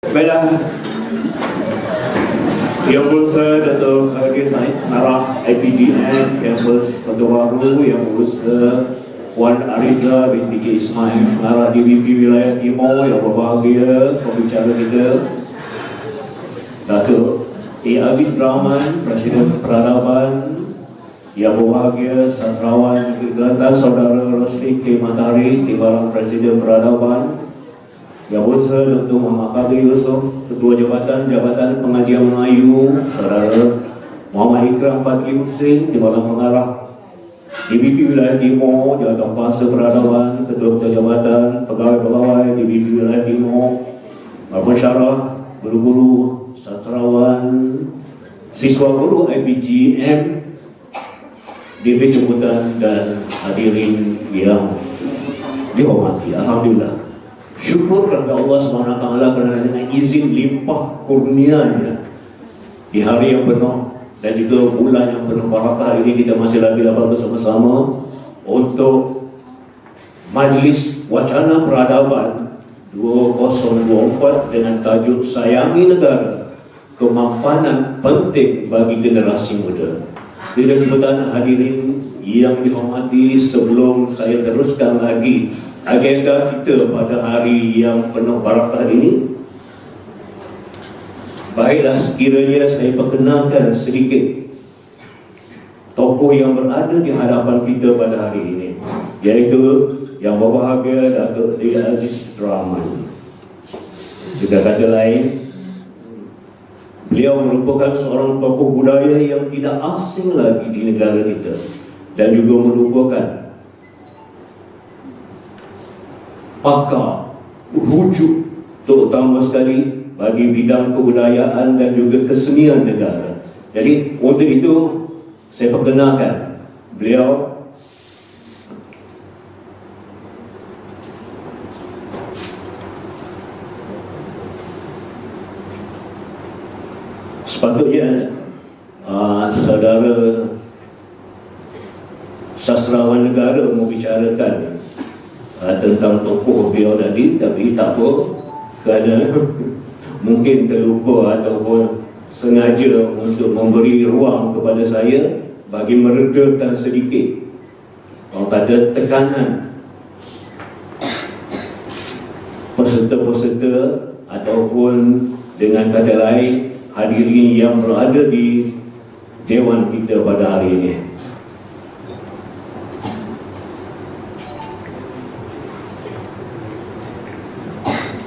Baiklah, Yang Berusaha Dato' Khairul Said Arah IPGN Kampus Kota Baru, Yang Berusaha Wan Ariza binti Cik Ismail Pengarah DVP Wilayah Timur, yang berbahagia pembicara kita Dato' Aziz Rahman, Presiden Peradaban, yang berbahagia Sastrawan Kelantan Saudara Rosli K. Matahari, Timbalan Presiden Peradaban, Yang Berusaha Dr. Muhammad Fadli Yusof, Ketua Jabatan Pengajian Melayu, Saudara Muhammad Ikram Fadli Husin, Timbalan Pengarah DVP Wilayah Timur, Jabatan Kuasa Peradaban, Ketua Jabatan Pegawai-Pegawai DVP Wilayah Timur, pensyarah, guru-guru, sastrawan, siswa guru IPGM, DV jemputan dan hadirin yang dihormati. Alhamdulillah, syukur kepada Allah SWT kerana dengan izin limpah kurnianya di hari yang penuh dan juga bulan yang penuh barakah ini, kita masih lagi dapat bersama-sama untuk Majlis Wacana Peradaban 2024 dengan tajuk Sayangi Negara, Kemampanan Penting bagi Generasi Muda. Tidak jemputan hadirin yang dihormati, sebelum saya teruskan lagi agenda kita pada hari yang penuh barakah ini, baiklah sekiranya saya perkenalkan sedikit tokoh yang berada di hadapan kita pada hari ini, iaitu yang berbahagia Dato' Aziz Rahman. Dengan kata lain, beliau merupakan seorang tokoh budaya yang tidak asing lagi di negara kita dan juga merupakan pakar rujuk terutama sekali bagi bidang kebudayaan dan juga kesenian negara. Jadi untuk itu saya perkenalkan beliau. Sepatutnya saudara sastrawan negara membicarakan tentang tokoh beliau tadi, tapi tak apa, kerana mungkin terlupa ataupun sengaja untuk memberi ruang kepada saya bagi meredakan sedikit orang kata tekanan peserta-peserta ataupun dengan kata lain hadirin yang berada di dewan kita pada hari ini.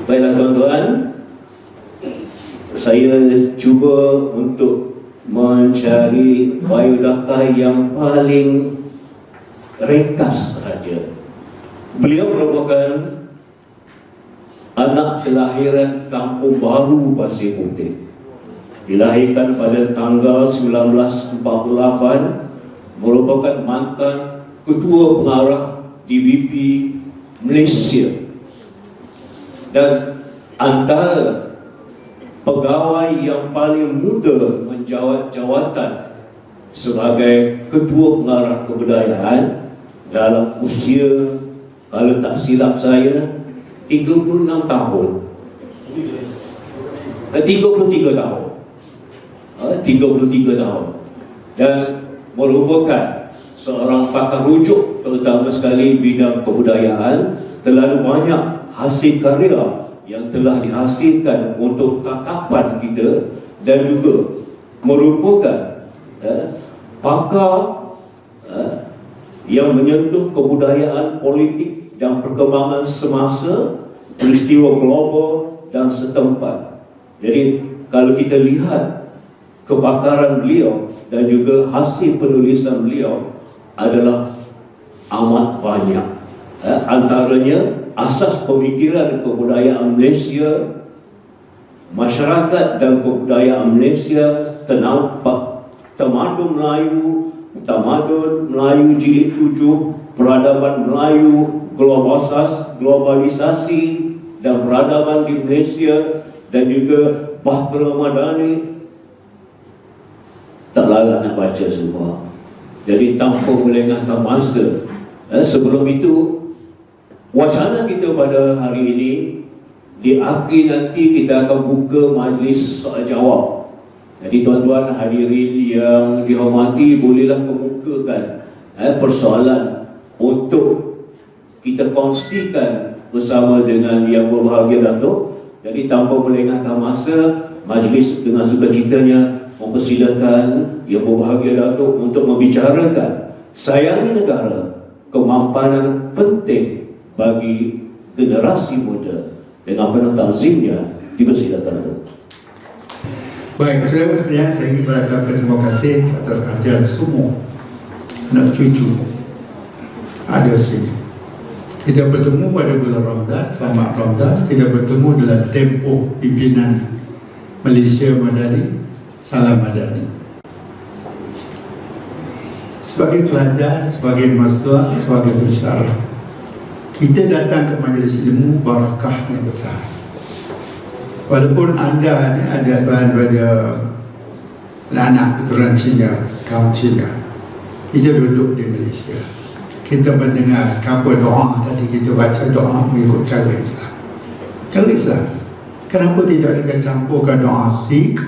Baiklah tuan-tuan, saya cuba untuk mencari biodata yang paling ringkas sahaja. Beliau merupakan anak kelahiran Kampung Baru, Pasir Putih. Dilahirkan pada tanggal 1948, merupakan mantan Ketua Pengarah DVP Malaysia dan antara pegawai yang paling muda menjawat jawatan sebagai Ketua Pengarah Kebudayaan dalam usia, kalau tak silap saya, 36 tahun. 33 tahun. 33 tahun. Dan merupakan seorang pakar rujuk terutama sekali bidang kebudayaan. Terlalu banyak hasil karya yang telah dihasilkan untuk tatapan kita dan juga merupakan pakar yang menyentuh kebudayaan, politik dan perkembangan semasa, peristiwa global dan setempat. Jadi kalau kita lihat kepakaran beliau dan juga hasil penulisan beliau adalah amat banyak. Antaranya asas pemikiran kebudayaan Malaysia, masyarakat dan kebudayaan Malaysia, tamadun Melayu jilid 7, peradaban Melayu, globalisasi dan peradaban di Malaysia, dan juga Bahtera Madani. Tak larat nak baca semua, jadi tanpa melengahkan masa. Sebelum itu, wacana kita pada hari ini Di akhir nanti kita akan buka majlis soal jawab. Jadi tuan-tuan hadirin yang dihormati, bolehlah kemukakan persoalan untuk kita kongsikan bersama dengan yang berbahagia Datuk. Jadi tanpa melengahkan masa, majlis dengan sukacitanya mempersilakan yang berbahagia Datuk untuk membicarakan sayangi negara, kemampanan penting bagi generasi muda. Dengan penuh takzimnya, dipersilakan Datuk. Baik, saudara sekalian, saya ingin mengucapkan terima kasih atas kehadiran semua anak cucu ada sini. Kita bertemu pada bulan Ramadan, selamat Ramadan. Kita bertemu dalam tempoh pimpinan Malaysia Madani, salam Madani. Sebagai pelajar, sebagai mahasiswa, sebagai pensyarah, kita datang ke majlis ilmu barakah yang besar. Walaupun anda ni ada daripada anak keturunan Cina, kaum Cina, kita duduk di Malaysia, kita mendengar kapal doa tadi, kita baca doa mengikut cara Islam. Cara Islam, kenapa tidak kita campurkan doa Sikh,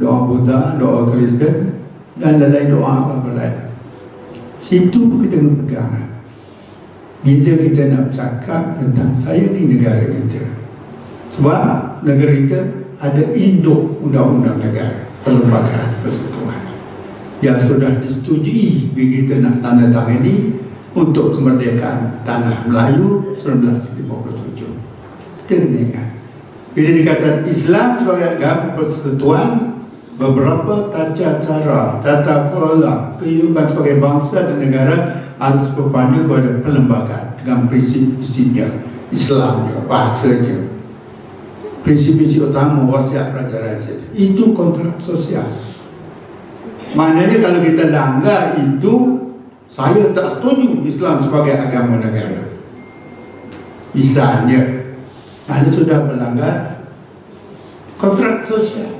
doa Buddha, doa Kristen dan lain-lain doa apa lain? Situ kita kena pegang. Bila kita nak cakap tentang sayangi negara kita, sebab negara kita ada induk undang-undang negara, perlembagaan persekutuan yang sudah disetujui bila kita nak tanda tangani untuk kemerdekaan tanah Melayu 1957. Kita kena ingat, bila dikatakan Islam sebagai agama persekutuan, beberapa tata kelola kehidupan sebagai bangsa dan negara harus berpandu kepada perlembagaan dengan prinsip-prinsipnya, Islamnya, bahasanya, prinsip-prinsip utama wasiat raja-raja. Itu kontrak sosial. Maknanya kalau kita langgar itu, saya tak setuju Islam sebagai agama negara. Misalnya, anda sudah melanggar kontrak sosial.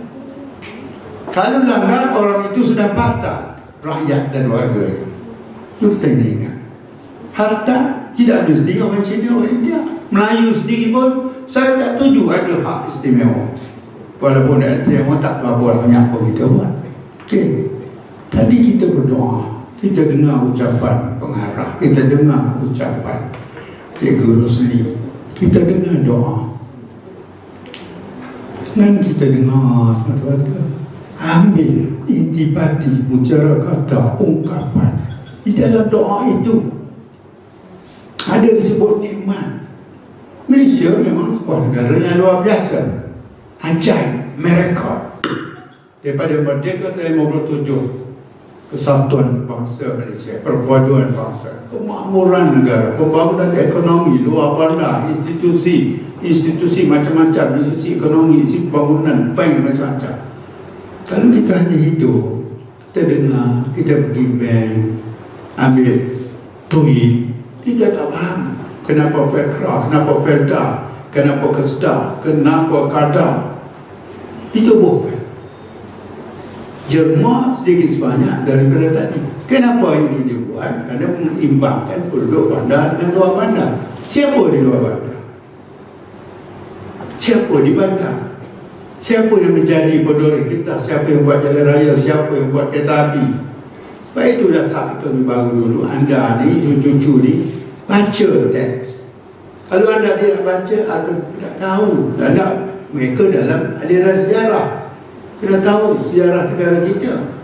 Kalau langgar, orang itu sudah batal rakyat dan warga. Itu kita ingat. Harta tidak ada sendiri orang Cina, orang India. Melayu sendiri pun saya tak setuju ada hak istimewa. Walaupun hak istimewa tak berapa banyak pun kita buat. Okey. Tadi kita berdoa, kita dengar ucapan pengarah, kita dengar ucapan Cikgu Rosli, kita dengar doa. Dan kita dengar semata-mata, ambil intipati, bicara kata, ungkapan. Di dalam doa itu ada disebut nikmat. Malaysia memang sebuah negara yang luar biasa, ajaib, miracle. Daripada merdeka tahun 57, kesatuan bangsa Malaysia, perpaduan bangsa, kemakmuran negara, pembangunan ekonomi, luar bandar, institusi macam-macam, institusi ekonomi, institusi pembangunan, bank macam-macam. Kalau kita hanya hidup, kita dengar, kita pergi bank, ambil tuit, kita tak faham kenapa Fekra, kenapa Felda, kenapa Kesda, kenapa Kada ditubuhkan. Jerma sedikit sebanyak daripada tadi. Kenapa ini dibuat? Kerana mengimbangkan penduduk bandar dengan luar bandar. Siapa di luar bandar? Siapa di bandar? Siapa yang menjadi penduduk kita? Siapa yang buat jalan raya? Siapa yang buat kereta api? Baik, itu dasar ekonomi baru dulu. Anda ni, cucu-cucu ni, baca teks. Kalau anda tidak baca atau tidak tahu, anda mereka dalam aliran sejarah, kena tahu sejarah negara kita.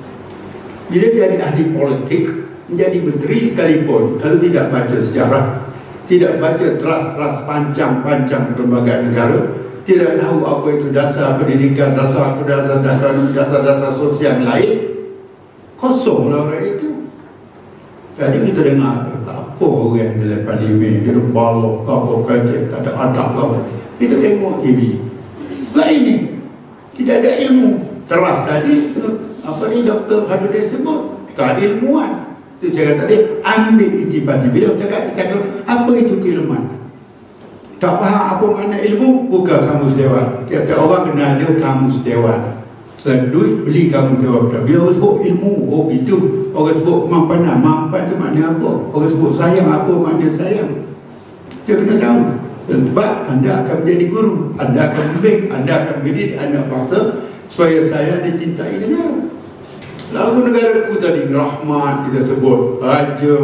Bila jadi ahli politik, menjadi menteri sekalipun, kalau tidak baca sejarah, tidak baca teras-teras panjang-panjang perlembagaan negara, tidak tahu apa itu dasar pendidikan, dasar sosial yang lain, kosonglah orang itu. Tadi kita dengar apa orang dalam parlimen, dia balok, apa kajian, tak ada adab apa. Kita tengok TV. Sebab ini tidak ada ilmu. Teras tadi, apa ni Dr. Khadudin sebut, keilmuan. Itu cakap tadi, ambil intipati. Bila cakap, apa itu keilmuan? Tak faham apa makna ilmu, buka kamus dewan. Tiap-tiap orang kena ada kamus dewan. Selain duit, beli kamus dewan. Bila orang sebut ilmu, oh itu. Orang sebut kemampanan, mampan itu makna apa? Orang sebut sayang, apa makna sayang? Dia kena tahu. Sebab anda akan menjadi guru, anda akan membimbing, anda akan mendidik anak bangsa supaya saya dicintai negara. Lagu negaraku tadi, rahmat kita sebut, raja,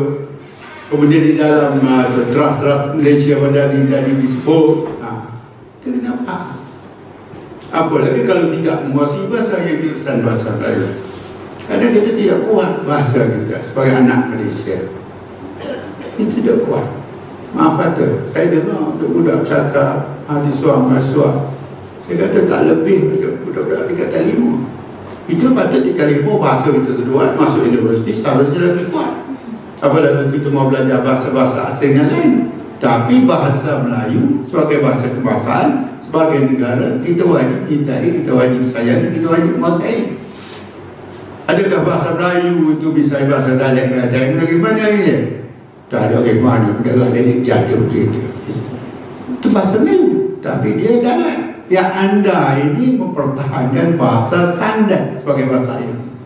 kemudian di dalam teras-teras Malaysia Madani tadi disebut. Itu kenapa? Apalagi kalau tidak menguasai bahasa yang jurusan bahasa Melayu. Karena kita tidak kuat bahasa kita sebagai anak Malaysia. Itu tidak kuat. Maaf kata, saya dengar budak cakap, mahasiswa. Saya kata tak lebih macam budak-budak tingkatan 5. Itu patut tingkatan 5 bahasa kita seduat, masuk universiti seharusnya lagi kuat. Apalagi kita mau belajar bahasa-bahasa asing yang lain. Tapi bahasa Melayu sebagai bahasa kebangsaan, sebagai negara, kita wajib cintai, kita wajib sayangi, kita wajib menguasai. Adakah bahasa Melayu itu bisa bahasa Dalek kerajaan? Bagaimana ini? Tak ada bagaimana, udahlah dia jatuh gitu. Itu bahasa Melayu, tapi dia Dalek. Ya anda ini mempertahankan bahasa standar sebagai bahasa ini.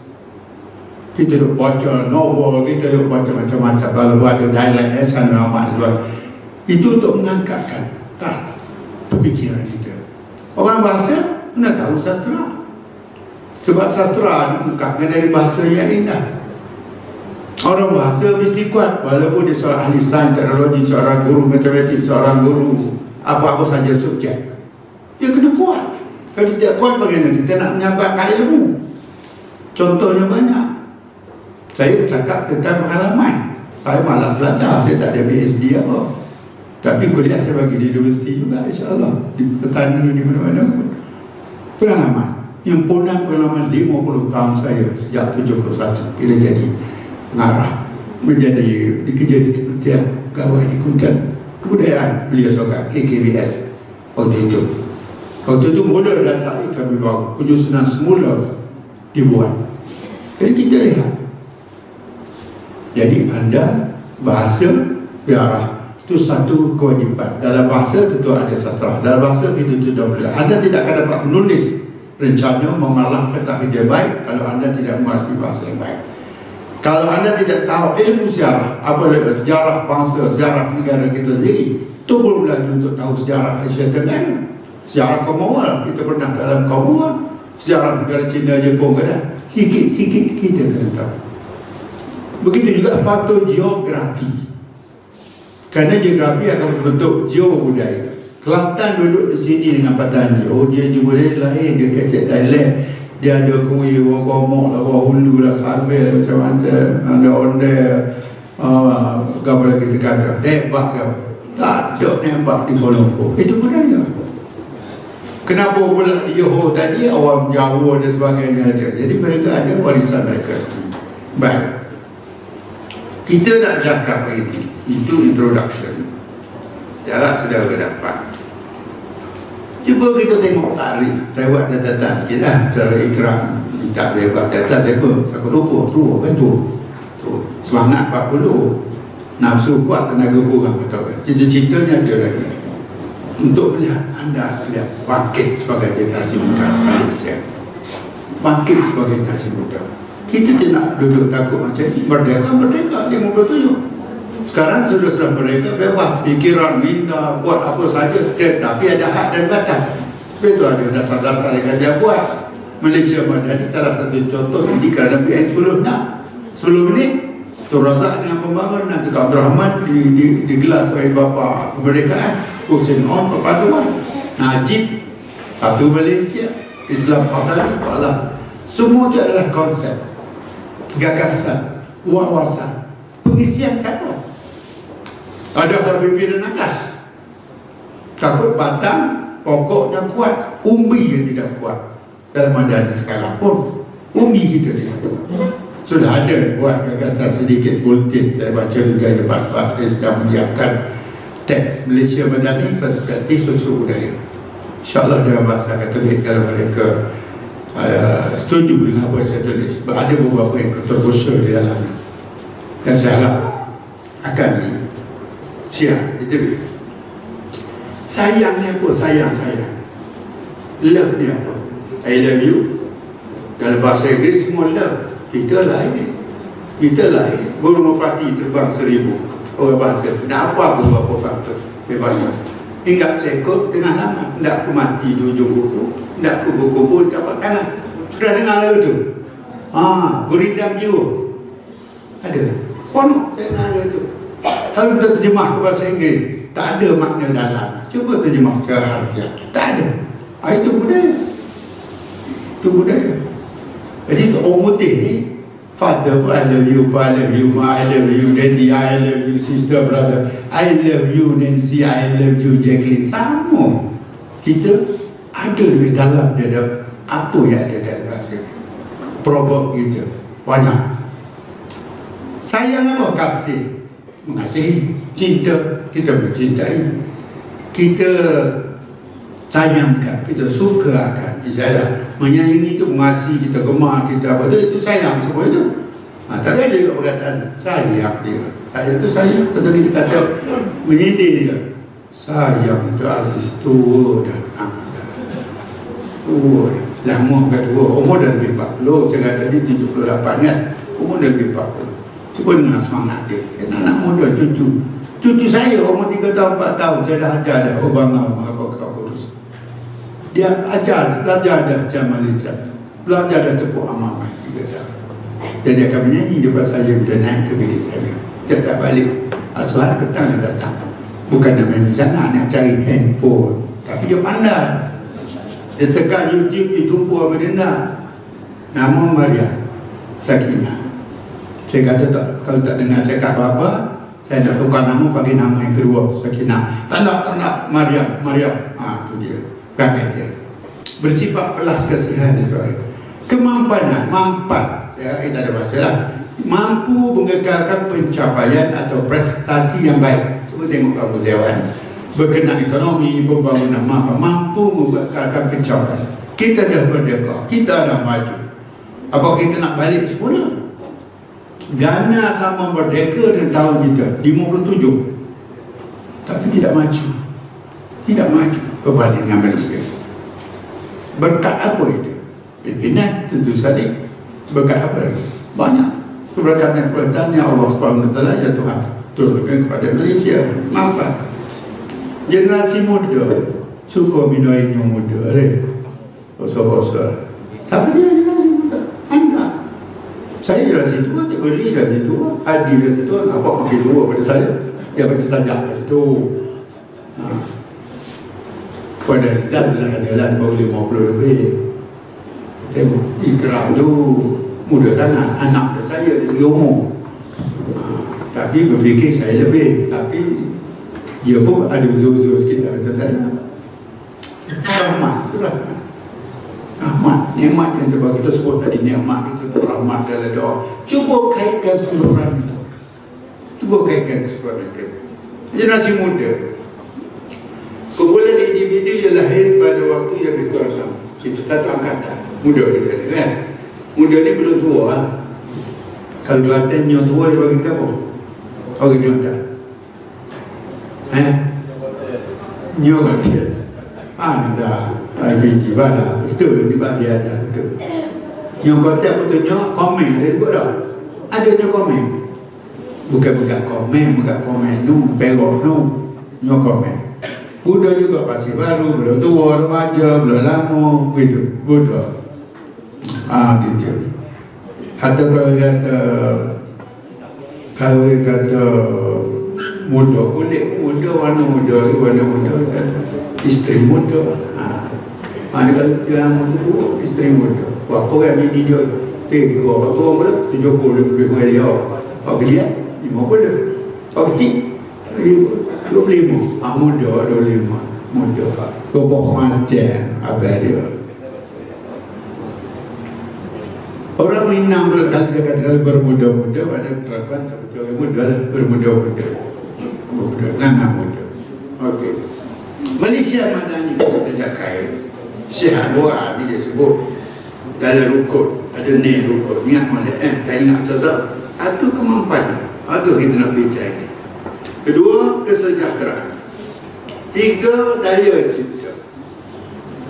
Kita duk baca novel, kita duk baca macam-macam. Kalau ada dialek, sana amat. Itu untuk mengangkatkan pemikiran kita. Orang bahasa mana tahu sastra. Sebab sastra diungkapkan dari bahasa yang indah. Orang bahasa mesti kuat, walaupun dia seorang ahli sains, teknologi, seorang guru matematik, seorang guru apa-apa saja subjek. Dia kena kuat. Kalau tidak kuat, bagaimana kita nak menyampaikan ilmu? Contohnya banyak. Saya bercakap tentang pengalaman. Saya malas belajar, saya tak ada PhD apa. Tapi kuliah saya bagi di universiti juga, insyaAllah. Di petani, di mana-mana pun. Pengalaman. Himpunan pengalaman 50 tahun saya sejak 71. Bila jadi pengarah. Menjadi dikerja di Kementerian Pegawai di Kementerian Kebudayaan Belia Soga, KKBS. Waktu itu mula dasar kami bawa. Penyusunan semula dibuat. Jadi kita lihat. Jadi anda bahasa biarah. Itu satu kewajipan. Dalam bahasa tentu ada sastra. Dalam bahasa itu tidak boleh. Anda tidak akan dapat menulis rencana memalah kereta kerja baik kalau anda tidak menguasai bahasa yang baik. Kalau anda tidak tahu ilmu sejarah, apalagi sejarah bangsa, sejarah negara kita sendiri, itu belum lagi untuk tahu sejarah Asia Tenggara, sejarah Commonwealth. Kita pernah dalam Commonwealth, sejarah negara China, Jepun, kan? Sikit-sikit kita kena tahu. Begitu juga faktor geografi. Kerana geografi akan membentuk geo-budaya. Kelantan duduk di sini dengan Patani. Oh, dia juga lain, dia kecek dialek. Dia ada kuih, gomok lah, hulu lah, sabel, macam-macam. Ada ondel, gambar kita kata, nembak ke. Tak ada nembak di Kuala Lumpur. Itu budaya. Kenapa pula di Johor tadi, awam Jawa dan sebagainya ada. Jadi mereka ada warisan mereka sendiri. Baik. Kita nak cakap ini. Itu introduction. Jarak sudah dapat. Cuba kita tengok tarikh. Saya buat catatan sikit lah. Cara ikram. Minta saya buat catatan. Saya pun aku lupa. Tua kan tua. Semangat 40. Nafsu kuat, tenaga kurang. Cita-citanya ada lagi. Untuk melihat anda sekalian bangkit sebagai generasi muda Malaysia. Bangkit sebagai generasi muda. Kita tidak duduk takut macam ini. Merdeka 57. Sekarang sudah mereka bebas fikiran, minta, buat apa saja, tapi ada had dan batas. Sebab itu ada dasar-dasar yang dia buat. Malaysia Madani salah satu contoh ini kerana PN 10 menit Tun Razak dengan pembangunan Tun Abdul Rahman digelar sebagai bapa kemerdekaan. Hussein On perpaduan, Najib satu Malaysia, Islam Fatani, Allah. Semua itu adalah konsep, gagasan, wawasan, pengisian siapa? Ada pimpinan atas. Takut batang pokoknya kuat, umbi yang tidak kuat. Dalam Madani sekarang pun umbi kita tidak kuat. Sudah ada buat gagasan sedikit bulletin. Saya baca juga lepas saya sedang menyiapkan teks Malaysia Madani perspektif sosial budaya. InsyaAllah dalam bahasa Katolik kalau mereka setuju dengan apa yang saya tulis. Ada beberapa yang kontroversial di dalamnya. Dan saya harap akan share, itu. Sayang ni apa? Sayang. Love ni apa? I love you. Dalam bahasa Inggeris semua love. Kita lain. Burung merpati terbang 1000. Orang bahasa. Nak apa pun berapa faktor. Bebas. Hingga seekor tengah lama, tidak aku mati di ujung buku, tidak aku kumpul tapak tangan. Sudah dengar lagu itu? Gurindam jiwa. Ada. Ponok saya dengar lagu itu. Kalau kita terjemah ke bahasa Inggeris, tak ada makna dalam. Cuba terjemah secara harfiah. Tak ada. Itu budaya. Itu budaya. Jadi orang putih ni, father pun I love you, pa, I love you, ma, I love you, daddy, I love you, sister, brother, I love you, Nancy, I love you, Jacqueline. Sama. Kita ada lebih dalam dia apa yang ada dalam bahasa kita. Proverb kita banyak. Sayang apa? Kasih. Mengasihi. Cinta. Kita mencintai. Kita sayangkan, kita suka akan istilah menyayangi itu, mengasihi, kita gemar, kita apa itu sayang semua itu. Tapi ada juga perkataan sayang dia. Sayang itu sayang. Tetapi kita kata menyindir dia. Sayang itu aziz tua dan amat. Tua dah. Lama bukan tua. Umur dah lebih 40. Saya kata tadi 78 kan. Umur dah lebih 40. Cuba dengar semangat dia. Anak muda cucu. Cucu saya umur 3 tahun 4 tahun. Saya dah ajar dah. Obama apa kurus. Dia ajar, belajar dah macam Malaysia. Belajar dah tepuk amal 3 tahun. Dan dia akan menyanyi depan saya bila naik ke bilik saya. Dia tak balik. Asuhan petang dia datang. Bukan nak main di sana, nak cari handphone. Tapi dia pandai. Dia tekan YouTube, dia tumpu apa dia nak. Nama Maria Sakinah. Saya kata tak, kalau tak dengar cakap apa-apa, saya nak tukar nama, bagi nama yang kedua, Sakinah. Tak nak, Maryam. Itu dia. Perangai dia. Bersifat belas kasihan dia suara. Kemampanan, mampan. Saya tak ada masalah. Mampu mengekalkan pencapaian atau prestasi yang baik. Cuba tengok kamu Dewan. Berkenaan ekonomi, pembangunan mampu mengekalkan pencapaian. Kita dah merdeka, kita dah maju. Apa kita nak balik semula? Ghana sama merdeka dengan tahun kita 57. Tapi tidak maju. Tidak maju berbanding dengan Malaysia. Berkat apa itu? Pimpinan tentu sekali. Berkat apa lagi? Banyak. Berkat yang pertanya Allah SWT, ya Tuhan, turunkan kepada Malaysia. Mampan. Generasi muda suka binoin yang muda. Bosa-bosa. Siapa dia generasi muda? Anda. Saya generasi tua, Cik Beri generasi tua, Adi generasi tua, nampak makin tua pada saya. Dia baca sajak itu. Pada Rizal sudah ada lah, baru 50 lebih. Tengok, Ikram tu muda sangat, anak saya dari segi umur. Tapi berfikir saya lebih. Tapi dia pun ada uzur-uzur sikit lah macam saya. Rahmat, itulah. Rahmat, nikmat yang terbagi. Kita sebut tadi nikmat itu, rahmat dalam doa. Cuba kaitkan keseluruhan itu. Cuba kaitkan keseluruhan itu. Generasi muda. Kumpulan individu yang lahir pada waktu yang berkurang sama. Itu satu angkatan. Muda dia kata kan. Muda ni belum tua lah. Kalau Kelantan yang tua dia bagi kamu. Bagi Kelantan. Nyo kata. Anda. Biji bala. Betul ni bagi ajar betul. Nyo kata betulnya komen. Dia sebut dah. Adanya komen. Bukan komen. Bukan komen. Perok Nyo komen. Buddha juga masih baru, belum tua, remaja, belum lama, begitu. Buddha. Gitu. Atau kalau dia kata muda, kulit muda, warna muda, isteri muda. Dia kata yang muda, isteri muda. Berapa orang bini dia? 3, berapa orang muda? 70 lebih kurang dia. Berapa dia? 50. Berapa kecil? 25. Muda 25. Muda. Kebok macam abang dia. Orang Minang kalau saya katakan bermuda-muda, pada kelakuan sebetulnya muda lah. Bermuda-muda. Muda, ngangah muda. Okey. Malaysia mana ni kita saja kait. Sihat doa dia sebut. Dalam rukun. Ada ni rukun. Ingat mana? Tak ingat sesat. Satu kemampanan. Itu kita nak bincang ini. Kedua, kesejahteraan. 3, daya cipta.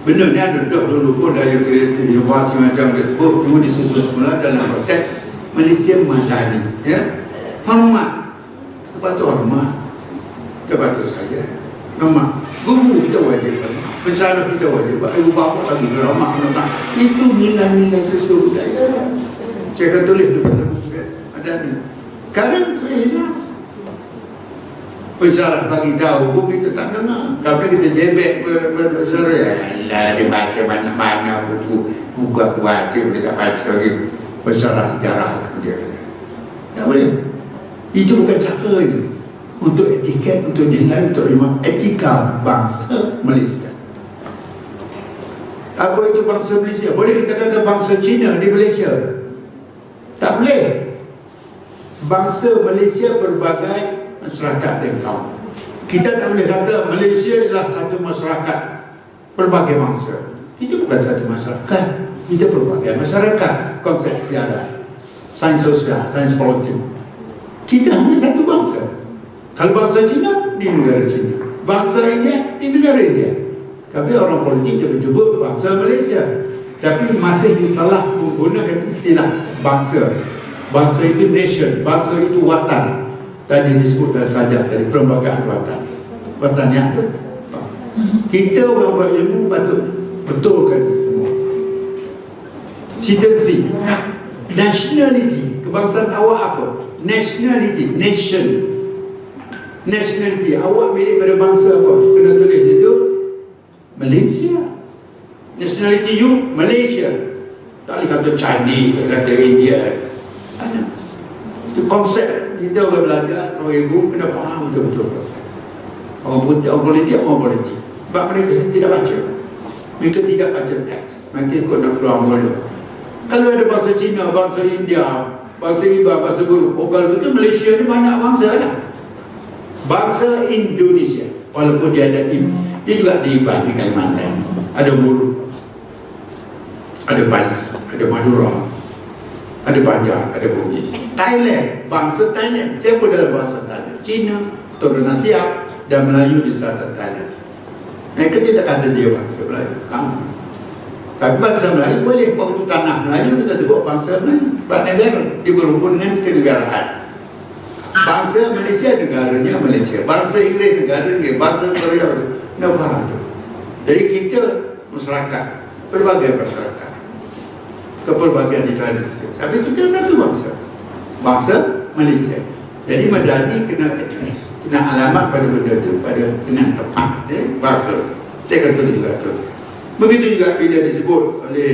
Benda ni ada dulu pun daya kreatif, inovasi macam tersebut. Cuma disusun semula dalam konteks Malaysia Madani. Ya? Hormat. Sepatut hormat. Sepatut saja. Nama guru kita wajib, pencara kita wajib, ibu bapa lagi ramah nak. Itu nilai-nilai sesuatu budaya. Saya akan tulis di dalam buku ada ni. Sekarang sudah hilang. Pencara bagi tahu, buku kita tak dengar. Tapi kita jebek pencara ya. Dia baca mana-mana buku aku baca, dia tak baca lagi. Pencara sejarah dia kata. Tak boleh. Itu bukan cara itu. Untuk etiket, untuk nilai, untuk lima etika bangsa Malaysia. Apa itu bangsa Malaysia? Boleh kita kata bangsa Cina di Malaysia? Tak boleh. Bangsa Malaysia berbagai masyarakat dan kaum. Kita tak boleh kata Malaysia adalah satu masyarakat berbagai bangsa. Itu bukan satu masyarakat. Itu berbagai masyarakat. Konsep tiada. Sains sosial, sains politik. Kita hanya satu bangsa. Kalau bangsa Cina, di negara Cina. Bangsa India, di negara India. Tapi orang politik dia menyebut bangsa Malaysia. Tapi masih disalah menggunakan istilah bangsa. Bangsa itu nation, bangsa itu watan. Tadi disebut dalam sajak dari perlembagaan watan. Watan yang ada. Kita orang berilmu patut betulkan semua. Citizenship, nationality, kebangsaan awak apa? Nationality, nation. Nationality, awak milik pada bangsa apa? Kena tulis itu Malaysia. Nationality you Malaysia. Tak boleh kata Chinese, tak kata India. Ada. Itu konsep kita orang belajar, orang ibu kena faham betul-betul konsep. Orang politik. Sebab mereka tidak baca. Mereka tidak baca teks. Mereka ikut nak keluar mulut. Kalau ada bangsa Cina, bangsa India, bangsa Iba, bangsa Guru, kalau betul Malaysia ni banyak bangsa lah. Bangsa Indonesia, walaupun dia ada dia juga diibat di Kalimantan. Ada Mulu, ada Bali, ada Madura, ada Banjar, ada Bugis. Thailand, bangsa Thailand. Siapa dalam bangsa Thailand? Cina, Turun Asia dan Melayu di selatan Thailand. Mereka tidak kata dia bangsa Melayu. Kamu. Tapi bangsa Melayu boleh. Waktu tanah Melayu kita sebut bangsa Melayu. Sebab negara dia berhubung dengan kenegaraan. Bangsa Malaysia negaranya Malaysia, bangsa Inggeris negaranya, bangsa Korea. Nak faham tu. Jadi kita masyarakat, pelbagai masyarakat, kepelbagaian di Malaysia. Tapi kita satu bangsa, bangsa Malaysia. Jadi medali kena etnis, kena alamat pada benda tu, pada kena tepat. Bahasa. Saya kata juga tu. Begitu juga bila disebut oleh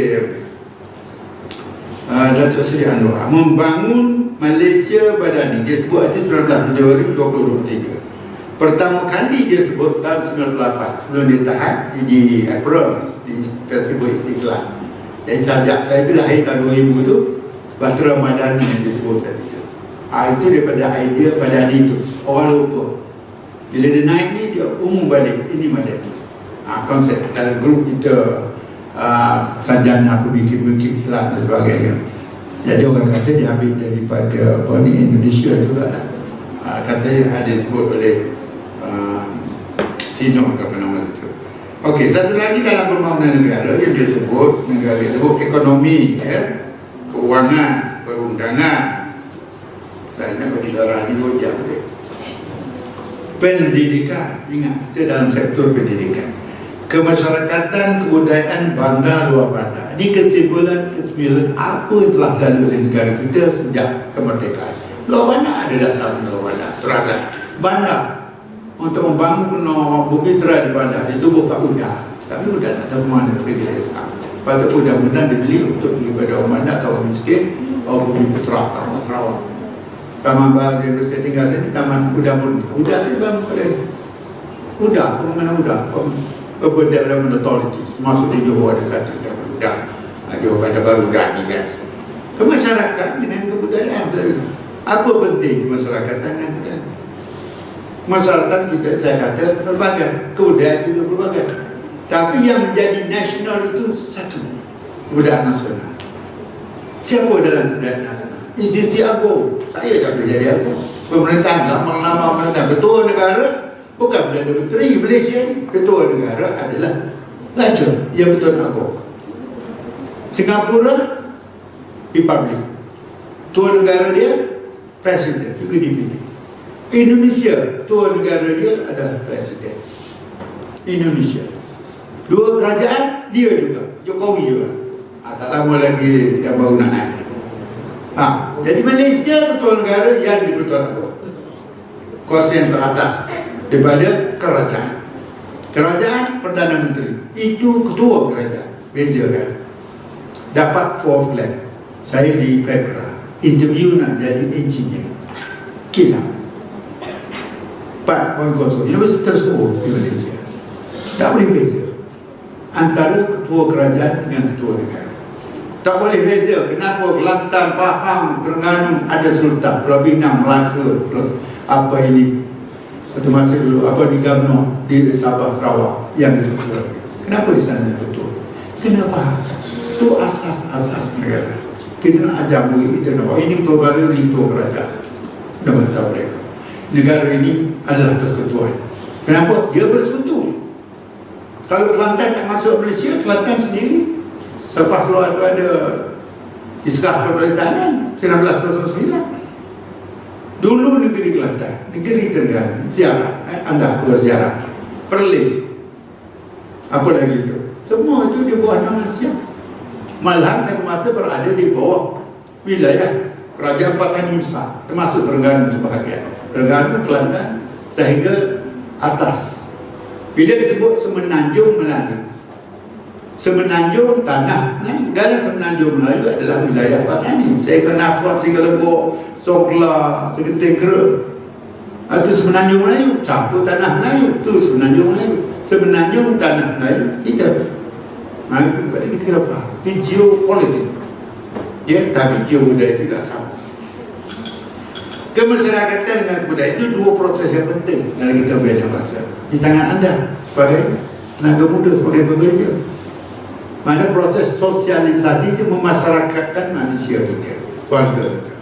Datuk Seri Anwar, membangun Malaysia Badani. Dia sebut itu 19 Januari 2023. Pertama kali dia sebut tahun 98 sebelum dia tahan di April di Festival Istiqlal. Dan sajak saya itu lahir tahun 2000 tu, Batera Madani yang disebut tadi tu. Itu daripada idea Badani itu. Orang lupa. Bila dia naik ni dia umum balik ini Madani. Konsep dalam grup kita sarjana pemikir-pemikir Islam dan sebagainya. Jadi orang kata dia ambil daripada Indonesia juga lah. Katanya ada disebut oleh Sino ke apa nama itu. Okey, satu lagi dalam pembangunan negara yang dia sebut, negara itu ekonomi, keuangan, perundangan. Saya nak berbicara ni 2 jam. Pendidikan, ingat, kita dalam sektor pendidikan. Kemasyarakatan, kebudayaan, bandar, luar bandar. Ini kesimpulan apa yang telah dilalui oleh negara kita sejak kemerdekaan. Luar bandar ada dasar luar bandar. Terasa bandar untuk membangun bukit terai di bandar ditubuh kat Udah. Tapi Udah tak tahu mana pergi dari sekarang. Patut Udah benar dibeli untuk daripada orang bandar, kaum miskin, orang bumi Petra sama Sarawak. Taman baru yang saya tinggal sini, Taman Udah Murni. Udah tu bangun pada Udah, mana Udah? Urban Development Authority, masuk di Johor ada satu Taman Udah. Johor pada baru Udah ni kan. Kemasyarakat dengan kebudayaan. Apa penting kemasyarakatan dengan kebudayaan? Masyarakat kita, saya kata, berbagai. Kebudayaan juga berbagai. Tapi yang menjadi nasional itu satu. Kebudayaan nasional. Siapa dalam kebudayaan nasional? Institusi agung. Saya tak boleh jadi agung. Pemerintahan, lama-lama pemerintahan. Ketua negara, bukan Perdana Menteri Malaysia. Ketua negara adalah Raja yang Ketua Agung. Singapura, Republik. Ketua negara dia, Presiden. Juga dipilih. Indonesia, ketua negara dia adalah Presiden. Indonesia. Dua kerajaan, dia juga, Jokowi juga. Tak lama lagi yang baru nak naik. Jadi Malaysia ketua negara yang di-Pertuan Agong, kuasa yang teratas daripada kerajaan. Kerajaan Perdana Menteri itu ketua kerajaan. Beza kan? Dapat 4 flag. Saya di Petra interview nak jadi engineer kilang 4.0 universiti tersebut di Malaysia. Tak boleh beza antara ketua kerajaan dengan ketua negara. Tak boleh beza. Kenapa Kelantan, Pahang, Terengganu ada sultan, Pulau Pinang, Melaka, apa ini satu masa dulu apa di Gabno, di Sabah, Sarawak yang ketua. Kenapa di sana ketua? Kenapa? Itu asas-asas negara. Kita nak ajar murid kita nak ini ketua negara, ini ketua kerajaan. Dah beritahu mereka. Negara ini adalah persekutuan. Kenapa? Dia bersekutu. Kalau Kelantan tak masuk Malaysia, Kelantan sendiri selepas keluar itu ada diserah pemerintahan 1909. Dulu negeri Kelantan, negeri Terengganu, ziarah, anda berziarah, Perlis, apa lagi itu, semua itu di bawah nama siapa? Malahan satu masa berada di bawah wilayah Kerajaan Patan Nusa, termasuk Terengganu sebahagian, Terengganu, Kelantan, sehingga atas. Bila disebut Semenanjung Melayu, Semenanjung Tanah Melayu, dalam Semenanjung Melayu adalah wilayah Patani. Saya kena kuat Singalembok, Sokla, Segenting Kera. Itu Semenanjung Melayu, campur Tanah Melayu, itu Semenanjung Melayu. Semenanjung Tanah Melayu kita. Itu berarti kita kira apa? Ini geopolitik. Ya, tapi geobudaya juga sama. Kemasyarakatan dengan budaya itu dua proses yang penting dalam kita bela bangsa. Di tangan anda sebagai tenaga muda, sebagai pekerja. Mana proses sosialisasi itu memasyarakatkan manusia kita, warga kita.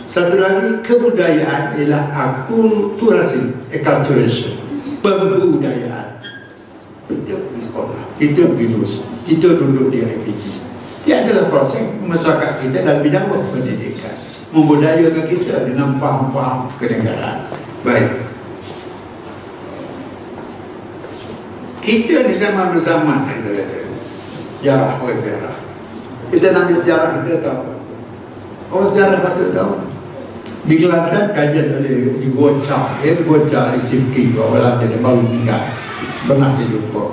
Satu lagi, kebudayaan ialah akulturasi, acculturation, pembudayaan. Kita pergi sekolah, kita pergi lulus, kita duduk di IPT. Dia adalah proses masyarakat kita dalam bidang pendidikan, membudayakan kita dengan faham-faham kenegaraan. Baik. Kita ni zaman bersamaan, kita kata. Sejarah, orang sejarah. Kita nak ambil sejarah, kita tahu. Orang sejarah patut tahu. Di Kelantan, kajian oleh di Goca. Goca di Sipki, orang Belanda dia baru tinggal. Pernah saya jumpa.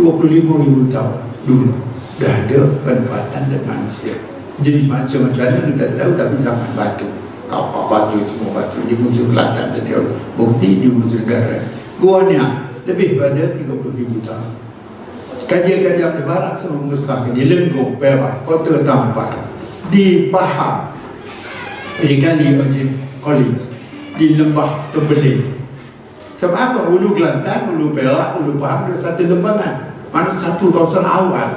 25,000 tahun dulu. Dah ada penempatan dan manusia. Jadi macam-macam mana kita tahu, tapi zaman batu. Kapal batu, semua batu. Di musuh Kelantan dan dia bukti di musuh negara. Guanya lebih pada 30,000 tahun. Kajian-kajian di barat semua mengesahkan di Lenggong, Perak, Kota Tampar, di Pahang, di Kali College, di Lembah Tembeling. Sebab apa? Hulu Kelantan, Hulu Perak, Hulu Pahang ada satu lembangan. Mana satu kawasan awal,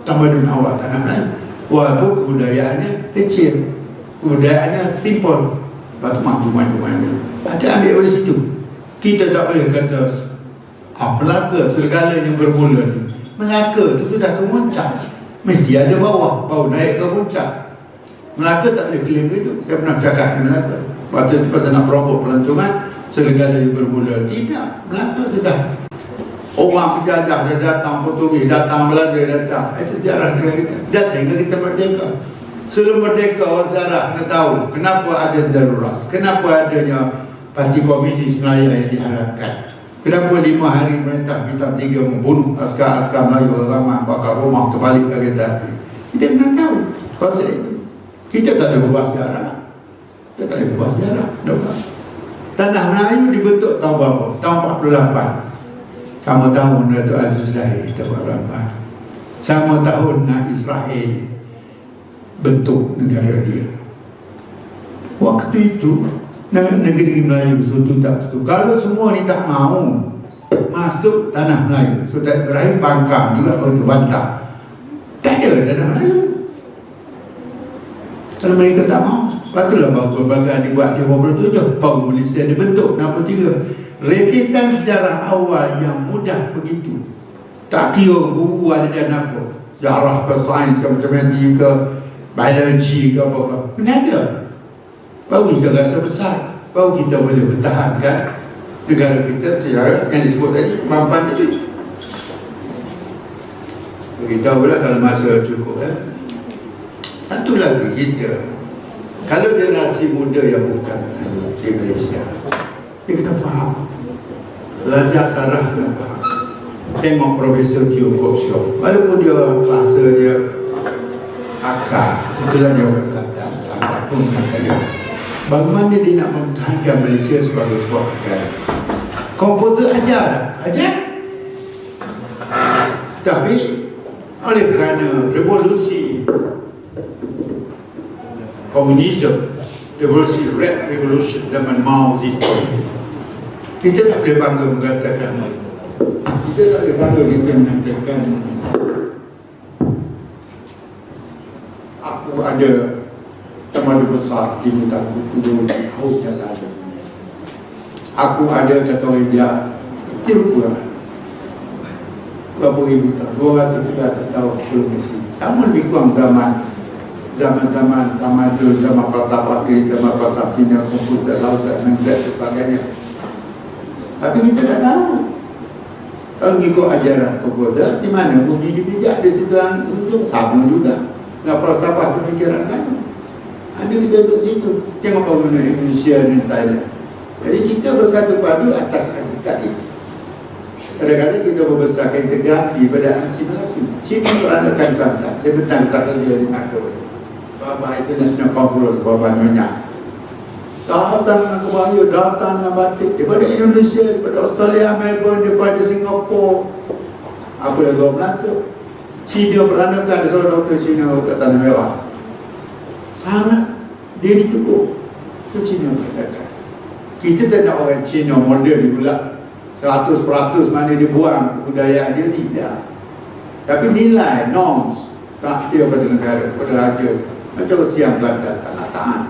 tamadun awal tanah Melayu. Walaupun kebudayaannya kecil, kebudayaannya simple, batu maju-maju. Ada ambil dari situ. Kita tak boleh kata Melaka segalanya bermula ni. Melaka itu sudah ke puncak, mesti ada bawah, baru naik ke puncak. Melaka tak boleh klaim itu. Saya pernah cakap di Melaka, waktu itu pasal nak perompak pelancongan, segalanya bermula. Tidak, Melaka sudah orang penjajah dah datang, Portugis datang, Belanda datang. Itu sejarah negara kita. Dan sehingga kita merdeka. Sebelum merdeka, orang sejarah kena tahu kenapa ada darurat, kenapa adanya Parti Komunis Melayu yang diharapkan. Kenapa 5 hari merintah bintang 3 membunuh askar-askar Melayu ramai, bakar rumah, terbalik ke kereta api. Kita nak tahu konsep itu. Kita tak ada ubah sejarah. Kita tak ada ubah sejarah. Tanah Melayu dibentuk tahun berapa? Tahun 48. Sama tahun Datuk Aziz lahir, tahun 48. Sama tahun nak Israel bentuk negara dia. Waktu itu negeri Melayu bersatu tak bersatu. Kalau semua ni tak mau masuk tanah Melayu, Sultan Ibrahim pangkang juga kalau bantah, tak ada tanah Melayu. Kalau mereka tak mau, patutlah bahawa perbagaan dibuat di 57, baru Malaysia dibentuk 63. Rekitan sejarah awal yang mudah begitu. Tak kira guru ada dan apa, sejarah ke sains ke matematik ke biologi ke apa-apa, kena ada. Baru kita rasa besar, baru kita boleh bertahankan negara kita secara yang disebut tadi mampan itu. Beritahulah kalau masa cukup. Satu lagi kita, kalau generasi muda yang bukan di Malaysia, dia kena faham. Belajar sarah kena faham. Tengok Profesor Teo Kok Siong, walaupun dia bahasa dia akar, itulah dia belajar sarah pun kata dia. Bagaimana dia nak mempertahankan Malaysia sebagai sebuah negara? Komposer ajar. Tapi oleh kerana revolusi komunisme, revolusi Red Revolution zaman Mao Zedong, kita tak boleh bangga mengatakan, kita tak boleh bangga kita mengatakan aku ada tamadun besar di hutan puluh tahun yang lalu. Aku ada kata orang India kurang berapa ribu tahun, 200-300 tahun sebelum Islam. Sama lebih kurang zaman tamadun, zaman falsafah kiri, zaman falsafah Cina, Konfusius, Lao Tzu, dan sebagainya. Tapi kita tak tahu. Kalau mengikut ajaran Konfusius, di mana budi dibijak di situ ujung sama juga. Dengan falsafah pemikiran kan. Ada kita duduk situ. Tengok bagaimana Indonesia dan Thailand. Jadi kita bersatu padu atas hakikat itu. Kadang-kadang kita membesarkan integrasi pada asimilasi. Cina peranakan Kelantan. Saya datang tak kerja di Melaka. Bapa International Conference, Bapa Nyonya. Datang dengan kebaya, datang dengan batik. Daripada Indonesia, daripada Australia, Melbourne, daripada Singapura. Apa lagi orang Melaka? Cina peranakan, ada seorang doktor Cina kat Tanah Merah. Sangat dia ditegur. Itu Cina peranakan. Kita tak nak orang Cina model di pula 100% mana dia buang kebudayaan dia, tidak. Tapi nilai, norms tak setia pada negara, pada raja. Macam siang Kelantan, tak nak tahan.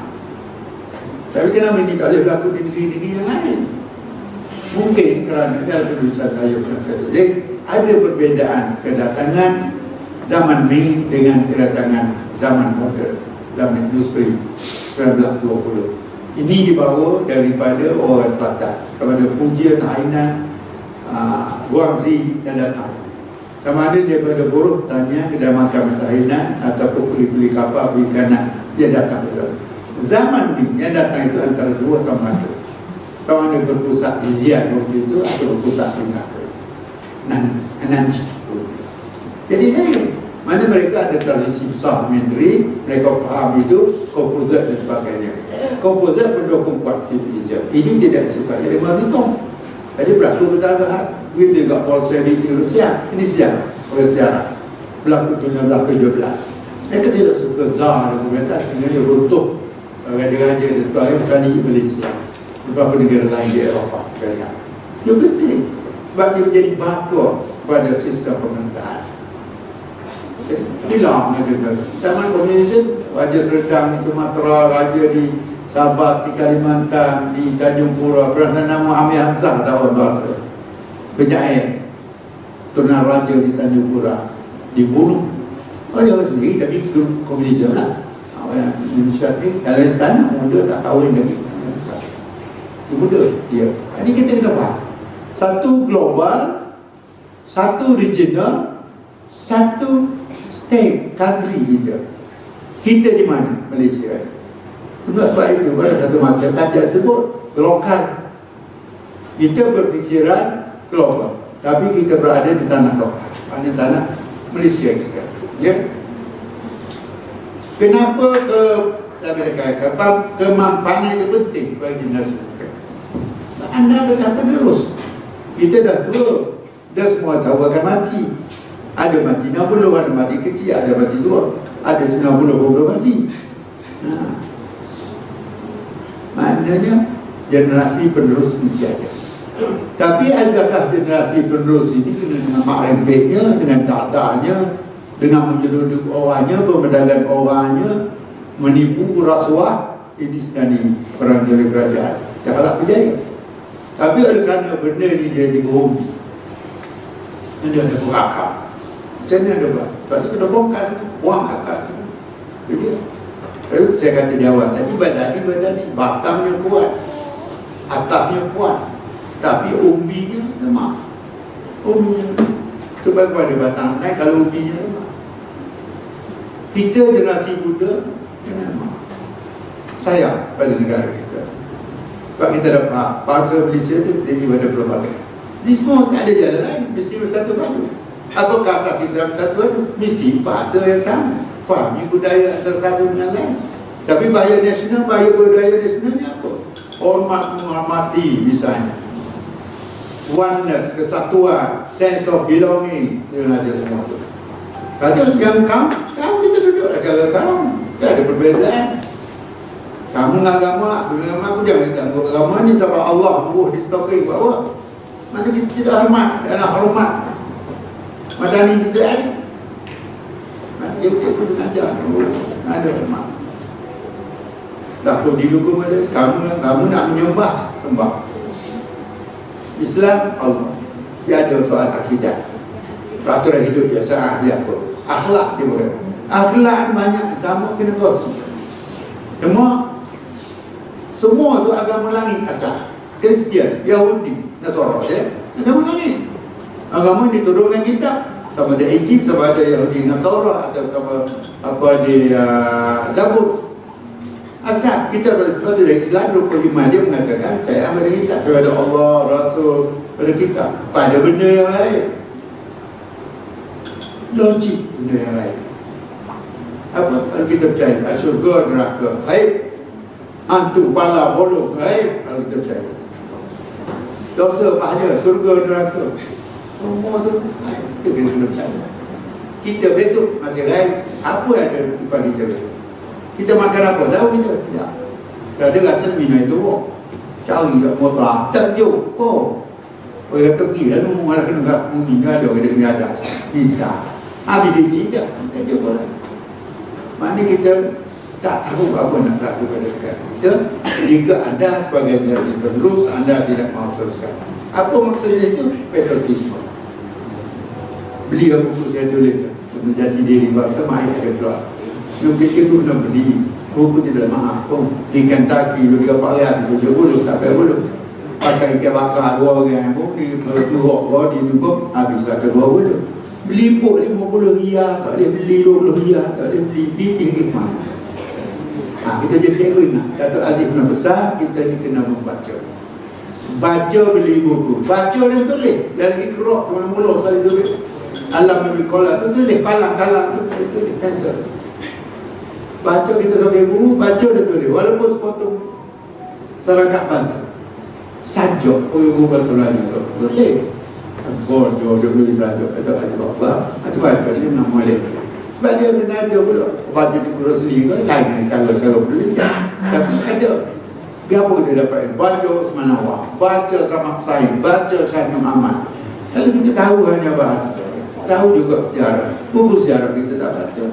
Tapi kenapa ini tak boleh berlaku di negeri-negeri yang lain? Mungkin kerana dalam penulisan saya pernah saya tulis, ada perbezaan kedatangan zaman Ming dengan kedatangan zaman moden dalam industri 1920. Ini dibawa daripada orang selatan, kepada Fujian, Hainan, Guangxi yang datang. Sama ada daripada buruh tanya kedai makan macam Hainan ataupun kulit-kulit kapal perikanan, dia datang ke zaman Ming yang datang itu antara dua komando. Sama ada berpusat di Xi'an waktu itu atau berpusat di Melaka, Nanji. Jadi lain. Mana mereka ada tradisi besar Mandarin, mereka faham itu, Konfusius dan sebagainya. Konfusius pendukung kuat civilisasi. Ini tidak suka jadi Mabitong. Jadi berlaku pertarungan. Kita juga Bolshevik di Rusia. Ini sejarah, oleh sejarah. Berlaku 1917. Mereka tidak suka Tsar dan pemerintah sehingga dia runtuh raja-raja dan sebagainya berani Malaysia. Beberapa negara lain di Eropah. Itu penting. Sebab dia menjadi buffer pada sistem pemerintahan. Hilang aja. Zaman komunis, Raja Serdang di Sumatera, Raja di Sabah, di Kalimantan, di Tanjung Pura, pernah nama Amir Hamzah tahun bahasa penyair Tuan Raja di Tanjung Pura dibunuh. Dia orang sendiri, tapi komunis lah. Indonesia ni, kalau istana muda tak tahu lagi. Dia muda dia. Ini kita kena faham. Satu global, satu regional, satu state, country kita. Kita di mana? Malaysia. Sebab itu pada satu masa ada sebut lokal. Kita berfikiran global, tapi kita berada di tanah lokal, di tanah Malaysia kita. Ya. Kenapa kemampanan itu penting bagi generasi kita? Anda dah penerus. Kita dah tua, dah semua tahu akan mati. Ada mati 60, ada mati kecil, ada mati tua, ada 90 mati. Maknanya generasi penerus mesti ada. Tapi adakah generasi penerus ini dengan mak rempeknya, dengan dadanya, dengan menyelundup orangnya, pemandangan orangnya, menipu rasuah, ini sebenarnya perang dari kerajaan. Tak harap berjaya. Tapi oleh kerana benda ini dia jadi hobi, dia ada berakal. Macam mana dia buat? Sebab itu kena bongkar, buang akal semua. Jadi saya kata di awal tadi, badan ni batangnya kuat, atapnya kuat, Tapi umbinya lemah. Umbinya sebab pada batang naik, kalau umbinya lemah. Kita generasi muda jangan lemah. Sayang pada negara kita. Sebab kita dapat bahasa Malaysia tu daripada pelbagai. Ini semua tak ada jalan lain, mesti bersatu padu. Apakah asas kita dalam satu padu? Mesti bahasa yang sama, fahami budaya antara satu dengan lain. Tapi bahaya nasional, bahaya budaya nasionalnya apa? Hormat menghormati misalnya, oneness, kesatuan, sense of belonging, dengan ada semua tu. Kata yang kaum kita duduklah cara kaum, tak ada perbezaan. Kamu dengan agama aku jangan ganggu agama ni sebab Allah di stoking bahawa mana kita tidak hormat, adalah hormat madani tidak ada. Mana dia perlu ajar, ada hormat. Tak perlu didukung ada. Kamu nak menyembah, sembah. Islam Allah. Dia ada soal akidah. Peraturan hidup dia syarah dia apa? Akhlak dia bukan. Akhlak banyak sama kena kongsi. Semua tu agama langit asal. Kristian, Yahudi, Nasara ya. Agama langit. Agama ni turunkan kitab. Sama ada Injil, sama ada Yahudi dengan Taurat, atau sama apa di Zabur. Asal kita kalau dari Islam rukun iman dia mengatakan saya amal dengan kitab. Saya ada Allah, Rasul, pada kitab. Pada benda yang lain. Logik benda yang lain. Apa? Kalau kita percaya syurga, neraka, baik. Hantu, bala, bolong, baik. Kalau kita percaya dosa, pahala, surga, neraka, semua tu baik. Kita kena percaya. Kita besok masih lain. Apa yang ada di depan kita besok? Kita makan apa? Tahu kita? Tidak. Kalau ada rasa minum itu, cari kat motor, terjuk. Orang kata pergi lah, mana kena minum ada, orang kena ada. Bisa. Habis dia tidak, tak jumpa lah. Maknanya kita tak tahu apa nak lakukan pada negara kita. Jika anda sebagai generasi penerus, anda tidak mahu teruskan. Apa maksudnya itu? Patriotisme. Beli buku saya tulis menjadi diri bangsa, mahir ada keluar. Yang kita tu nak beli buku tidak maaf pun ikan taki, lebih kapal ya, 7 bulu, tak payah bulu. Pakai ikan bakar 2 orang pun di keluar di lubuk, habislah ke 2 bulu. Beli pun 50 riyal, tak boleh beli 20 riyal, tak boleh beli tinggi mana. Kita jadi ingat Datuk Aziz pernah besar, kita ni kena membaca. Baca, beli buku, baca dan tulis. Dan ikhrak mula-mula sekali tulis. Alam Nabi Kola tu tulis, palang-kalang tu tulis, pensel. Baca kita sebagai guru, baca dan tulis. Walaupun sepotong serangkapan sajok, guru bahasa Melayu tu tulis. Bodoh, dia boleh sajok, kata Allah. Macam baca dia nak molek. Sebab dia kena ada pula. Baca di guru sendiri kan, lain cara-cara belajar. Tapi ada. Apa dia dapat? Baca Osman Awang, baca Samak Said, baca Syed Muhammad. Kalau kita tahu hanya bahasa, tahu juga sejarah. Buku sejarah kita tak baca.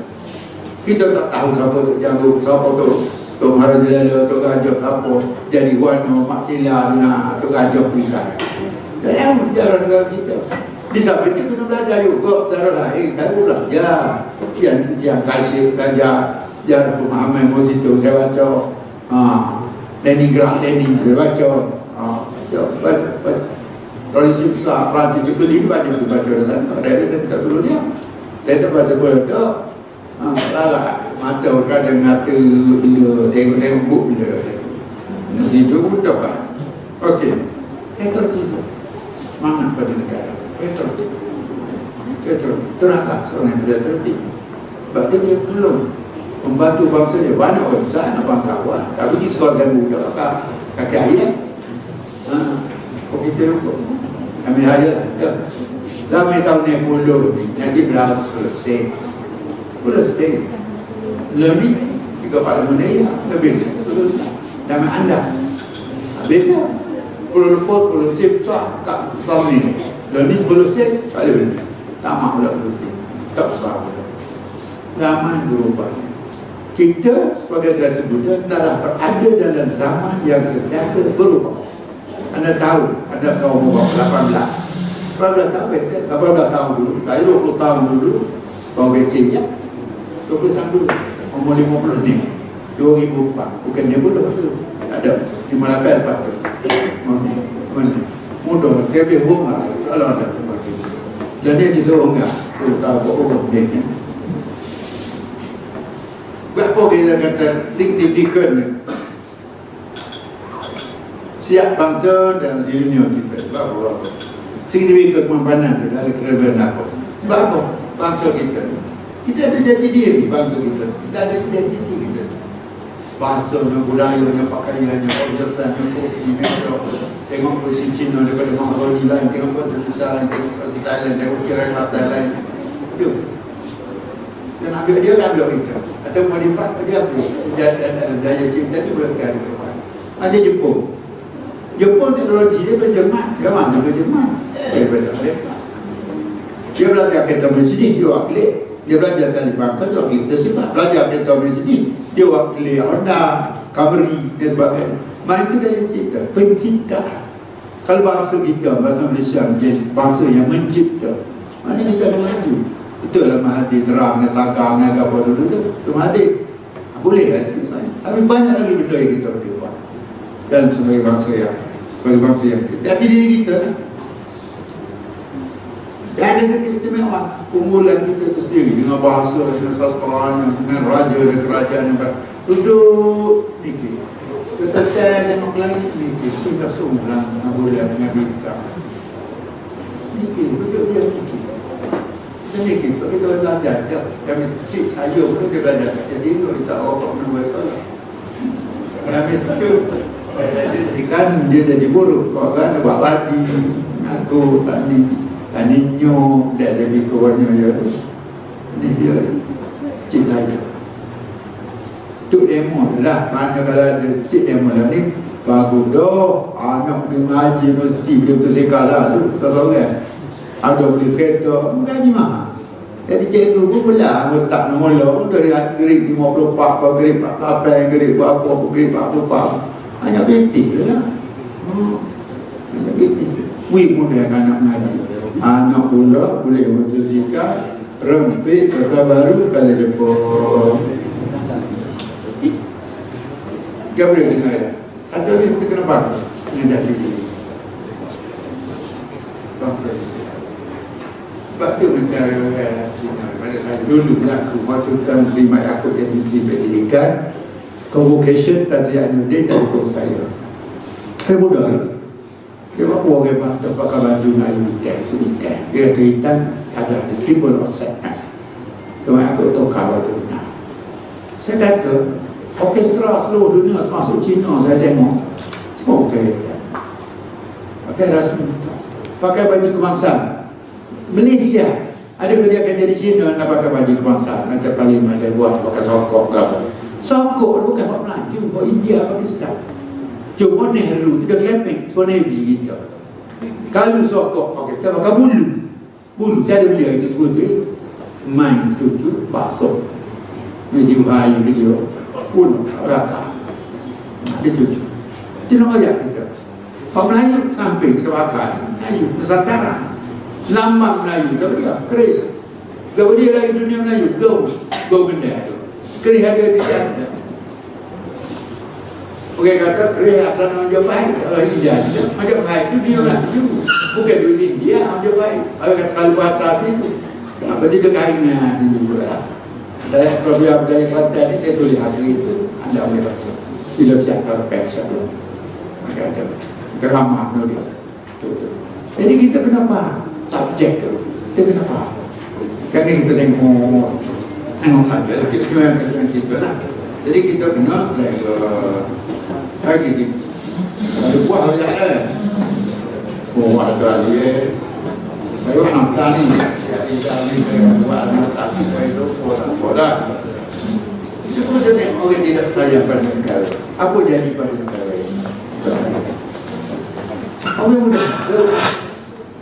Kita tak tahu siapa tu jago, siapa tu Tok Maharaja, Tok Gajah, siapa jadi warna, Mak Kila, Tok Gajah Pisang. Tak tahu sejarah negara kita. Di samping itu kena belajar juga secara lain. Saya pun belajar yang kasih belajar sejarah pemahaman Mosito saya baca. Leningrad, saya baca. Baca. Tradisi besar Perancis juga ini banyak dibaca dan ada saya minta tolong dia. Saya tak baca pula. Salah mata orang yang mata bila tengok buku bila itu mudah kan. Okey. Patriotisme semangat pada negara. Patriotisme terasa seorang yang patriotik. Sebab dia belum membantu bangsa dia. Banyak orang besar anak bangsawan, tapi di sekolah muda kakek ayah. Kok kita hukum kami raya lah. Zaman tahun ni mulu ni nasi berapa selesai. Lebih 3 menit lebih betul. Nama anda biasa kalau lepas kalau sip sah tak sama ni. Lebih selesai tak boleh. Tak mahu lah betul. Tak usah. Zaman berubah. Kita sebagai generasi muda telah berada dalam zaman yang sentiasa berubah. Anda tahu, anda sekarang umur 18 tahun, 18 tahun dulu, tak 20 tahun dulu, kau beceknya 20 tahun dulu, umur 50 ni 2004, bukan dia bodoh tu, tak ada 58 lepas tu mana mudah saya boleh buat lah soalan ada dan dia disuruh enggak tahu orang dia berapa kita kata signifikan siap bangsa dan dunia kita berapa signifikan kemampanan kita ada kelebihan apa sebab apa bangsa kita ada jati diri bangsa kita ada identiti kita bahasa budayanya pakaiannya kebiasaannya kursinya tengok kursi Cina daripada Maharaja lain tengok kursi Thailand tengok kursi Thailand tengok kira Thailand lain dia dan ambil dia tak ambil kita atau modified dia ambil daya cinta itu boleh kaya macam Jepun teknologi dia berjerman mana berjerman daripada mereka dia belajar kereta Mercedes dia wakil dia belajar tali pangkat dia wakil tersebut belajar kereta Mercedes dia wakil Honda Camry dan sebagainya mana itu daya cipta penciptaan kalau bahasa kita bahasa Malaysia menjadi bahasa yang mencipta mana kita akan maju betul lah Mahathir terang sagang apa dulu tu Mahathir boleh lah sebenarnya tapi banyak lagi benda yang kita boleh buat dan sebagai bangsa yang hati diri kita lah dan ada keistimewaan kumpulan kita itu sendiri dengan bahasa, dengan sastranya, dengan raja dan kerajaan yang duduk mikir kita tengok langit mikir sudah semula bulan dengan bintang mikir, duduk dia mikir kita mikir, sebab kita belajar kami kecil saya pun dia belajar jadi itu insyaAllah tak pernah bersalah kami itu ikan dia jadi buruk kan buat padi aku tani nyo dah jadi kawannya ya ni dia cik saya tu demo lah mana kalau ada cik demo lah ni bagus dah anak dia ngaji mesti dia betul sekala tu seorang ada beli kereta mengaji mahal jadi cikgu pun belah mesti mula dari grade 54 grade 48 grade berapa grade 44 hanya bintik lah hanya bintik wih mudah anak ngaji anak pula boleh motosikal rempit kereta baru kalau Jepun dia boleh dengar ya satu lagi kita kena bangga dengan jati diri bangsa sebab dia mencari pada saya dulu aku waktu kan Muslimat aku jadi pendidikan convocation Tazianuddin dan hukum saya mudah dia buat orang yang pakai baju Melayu sedikit dia kaitan ada symbol of sadness tu aku tahu kawal tu benar saya kata orkestra seluruh dunia termasuk Cina saya tengok semua kaitan pakai rasmi pakai baju kebangsaan Malaysia ada dia akan jadi Cina nak pakai baju kebangsaan macam parlimen dia buat pakai sokok ke apa sokok bukan orang Melayu orang India Pakistan cuma Nehru tidak lepek sebab Navy kita kalau sokok okey kita pakai bulu saya ada beli itu sebut tu main cucu basuh meju hai video pun raka ada cucu itu nak ajak kita orang Melayu sampai kita pakai Melayu Nusantara lambang Melayu tak dia keris tak dia lagi dunia Melayu go benda tu keris ada di sana. Okey kata perhiasan Majapahit kalau India Majapahit itu dia Melayu bukan duit India Majapahit kata kalau bahasa situ apa dia kainan ini juga saya sebagai budaya Kelantan ini saya tulis hari itu anda boleh baca bila siapa pers maka ada geramah dia jadi kita kena faham subjek tu kita kena faham kan kita tengok saja kita cuma kita lah jadi kita kena lagi ada buah banyak kan ada dia saya nak tanya saya buat anak tadi saya tu orang itu pun jadi orang tidak sayang pada negara apa jadi pada negara ini orang muda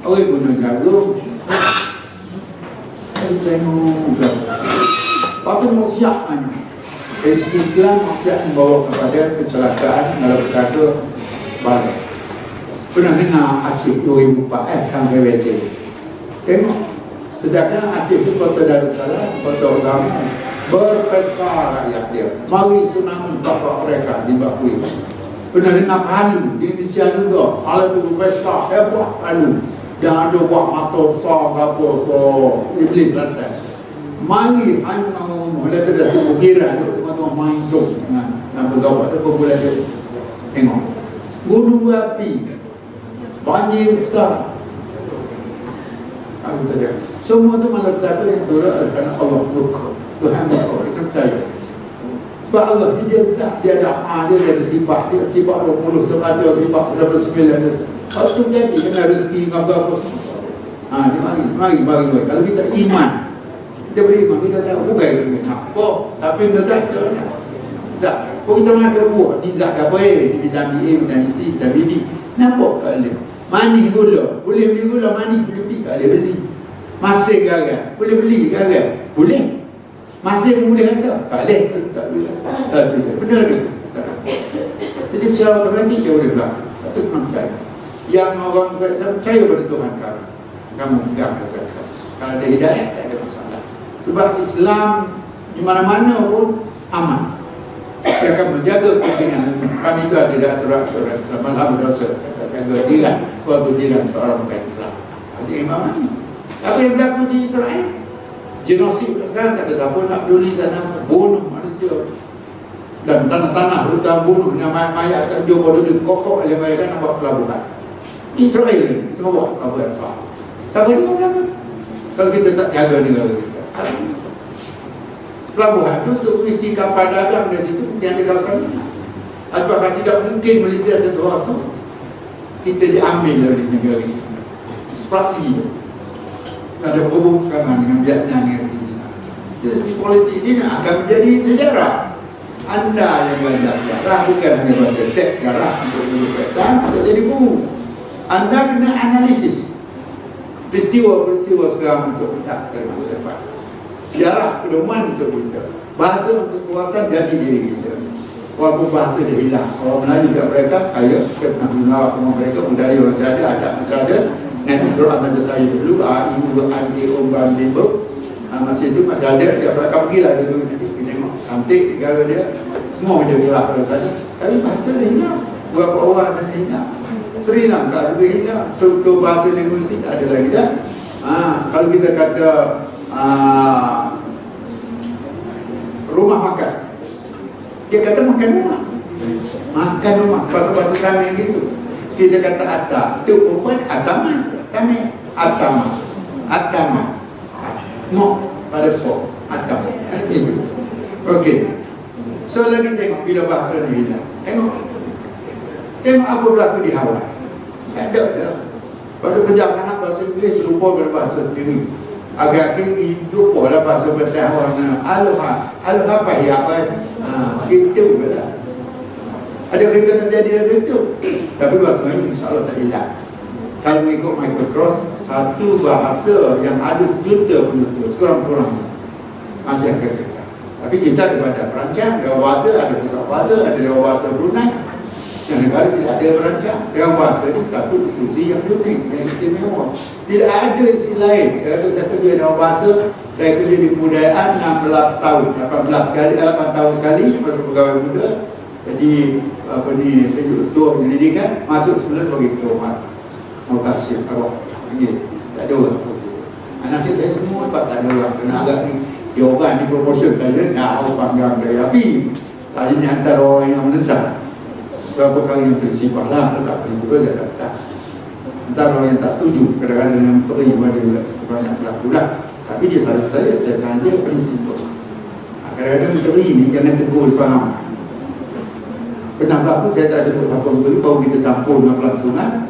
orang guna jagung saya tengok apa mau siap mana Islam tidak membawa kepada kecelakaan dalam berkata balik. Pernah dengar Aceh 2004 kan PWT. Tengok, sedangkan Aceh itu kota Darussalam, kota utama, berpesta rakyat dia. Mari tsunami bapak mereka dibakui. Pernah dengar Palu di Indonesia juga. Palu tu besar, buat Palu. Yang ada buat mata besar apa ni beli Kelantan. Mari hanya ngomong ada tu kira tu tengok main tu. Nak bergawa tu boleh tengok. Gunung api. Banjir besar. Aku kata semua tu malah satu yang turun kerana Allah luka. Tuhan luka, kita percaya. Sebab Allah ni dia zat, dia ada dia ada sifat, dia sifat 20 tu ada sifat 29 tu. Kalau tu jadi kena rezeki dengan apa. Mari. Kalau kita iman, kita beriman, kita tahu bukan kita nak apa, tapi benda tak ada. Zat. Kalau kita makan buah, di zat apa di vitamin A, vitamin C, vitamin D. Nampak tak boleh. Mani gula, boleh beli gula, mani boleh beli, tak boleh beli. Masih gagal, boleh beli gagal, boleh. Masih boleh rasa, tak boleh, tak boleh. Benar ke? Jadi secara otomatik dia boleh berlaku. Itu Tuhan percaya. Yang orang percaya pada Tuhan kamu pegang kata-kata. Kalau ada hidayah, tak ada masalah. Sebab Islam di mana-mana pun aman. Dia akan menjaga kepentingan. Kan itu ada aturan Islam. Malah berdosa jaga jiran, kalau jiran seorang bukan Islam. Jadi imaman. Apa yang berlaku di Israel? Genosid sekarang tak ada siapa nak peduli tanah, bunuh manusia. Dan tanah-tanah hutan bunuh dengan mayat tak jauh pada dia kokok oleh mereka nak buat pelabuhan. Di Israel ni, kita buat pelabuhan besar. Siapa ni orang? Kalau kita tak jaga negara kita. Pelabuhan tu untuk mengisi kapal dagang dari situ yang ada kawasan ni. Apakah tidak mungkin Malaysia satu waktu kita diambil dari negara kita? Seperti itu. Ada hubungan dengan Vietnam yang ini. Jadi segi politik ini akan menjadi sejarah. Anda yang belajar sejarah bukan hanya baca teks sejarah untuk berpesan atau jadi buku. Anda kena analisis peristiwa-peristiwa sekarang untuk kita dari masa depan. Sejarah pedoman untuk kita. Bahasa untuk kekuatan jati diri kita. Walaupun bahasa dia hilang. Orang Melayu kat mereka kaya, kita pernah menawar rumah mereka, budaya masih ada, adat masih ada. Nanti Quran masa saya dulu, ibu adik orang Limbuk, masih itu masih ada. Dia akan pergilah dulu nanti tengok cantik negara dia, semua dia kelas rasanya. Tapi bahasa dia hilang. Berapa orang dah hilang. Sri Lanka juga hilang. Struktur bahasa linguistik tak ada lagi dah. Kalau kita kata rumah makan, dia kata makan rumah. Makan rumah. Bahasa-bahasa kami gitu. Kita kata atta, itu perempuan atama, kami atama, mo pada po, atama, itu. Okey. So lagi tengok bila bahasa ni hilang. Tengok apa berlaku di Hawaii. Tak ada. Baru kejar sangat bahasa Inggeris, lupa pada bahasa sendiri. Agak lupa lah bahasa Hawaii. Aloha apa? Gitu lah. Ada kita nak jadi lagi itu. Tapi bahasa Melayu insya-Allah tak hilang. Kalau ikut Michael Cross, satu bahasa yang ada sejuta penutur, sekurang-kurangnya masih akan kekal. Tapi kita daripada perancang, dewan bahasa, ada pusat bahasa, ada dewan bahasa Brunei. Yang negara tidak ada perancang. Dewan bahasa ini satu institusi yang unik, yang istimewa. Tidak ada istilah lain. Saya kerja dewan bahasa, saya kerja di kebudayaan 16 tahun, 8 tahun sekali, masa pegawai muda. Jadi ketua penyelidikan masuk sebenarnya sebagai ketua mutasyir arwah. Tak ada orang. Nasib saya semua tak ada orang. Kena agak ni diorang di proportion saya tahu panggang dari api. Tadinya antara orang yang menentang. Berapa kali yang bersifat lah, tak bersifat dia tak. Antara orang yang tak setuju, kadang-kadang yang terima dia sebanyak berlaku lah. Tapi dia salah saya sahaja prinsip. Kadang-kadang menteri ni jangan tegur depan ramai. Pernah berlaku, saya tak sebut apa menteri, baru kita campur dengan kelangsungan.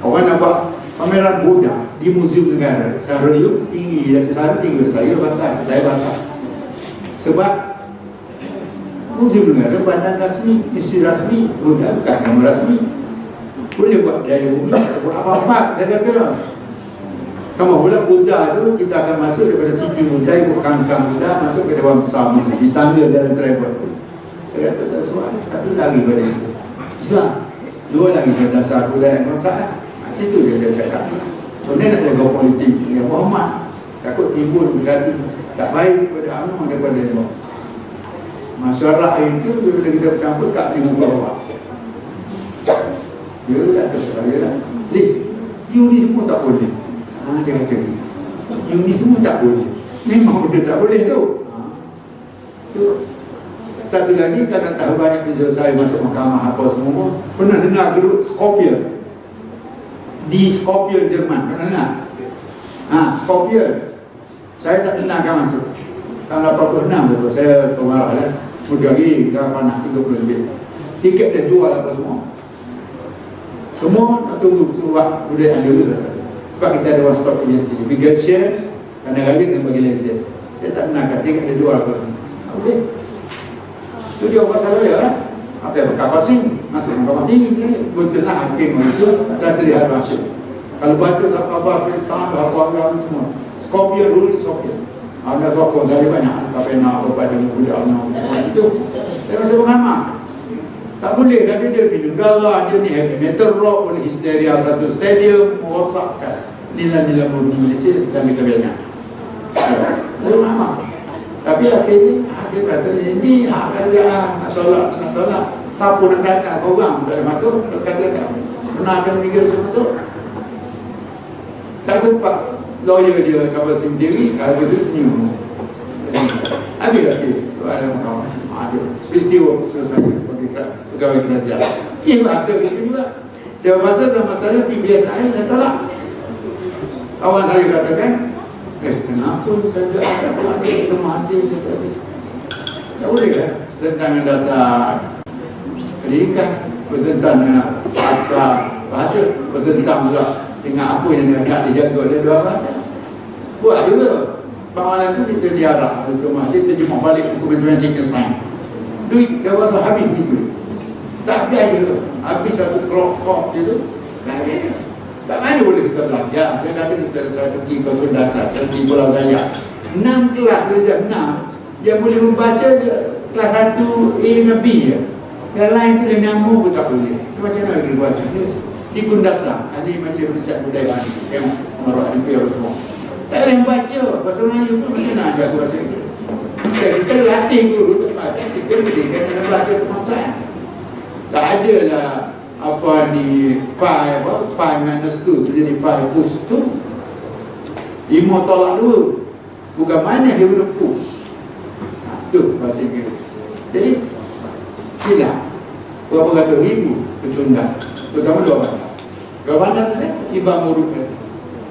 Orang nak buat pameran Buddha di Museum Negara. Secara itu tinggi, dan secara tinggi saya bantah. Sebab Museum Negara badan rasmi, institusi rasmi, Buddha bukan nama rasmi. Boleh buat daya Buddha, buat apa-apa, saya kata. Kamu pula Buddha tu, kita akan masuk daripada Siti Buddha, ikut kangkang Buddha, masuk ke Dewan Besar Museum, di tangga dalam travel tu. Saya kata tak soal, satu lagi pada Islam, dua lagi pada dasar budaya kebangsaan. Situ dia cakap. Sebenarnya nak jaga politik dengan Muhammad, takut timbul migrasi tak baik pada UMNO daripada dia. Masyarakat itu bila kita bercampur tak di muka orang. Dia kata saya lah, Ziz, you ni semua tak boleh. Dia kata ni, you ni semua tak boleh. Memang benda tak boleh tu. Satu lagi, kadang tak banyak bisa saya masuk mahkamah apa semua. Pernah dengar grup Scorpion di Scorpion Jerman, pernah dengar? Scorpion. Saya tak pernah akan masuk. Tahun 86 betul, saya pemarah lah. Mudah lagi, dah panas 30 lebih. Tiket dah jual apa semua. Semua nak tunggu surat budaya ada dulu. Sebab kita ada one stop agency. Bigger share, kadang-kadang kita bagi lesen. Saya tak pernah kat tiket dah jual apa semua. Tak boleh. Itu dia pasal dia lah. Apa yang berkapasing, masuk mahkamah tinggi. Betul lah hakim itu dah terlihat masuk. Kalau baca tak apa-apa, filter, apa-apa semua. Scorpion ruling Scorpion. Ada sokong saya banyak apa nak kepada budak anak itu. Saya rasa pengamak. Tak boleh kata dia di negara dia ni heavy metal rock boleh histeria satu stadium merosakkan nilai-nilai murni Malaysia sedang kita banyak. Saya pengamak. Tapi akhirnya dia kata ini hak kerajaan nak tolak. Siapa nak datang seorang tak ada masuk. Kata tak pernah akan migration masuk. Tak sempat. Lawyer dia cover sendiri, kalau dia senyum. Habis lagi, ada mahkamah. Ada peristiwa selesai sebagai pegawai kerajaan. Ia bahasa gitu juga. Dia bahasa sama saya PBS lain dan tolak. Kawan saya katakan, kenapa saja ada pelakon itu mati ke saya? Tak boleh kan? Tentang dasar pendidikan, bertentang dengan akta bahasa, bertentang juga dengan apa yang dia nak dijaga oleh dua bahasa. Buat juga. Pengawalan tu kita diarah untuk masjid, kita terjemah balik buku matematik ke sains. Duit dia bahasa habis gitu. Tak biaya. Habis satu clock gitu. Tak biaya. Tak mana boleh kita belajar. Saya kata saya pergi ke dasar, saya pergi Pulau Dayak. 6 kelas saja, 6. Yang boleh membaca dia kelas 1 A dan B je. Yang lain tu dia nyamuk pun tak boleh. Macam mana lagi buat? Di Kundasar, ahli Majlis Penasihat Budaya yang Marwah Adipia semua. Tak ada yang baca bahasa Melayu pun macam mana ajar bahasa Inggeris. Kita latih guru tempat kita berikan dalam bahasa kebangsaan. Tak ada lah apa ni 5 minus 2 jadi 5 plus 2. 5 tolak 2. Bukan mana dia guna push. Tu bahasa Inggeris. Jadi hilang. Berapa kata ribu pecundang. Terutama dua bandar. Dua bandar tu saya Ibang Murukan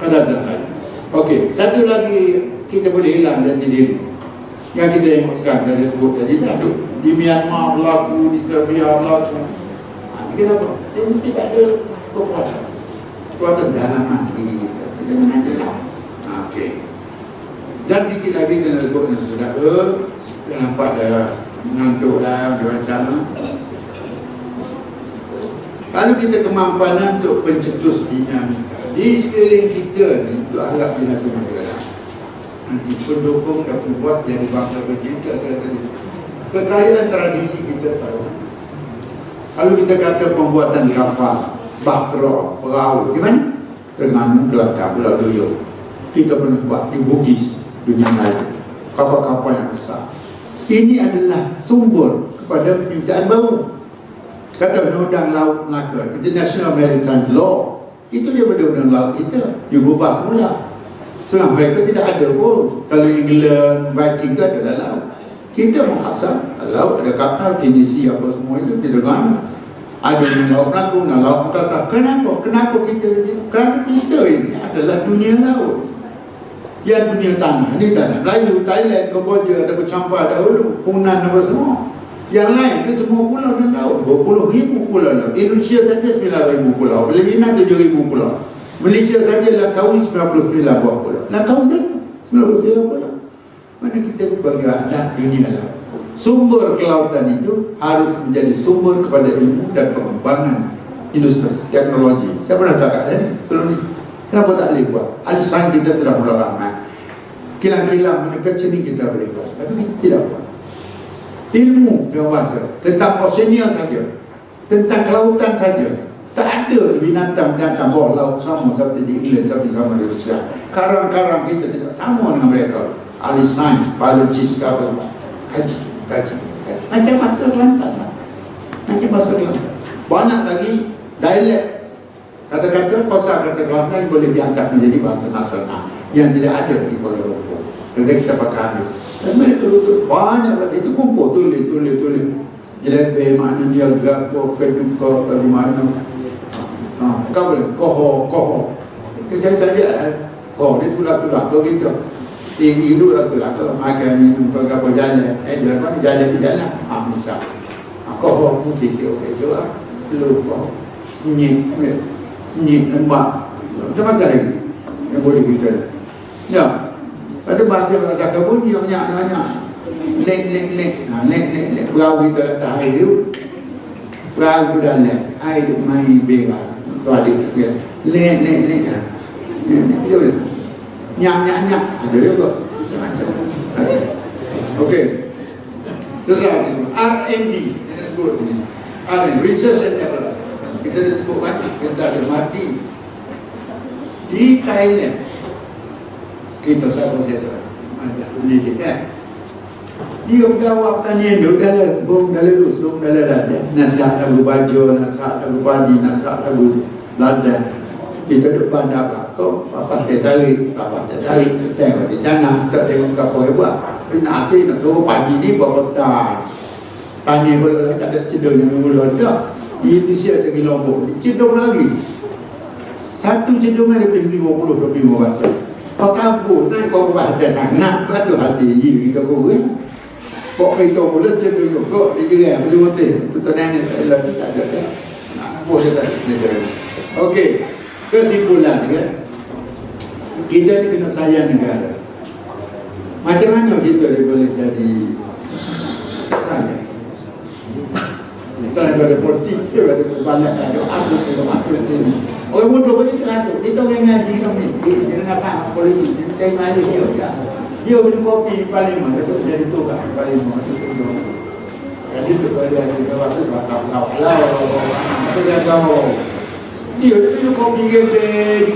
Kadazan. Okey, satu lagi kita boleh hilang jati diri. Yang kita tengok sekarang saya sebut tadi dah tu. Di Myanmar berlaku, di Serbia berlaku. Kita apa? Dia tidak ada kekuatan. Kekuatan dalaman diri kita. Kita mengajarlah. Okey. Dan sikit lagi saya nak sebut dengan saudara. Kita nampak dah mengantuk dah diwawancara. Kalau kita kemampanan untuk pencetus dinamika di sekeliling kita ni, itu agak jelas negara. Nanti pendukung dan pembuat jadi bangsa bercinta tadi. Kekayaan tradisi kita tahu. Kalau kita kata pembuatan kapal, bahtera, perahu, di mana? Terengganu, Kelakar, Pulau Doyo. Kita pernah buat di Bugis, dunia lain. Kapal-kapal yang besar. Ini adalah sumber kepada penciptaan baru. Kata Undang-Undang Laut Melaka, International Maritime Law, itu dia pada undang laut kita. Dia berubah semula. Sebab mereka tidak ada pun. Kalau England, Viking itu adalah laut. Kita menghasam laut, ada kapal, TDC apa semua itu tidak mana. Ada laut Melaka, laut Makassar. Kenapa kita? Kerana kita ini adalah dunia laut. Yang dunia tanah, ini tanah Melayu, Thailand, Kamboja, ada bercampur dahulu, Funan apa semua. Yang lain itu semua pulau dan laut. 20,000 pulau laut. Indonesia saja 9,000 pulau. Filipina 7,000 pulau. Malaysia saja Langkawi 99 buah pulau. Langkawi saja 99 pulau. Mana kita bergerak dunia laut. Sumber kelautan itu harus menjadi sumber kepada ilmu dan pengembangan industri, teknologi. Saya pernah cakap tadi sebelum ni. Kenapa tak boleh buat? Ahli sains kita sudah mula ramai. Kilang-kilang manufacturing kita boleh buat. Tapi kita tidak buat. Ilmu dia bahasa tentang oceania saja, tentang kelautan saja. Tak ada binatang-binatang bawah laut sama seperti di England, seperti sama di Rusia. Karang-karang kita tidak sama dengan mereka. Ahli sains, biologis, apa kaji. Macam bahasa Kelantan lah. Macam bahasa Kelantan. Banyak lagi Dialek, kata-kata kosakata Kelantan boleh diangkat menjadi bahasa nasional yang tidak ada di Kuala Lumpur. Jadi kita pakai dan mereka itu banyak lagi itu kumpul tulis. Jelebe mana dia gapo keduka dari mana. Kau boleh koho. Itu saja. Koho dia sudah gitu. Tinggi dulu lah makan minum gapo jalan. Jalan mana jalan tidak nak. Misal. Koho mungkin okey soal seluruh koho. Senyik lembab. Macam lagi yang boleh kita. Ya. Ada bahasa kebun yang nyak. Lek perahu kita letak air tu. Perahu tu dah lek. Air tu main berak. Tu adik kita. Lek. Dia boleh. Nyak. Ada juga. Okey. Selesai sini. R&D. Saya sebut sini. R&D. Research and Development. Kita dah sebut kan. Kita ada mati. Di Thailand. Kita saya proses. Ada pendidikan. Dia jawab tanya dulu dalam rusuk dalam dada nasihat lagu baju, nasihat lagu padi, nasihat lagu lada. Kita duduk bandar kau apa tarik tengok di sana tak tengok apa yang buat. Nasi nak suruh padi ni buat petang. Tanya boleh tak ada cedera yang mula dah. Di siap segi Lombok. Cedera lagi. Satu cedera ada lebih 50-25 batu. Kau kabur, naik kau buat ada sangat batu hasil kita kau kok kita boleh cedera juga di kira belum mati betul nenek lagi tak ada nak boleh tak ada. Okey, kesimpulan kan kita ni kena sayang negara. Macam mana kita boleh jadi sayang? Misalnya ada politik, ada banyak ada asal orang bodoh pasti terasuk. Kita orang ngaji sama ni dia dengar tak politik dia cari mana dia dia beli kopi parlimen, dia jadi tukar parlimen masuk tu. Jadi tu dia waktu kau dia tahu. Dia beli kopi dia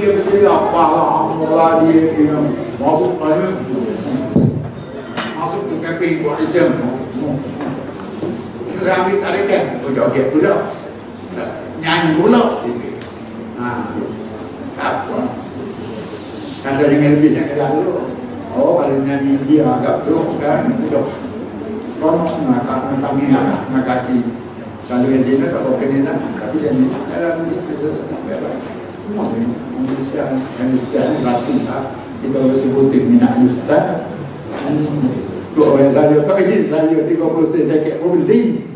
betul apa lah, mula dia masuk parlimen. Masuk tu kampung buat jam. Kita ambil tarikan, joget pula. Nyanyi pula. Apa? Kasar jangan lebih yang kelar dulu. Oh, kalau nyanyi dia agak teruk kan, duduk. Konok nak kaki. Kalau yang Cina tak boleh kena, tapi saya ni dalam kita sedang semua ni Malaysia, Malaysia, kita boleh sebut minat Ustaz. Tu orang saya, saya 30% jaket beli.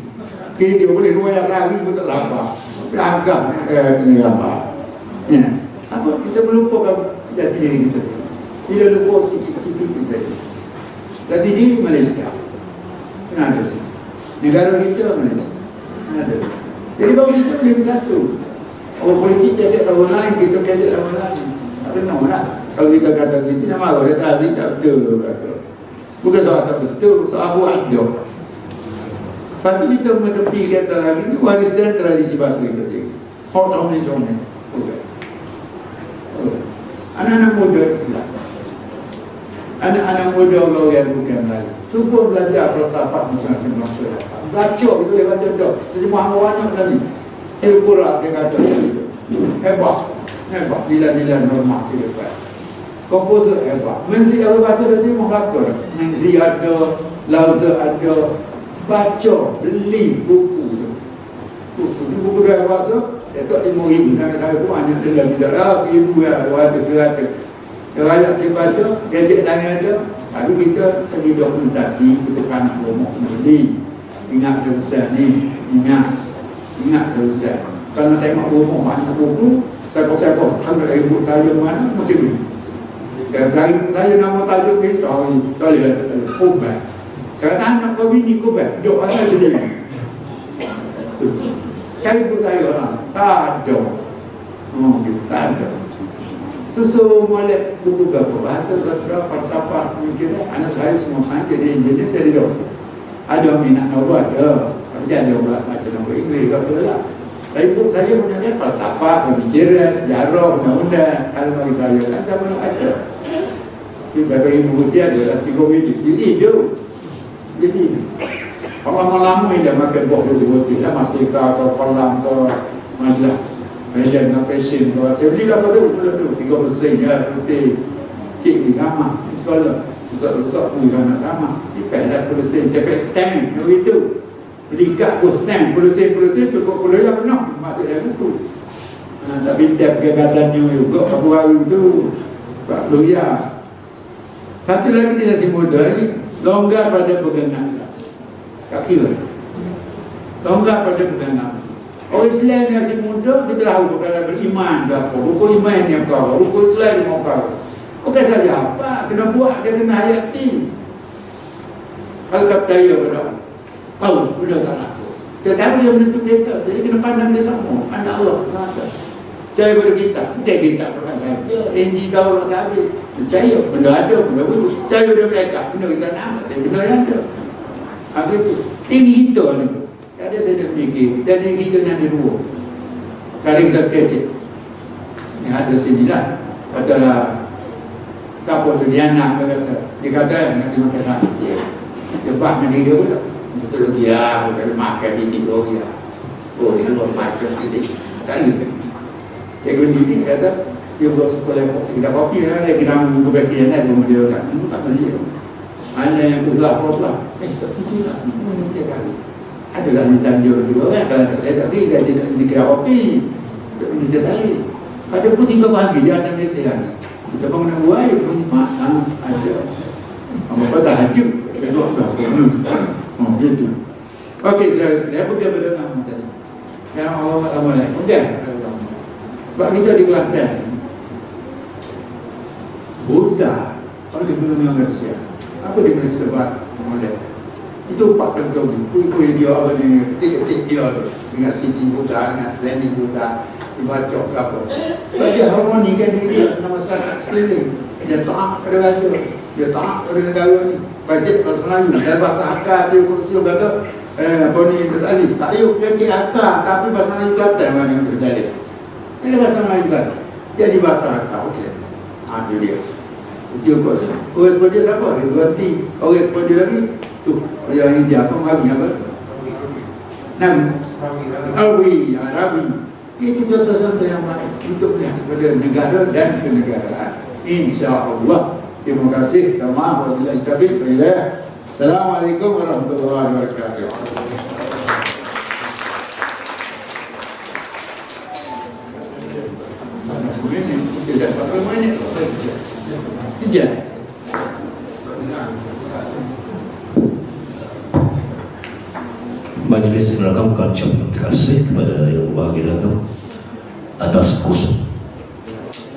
Kita boleh 2 hari pun tak lapar. Agak ni apa? Ya, apa kita melupakan jati diri kita. Bila lupa sikit-sikit kita. Jati diri Malaysia. Kenapa sih? Negara kita Malaysia. Ada. Jadi bahawa kita boleh bersatu. Orang politik cakap lawan lain, kita cakap lawan lain. Tak benar tak? Kalau kita kata kita nak marah, dia tak betul. Bukan soal tak betul, soal buat dia. Tapi kita mengetepikan salah lagi, itu warisan tradisi bahasa kita. Hot ni comel. Anak-anak muda Islam. Anak-anak muda orang yang bukan Melayu. Cuba belajar falsafah masing-masing bangsa. Baca itu boleh baca dah. Terjemah anak tadi. Al-Quran saya kata hebat. Bila normal kita buat. Komposer hebat. Menzi apa bahasa dah terjemah kelakar. Menzi ada, Lauza ada. Baca, beli buku. Buku dah bahasa. Dia tak 5,000. Saya pun hanya tidak 1,000 ya, 200. Kalau ayat saya baca, gadget lain ada. Tapi kita segi dokumentasi, kita kan rumah beli. Ingat selesai ni, ingat selesai. Kalau tengok rumah mana buku, siapa-siapa, kalau ibu saya mana, mesti beli. Saya nama tajuk ni, cari lah, kubah. Saya anak kau bini kubah, duk asal sendiri. Saya pun tanya orang, tak ada. Tak ada. Susu molek buku berapa bahasa, sastra, falsafah, mungkin anak saya semua sains jadi engineer, jadi doktor. Ada minat nak buat, ada. Tapi ada buat macam nak buat Inggeris, berapa lah. Tapi pun saya punya falsafah, pemikiran, sejarah, undang-undang. Kalau bagi saya, kan sama nak ada. Kita bagi buku dia adalah psikomedik. Jadi dia. Jadi orang lama yang dah makan buah dia sebut lah, Mastika ke kolam ke majalah. fashion dengan fashion. Kalau saya beli berapa tu? 30% ya, seperti cik di sama di sekolah. Besar-besar pun anak sama. Cepet dah 30%, cepet stand, itu. Beli kad pun stand, 30% cukup kuliah penuh, masuk dalam buku. Tapi tiap kegiatannya juga, apa hari tu, Pak Loya. Satu lagi dia si muda ni, longgar pada pegangan. Tak kira. Longgar pada pegangan. Orang Islam yang si muda, kita tahu perkara beriman ke apa. Rukun iman yang kau, rukun Islam yang kau. Bukan saja apa, kena buat, dia kena hayati. Kalau tak percaya pada tahu, sudah tak nak. Tetapi dia menentu kita, jadi kena pandang dia sama. Anak Allah, mata. Percaya pada kita, kita perkara saja. NG tahu lah tak habis. Percaya, benda ada, benda bagus. Percaya pada mereka, benda kita nak, benda yang ada. Habis itu, diri kita ni. Ada saya nak fikir, dan diri kita ni ada dua. Kalau kita kecil, yang ada sini lah. Katalah, siapa tu dia nak dia kata nak dimakan sana dia bah dengan dia pula dia suruh dia kalau makan titik dia dia luar macam sedih tak ada dia kena kata dia buat sekolah kita kopi lah dia kena berbahagia dia tak tak boleh mana yang pula tak titik lah dia kata ada lah dia juga kan kalau saya tadi saya tidak kira kopi dia tadi ada pun 3 pagi dia akan biasa kita bangun nak buat, rumah ada. Apa tahajud, kedua dah. Gitu. Okey, saudara-saudara, apa dia berdengar tadi? Yang Allah amalai. Kemudian, sebab kita di Kelantan, Buddha, kalau di dunia manusia, apa dia boleh sebab molek? Itu 4 tahun. Kuih-kuih dia apa ni, ketik-ketik dia tu. Dengan Siti Buddha, dengan Seni Buddha. Dibaca ke apa. Sebab dia harmoni kan dia nama masyarakat sekeliling. Dia taat pada raja, dia taat pada negara ni. Bajet bahasa Melayu, dalam bahasa akar dia kursi kata apa ni tadi, tak yuk kecil akar tapi bahasa Melayu Kelantan banyak terjadi. Ini bahasa Melayu Kelantan. Jadi bahasa akar, okey. Itu dia. Itu kau sana. Orang seperti dia siapa? Dia berhenti. Orang seperti dia lagi tu, yang India apa Melayu apa? Rawi. Itu contoh-contoh yang baik untuk melihat kepada negara dan kenegaraan. InsyaAllah. Terima kasih. Maaf wabillahi taufiq wal hidayah. Assalamualaikum warahmatullahi wabarakatuh. Sejak. Majlis merakamkan ucapan terima kasih kepada Yang Berbahagia Datuk atas kurs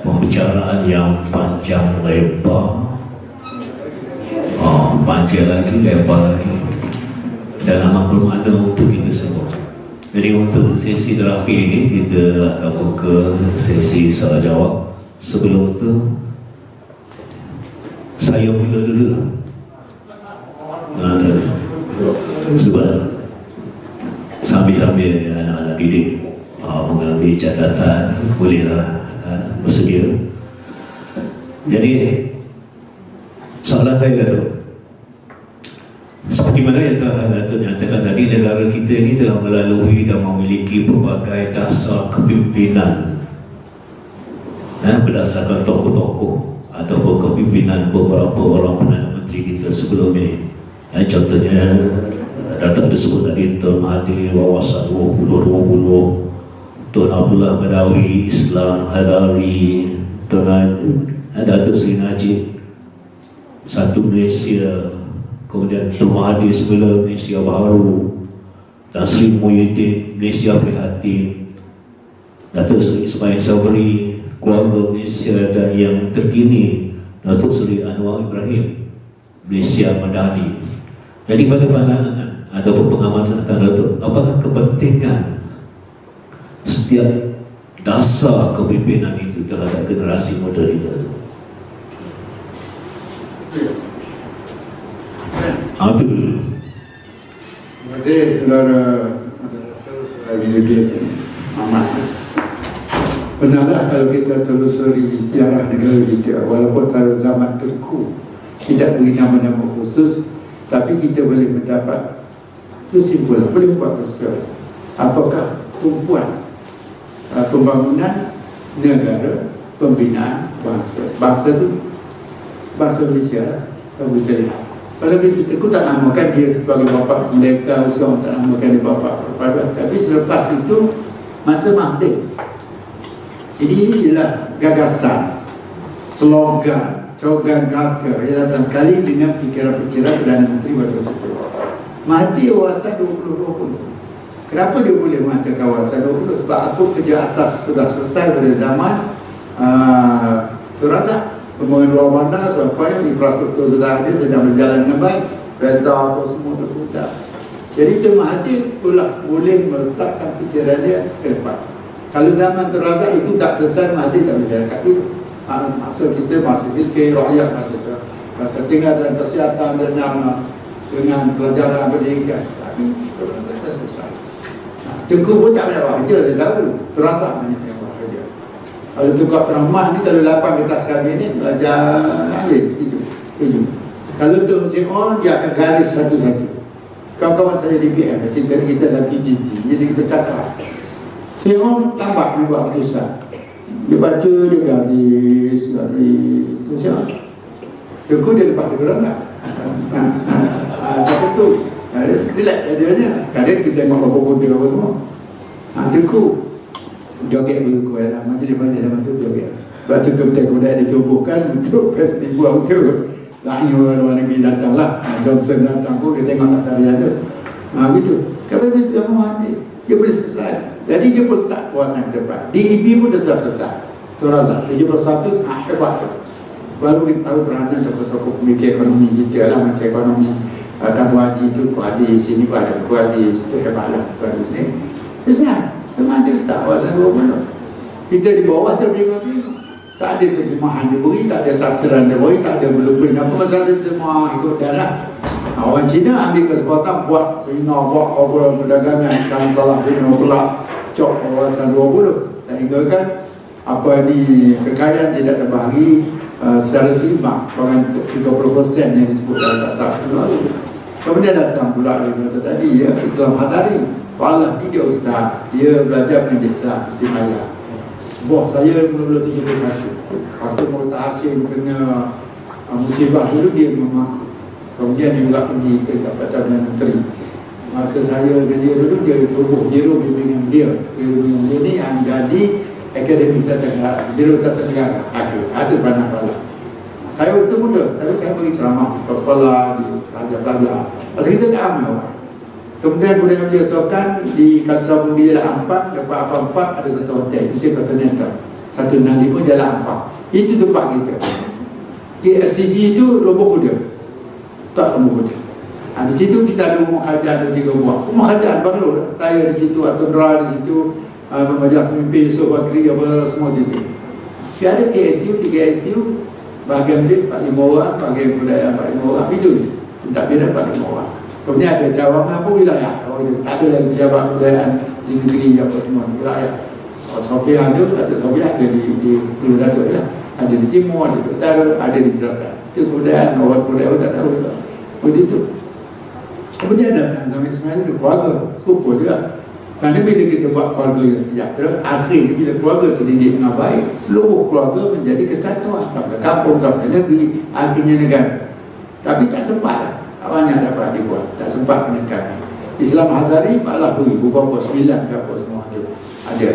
pembicaraan yang panjang lebar, panjang lagi, lebar lagi, dan amat bermakna untuk kita semua. Jadi untuk sesi terakhir ini kita akan buka sesi soal jawab. Sebelum itu saya mula dulu sebab sambil-sambil anak-anak didik mengambil catatan, bolehlah bersedia. Jadi soalan saya tu, seperti mana yang telah Datuk nyatakan tadi, negara kita ini telah melalui dan memiliki berbagai dasar kepimpinan berdasarkan tokoh-tokoh ataupun kepimpinan beberapa orang Perdana Menteri kita sebelum ini. Contohnya Datuk disebut tadi Tun Mahathir, Wawasan 2020, Tun Abdullah Badawi, Islam Harari, Tun Datuk Seri Najib, Satu Malaysia, kemudian Tun Mahathir semula Malaysia Baharu, Tan Sri Muhyiddin Malaysia Prihatin, Datuk Seri Ismail Sabri keluarga Malaysia, dan yang terkini Datuk Seri Anwar Ibrahim Malaysia Madani. Jadi pada pandangan ataupun pengamatan Datuk, apakah kepentingan setiap dasar kepimpinan itu terhadap generasi muda kita? Itu dulu. Terima kasih saudara Ahmad. Benarlah kalau kita telusuri sejarah negara kita, walaupun pada zaman Tengku tidak beri nama-nama khusus, tapi kita boleh mendapat kesimpulan, boleh buat kesimpulan. Apakah tumpuan pembangunan negara, pembinaan bangsa. Bangsa tu bangsa Malaysia lah. Kamu kita lihat. Kalau aku tak namakan dia sebagai bapa mereka, Islam tak namakan dia bapa perpaduan. Tapi selepas itu masa Mahdi. Jadi ini ialah gagasan, slogan, cogan kata yang datang sekali dengan fikiran-fikiran Perdana Menteri pada waktu itu. Mahdi wawasan 2020. Kenapa dia boleh mengatakan wawasan 20? Sebab apa kerja asas sudah selesai pada zaman Tun Razak. Pembangunan luar bandar sampai infrastruktur sudah ada, sedang berjalan dengan baik, peta apa semua itu sudah. Jadi Tun Mahathir pula boleh meletakkan fikiran dia ke depan. Kalau zaman Tun Razak itu tak selesai, Mahathir tak berjalan kat itu. Masa kita masih miskin, rakyat masih tertinggal dalam kesihatan dengan pelajaran pendidikan. Tapi Tun Razak dah selesai. Tengku pun tak banyak buat kerja, dia tahu. Tun Razak banyak yang buat kerja. Kalau Tukar Rahman ni, kalau 8 kertas kami ni belajar ambil itu. Kalau Tun Seon, dia akan garis satu-satu. Kawan-kawan saya di PM, cerita kita dah PGT, jadi kita cakap Seon tambah ni buat tulisan. Dia baca, dia garis itu siapa? Tengku dia lepas dia berantak. Tapi tu relax dia. Kadang kita tengok apa pun dia apa semua. Tengku joget berluku lah, majlis-majlis zaman tu joget. Sebab tu kemudian dicobokan untuk festival tu. Lahir orang luar negeri datang lah, Johnson datang pun, dia tengok nak tarian tu. Begitu. Kalau dia tidak mahu dia boleh selesai. Jadi dia pun tak kuatkan ke depan. DEP pun dah selesai. Tun Razak 71 hebat tu. Baru kita tahu peranan tokoh-tokoh pemikir ekonomi kita lah, macam ekonomi Tabu Haji tu, Ku Haji sini pun ada, Ku Haji situ hebat lah, Ku Haji sini. Selesai. Semua dia letak kawasan 20. Kita di bawah terbingung-bingung. Tak ada terjemahan dia beri, tak ada tafsiran dia beri, tak ada blueprint apa pasal dia semua ikut dia lah. Orang Cina ambil kesempatan buat Cina, buat obrolan perdagangan, kalau salah Cina pula cok kawasan 20. Sehingga kan apa ni, kekayaan tidak terbahagi secara seimbang sebagai 30% yang disebut dalam tasawuf lalu. Kemudian datang pula dia tadi ya, Islam Hadari. Allah ni dia ustaz, dia belajar pendidik Islam Istimaya. Bos saya mula-mula 71. Waktu Murtad Hashim kena musibah dulu, dia mengaku. Kemudian dia juga pergi ke Jabatan Menteri. Masa saya dengan dia dulu, dia tubuh Biro Bimbingan dia. Biro Bimbingan dia ni yang jadi Akademi Tata Negara, Biro Tata Negara akhir. Ada banyak pala. Saya waktu muda, tapi saya pergi ceramah di sekolah, di Raja-Raja. Pasal kita tak amal. Kemudian budaya beliau sokan di Kalsabung di Jalan Ampat, lepas Ampat ada satu hotel, itu Continental 165 Jalan Ampat. Itu tempat kita. KLCC itu Lombok Kuda. Tak Lombok Kuda. Di situ kita ada rumah kerajaan, ada 3 buah. Rumah kerajaan baru. Saya di situ, Atundra di situ, Majlis Pemimpin Yusof Bakri, apa semua di situ. Ada KSU, 3 SU, bahagian dia 45 orang, bahagian budaya 45 orang. Itu tak bina 45 orang. Kemudian ada cawangan apa wilayah. Tak ada lagi pejabat kebudayaan di negeri apa semua wilayah. Sofia ada, Sofia ada di Pulau Datuk lah. Ada di timur, ada di utara, ada di selatan. Itu kebudayaan, orang kebudayaan tak tahu juga. Begitu. Kemudian datang zaman Ismail itu keluarga, kumpul juga. Kerana bila kita buat keluarga yang sejahtera, akhirnya bila keluarga terdidik dengan baik, seluruh keluarga menjadi kesatuan. Sampai kampung, sampai negeri, akhirnya negara. Tapi tak sempat lah. Banyak dapat dibuat, tak sempat menekan. Islam Hadari, Pak Allah beri beberapa 9 ke apa semua ada.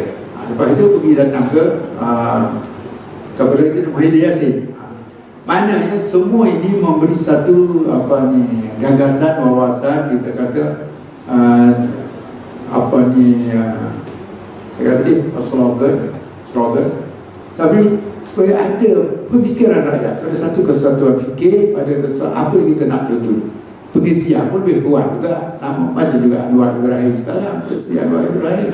Lepas itu pergi datang ke kepada kita Muhyiddin Yassin. Maknanya semua ini memberi satu gagasan, wawasan, kita kata saya kata tadi slogan. Tapi supaya ada pemikiran rakyat, ada satu kesatuan fikir, pada kesatuan apa yang kita nak tuju. Pengisian pun lebih kuat juga, sama macam juga Anwar Ibrahim sekarang, seperti Anwar Ibrahim.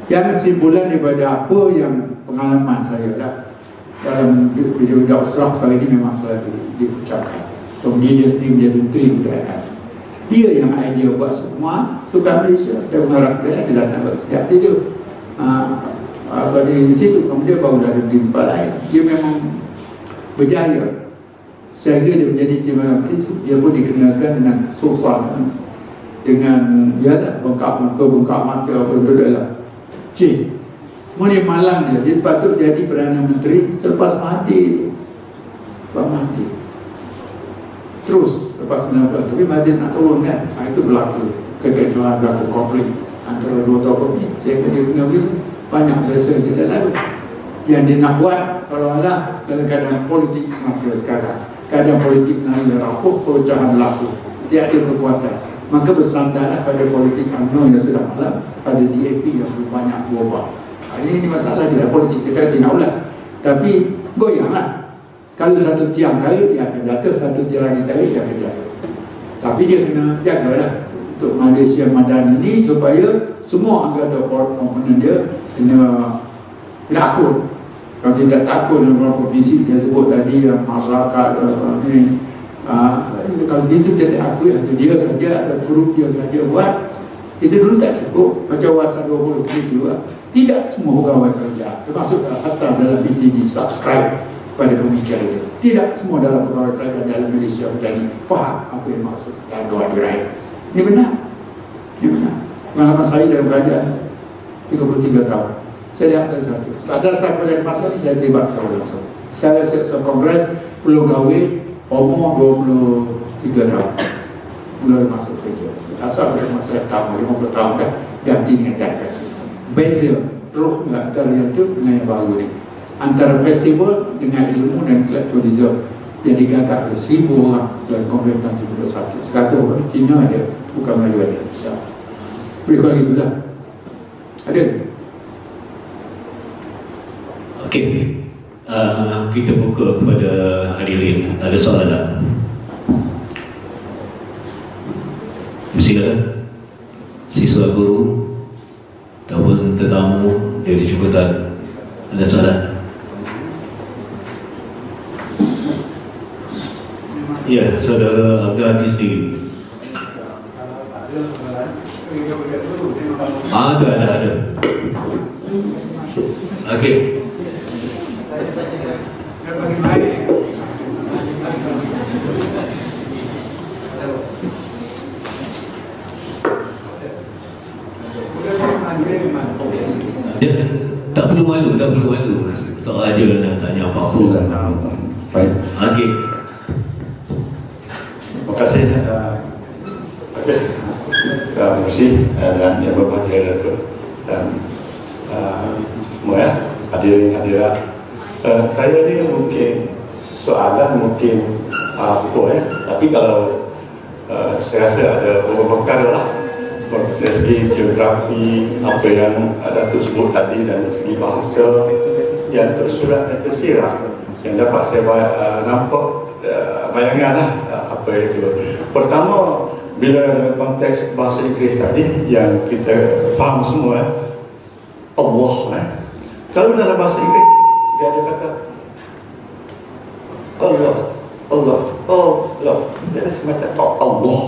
Yang kesimpulan daripada apa yang pengalaman saya lah dalam video usrah kali ini memang selalu diucapkan. Kemudian dia sendiri menjadi menteri kebudayaan. Dia yang idea buat semua sukan Malaysia. Saya mengharap dia datang sejak dia di situ. Kemudian baru ada di tempat lain. Dia memang berjaya sehingga dia menjadi timbalan menteri. Dia pun dikenakan dengan sopan, dengan bengkak muka, bengkak mata, apa benda lah. Kemudian malang dia sepatut jadi Perdana Menteri selepas Mahathir. Pak Mahathir terus lepas 90, tapi Mahathir nak turun kan, itu berlaku kekecohan, berlaku konflik antara dua tokoh ni. Saya kena guna begitu, banyak saya dia lalu yang dia nak buat seolah-olah dalam keadaan politik semasa sekarang, keadaan politik naik rapuh, pecahan berlaku, tidak ada kekuatan, maka bersandarlah pada politik UMNO yang sudah malam, pada DAP yang sudah banyak berubah. Ini masalah dia politik, saya tidak ulas, tapi goyanglah. Kalau satu tiang tarik, dia akan jatuh. Satu tiang lagi tarik, dia akan jatuh. Tapi dia kena jagalah untuk Malaysia Madani ini, supaya semua anggota komponen dia kena akur. Kalau tidak takut dengan beberapa visi dia sebut tadi, yang masyarakat ni, kalau itu tidak akui, atau dia saja atau grup dia saja buat, kita dulu tak cukup. Macam WhatsApp 20 juga, tidak semua pegawai kerja, termasuk hatta dalam BTD subscribe pada pemikiran itu. Tidak semua dalam pegawai kerajaan dalam Malaysia Madani faham apa yang maksud Anwar Ibrahim. Ini benar. Ini benar. Pengalaman saya dalam kerajaan 33 tahun. Saya lihat dari satu. Pada saat pada masa ini saya terlibat secara langsung. Saya kongres Pulau Gawe umur 23 tahun. Mulai masuk kerja. Asal pada masa tahun 50 tahun dah ganti dengan dapat. Beza rohnya antara yang itu dengan yang baru ni. Antara festival dengan ilmu dan intelektualisme yang digagas oleh 1000 orang dalam kongres tahun 71. Sekarang Cina ada, bukan Melayu ada. Berikut itulah. Ada. Okey, kita buka kepada hadirin. Ada soalan tak? Silakan. Siswa guru ataupun tetamu dari jabatan, ada soalan? Ya, saudara Abdul Haji sendiri. Itu ada. Okey. Ya, tak perlu malu. Soal aja nak tanya apa-apa. Baik. Okey. Terima kasih. Terima kasih dan yang berbahagia Datuk dan semua hadirin-hadirat. Saya ni mungkin soalan mungkin apa tapi kalau saya rasa ada beberapa perkara lah dari segi geografi apa yang Datuk sebut tadi dan dari segi bahasa yang tersurat dan tersirat yang dapat saya nampak bayangan lah apa itu. Pertama, bila dalam konteks bahasa Inggeris tadi yang kita faham semua Allah kalau dalam bahasa Inggeris dia ada kata Allah dia ada semacam Allah.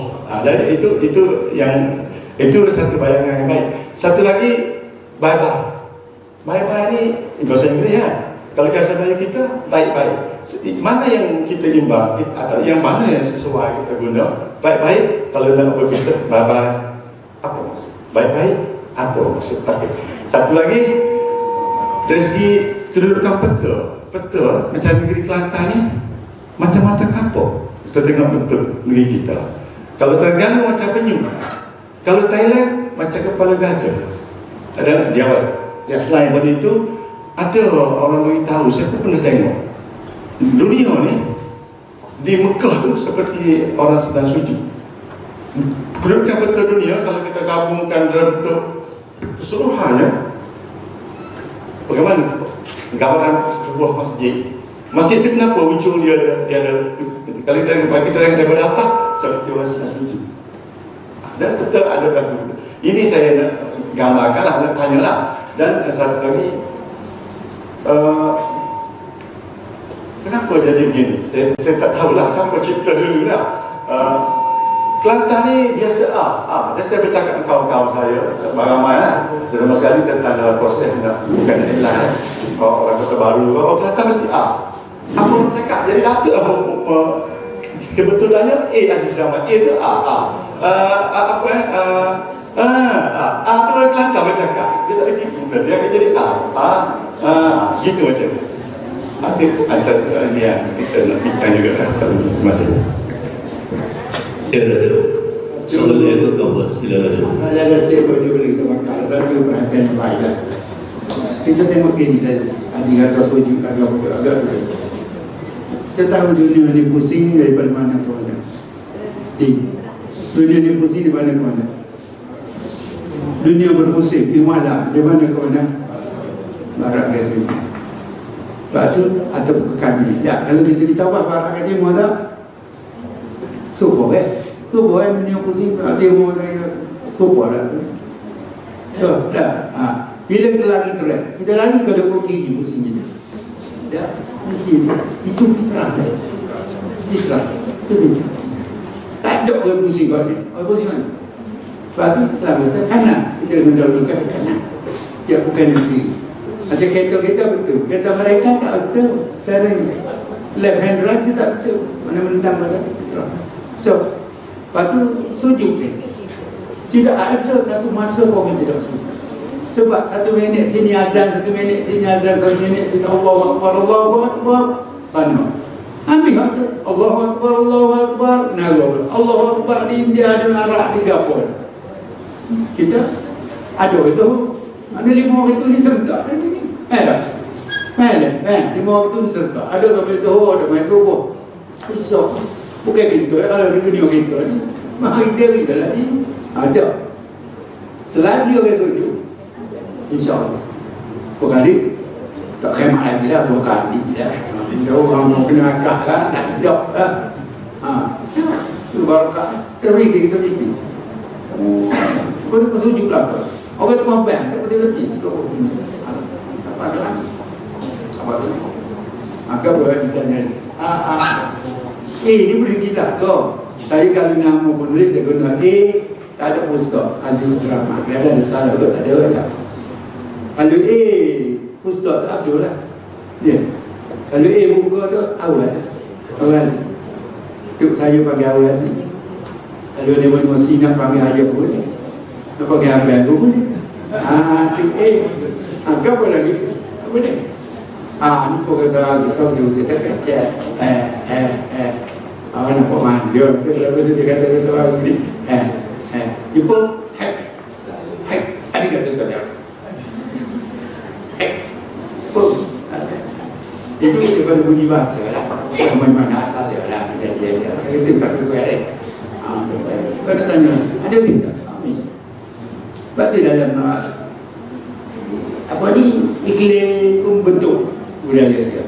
Jadi itu yang itu satu bayangan yang baik. Satu lagi bye-bye ni bahasa Inggeris kalau bahasa Melayu kita baik-baik. Mana yang kita imbang atau yang mana yang sesuai kita guna? Baik-baik kalau nak berpisah, bye-bye apa maksud? Baik-baik apa maksud? Satu lagi dari segi kedudukan peta macam negeri Kelantan ni macam-macam kapok. Kita tengok betul negeri kita. Kalau Terengganu macam penyu, kalau Thailand macam kepala gajah. Ada jawab. Yang selain daripada itu ada orang beritahu, saya pun pernah tengok dunia ni di Mekah tu seperti orang sedang sujud. Kedudukan peta dunia kalau kita gabungkan dalam bentuk keseluruhannya, bagaimana gambaran sebuah masjid itu kenapa ujung dia ada kalau kita tengok daripada atas seperti orang sedang sujud dan tetap ada gabungan. Ini saya nak gambarkan lah, nak tanya lah. Dan satu lagi kenapa jadi begini? Saya tak tahulah siapa cipta dulu dah. Kelantan ni biasa dan saya bercakap dengan kawan-kawan saya ramai lah. Selama sekali tentang dalam proses nak bukan nilai orang kata baru, orang Kelantan mesti apa orang cakap? Jadi Datuk lah kebetulannya Aziz Rahmat, A tu Tu orang Kelantan bercakap. Dia tak ada guna. Dia akan jadi gitu macam tu. Itu antara yang kita nak bincang juga kalau masa ini. Ya, Datuk. Soalan yang kedua, silakan Datuk. Ada statement dia boleh kita makan. Satu perhatian yang baik lah. Kita tengok gini tadi. Adik kata soju agak kita tahu dunia ni pusing daripada mana ke mana. Dunia ni pusing di mana ke mana. Dunia berpusing di mana ke mana. Barat dia tu. Batu atau kami. Ya, kalau kita tahu barat dia mana. Supo dunia pusing dia mau saya supo lah. So, dah. Bila kita lagi terus, kita lagi ke depan gigi pusingnya. Ya, itu fitrah. Itu dia. Tak ada orang pusing kau ni. Orang pusing kan? Sebab tu Islam kata, kanan. Kita mendahulukan kanan. Dia bukan kiri. Macam kereta betul. Kereta mereka tak betul. Sekarang left hand right dia tak betul. Mana menentang pada fitrah. So, lepas tu sujud ni. Tidak ada satu masa orang tidak susah. Sebab 1 minit sini azan, 1 minit sini azan, 1 minit sini Allahu Akbar, Allahu Akbar. Sana. Ambil hati. Allahu Akbar, Allahu Akbar. Naga. Allahu Akbar di India, di Arab, di Gabon. Kita ada itu. Ada 5 orang itu diserta. Merah. 5 orang itu diserta. Ada main Zuhur, ada main Subuh. Susah. Bukan kita, kalau di dunia kita ni. Mahal dia dah lagi. Ada. Selagi orang sujud, InsyaAllah. Berkali tak khidmat lagi dah, berkali dah. Bila orang mau kena akak lah, tak ada lah. Itu barakah. Kita mikir. Kau nak sujud lah kau. Orang tu mampang, tak berhenti. Apa lagi? Maka boleh ditanya. Ini boleh tidak kau. Saya kalau nama penulis, saya guna tak ada pustak Aziz Rahman. Dia ada salah, tak ada lah. Kalau pustak tak ada lah. Ya. Kalau buku tu awal. Itu saya panggil awal ni. Kalau dia mau sinak panggil ayah pun. Nak panggil abang pun. Apa lagi? Apa ni? Ni pun kata kau tu kita kecil. Awak nak pemain dia. Lepas tu dia kata awak ni. Jumpa. Adik kata tak ada. Itu daripada bunyi bahasa lah. Mana asal dia lah. Dia itu tak berkuat. Kata tanya, ada minta? Sebab tu dalam iklim pembentuk budaya dia.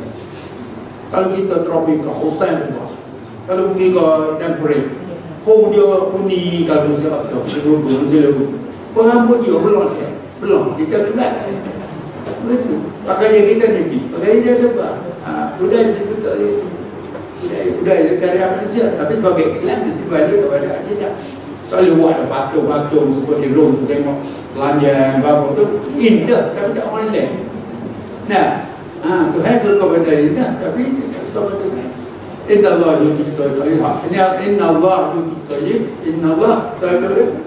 Kalau kita tropika, hutan tu. Kalau pergi ke temperate, kau dia kuning kalau siapa tu, seluruh. Rambut dia belum. Kita kelat. Betul. Pakaian kita ni, pakaian dia sebab budaya sebetulnya budaya karya manusia. Tapi sebagai Islam dia berbalik kepada kita. Selalu buat ada patung-patung seperti rum tengok telanjang apa tu indah tapi tak online. Nah, Tuhan suka benda indah tapi suka benda Inna Allah yuhibbu tayyib. Inna Allah yuhibbu tayyib. Inna Allah tayyib.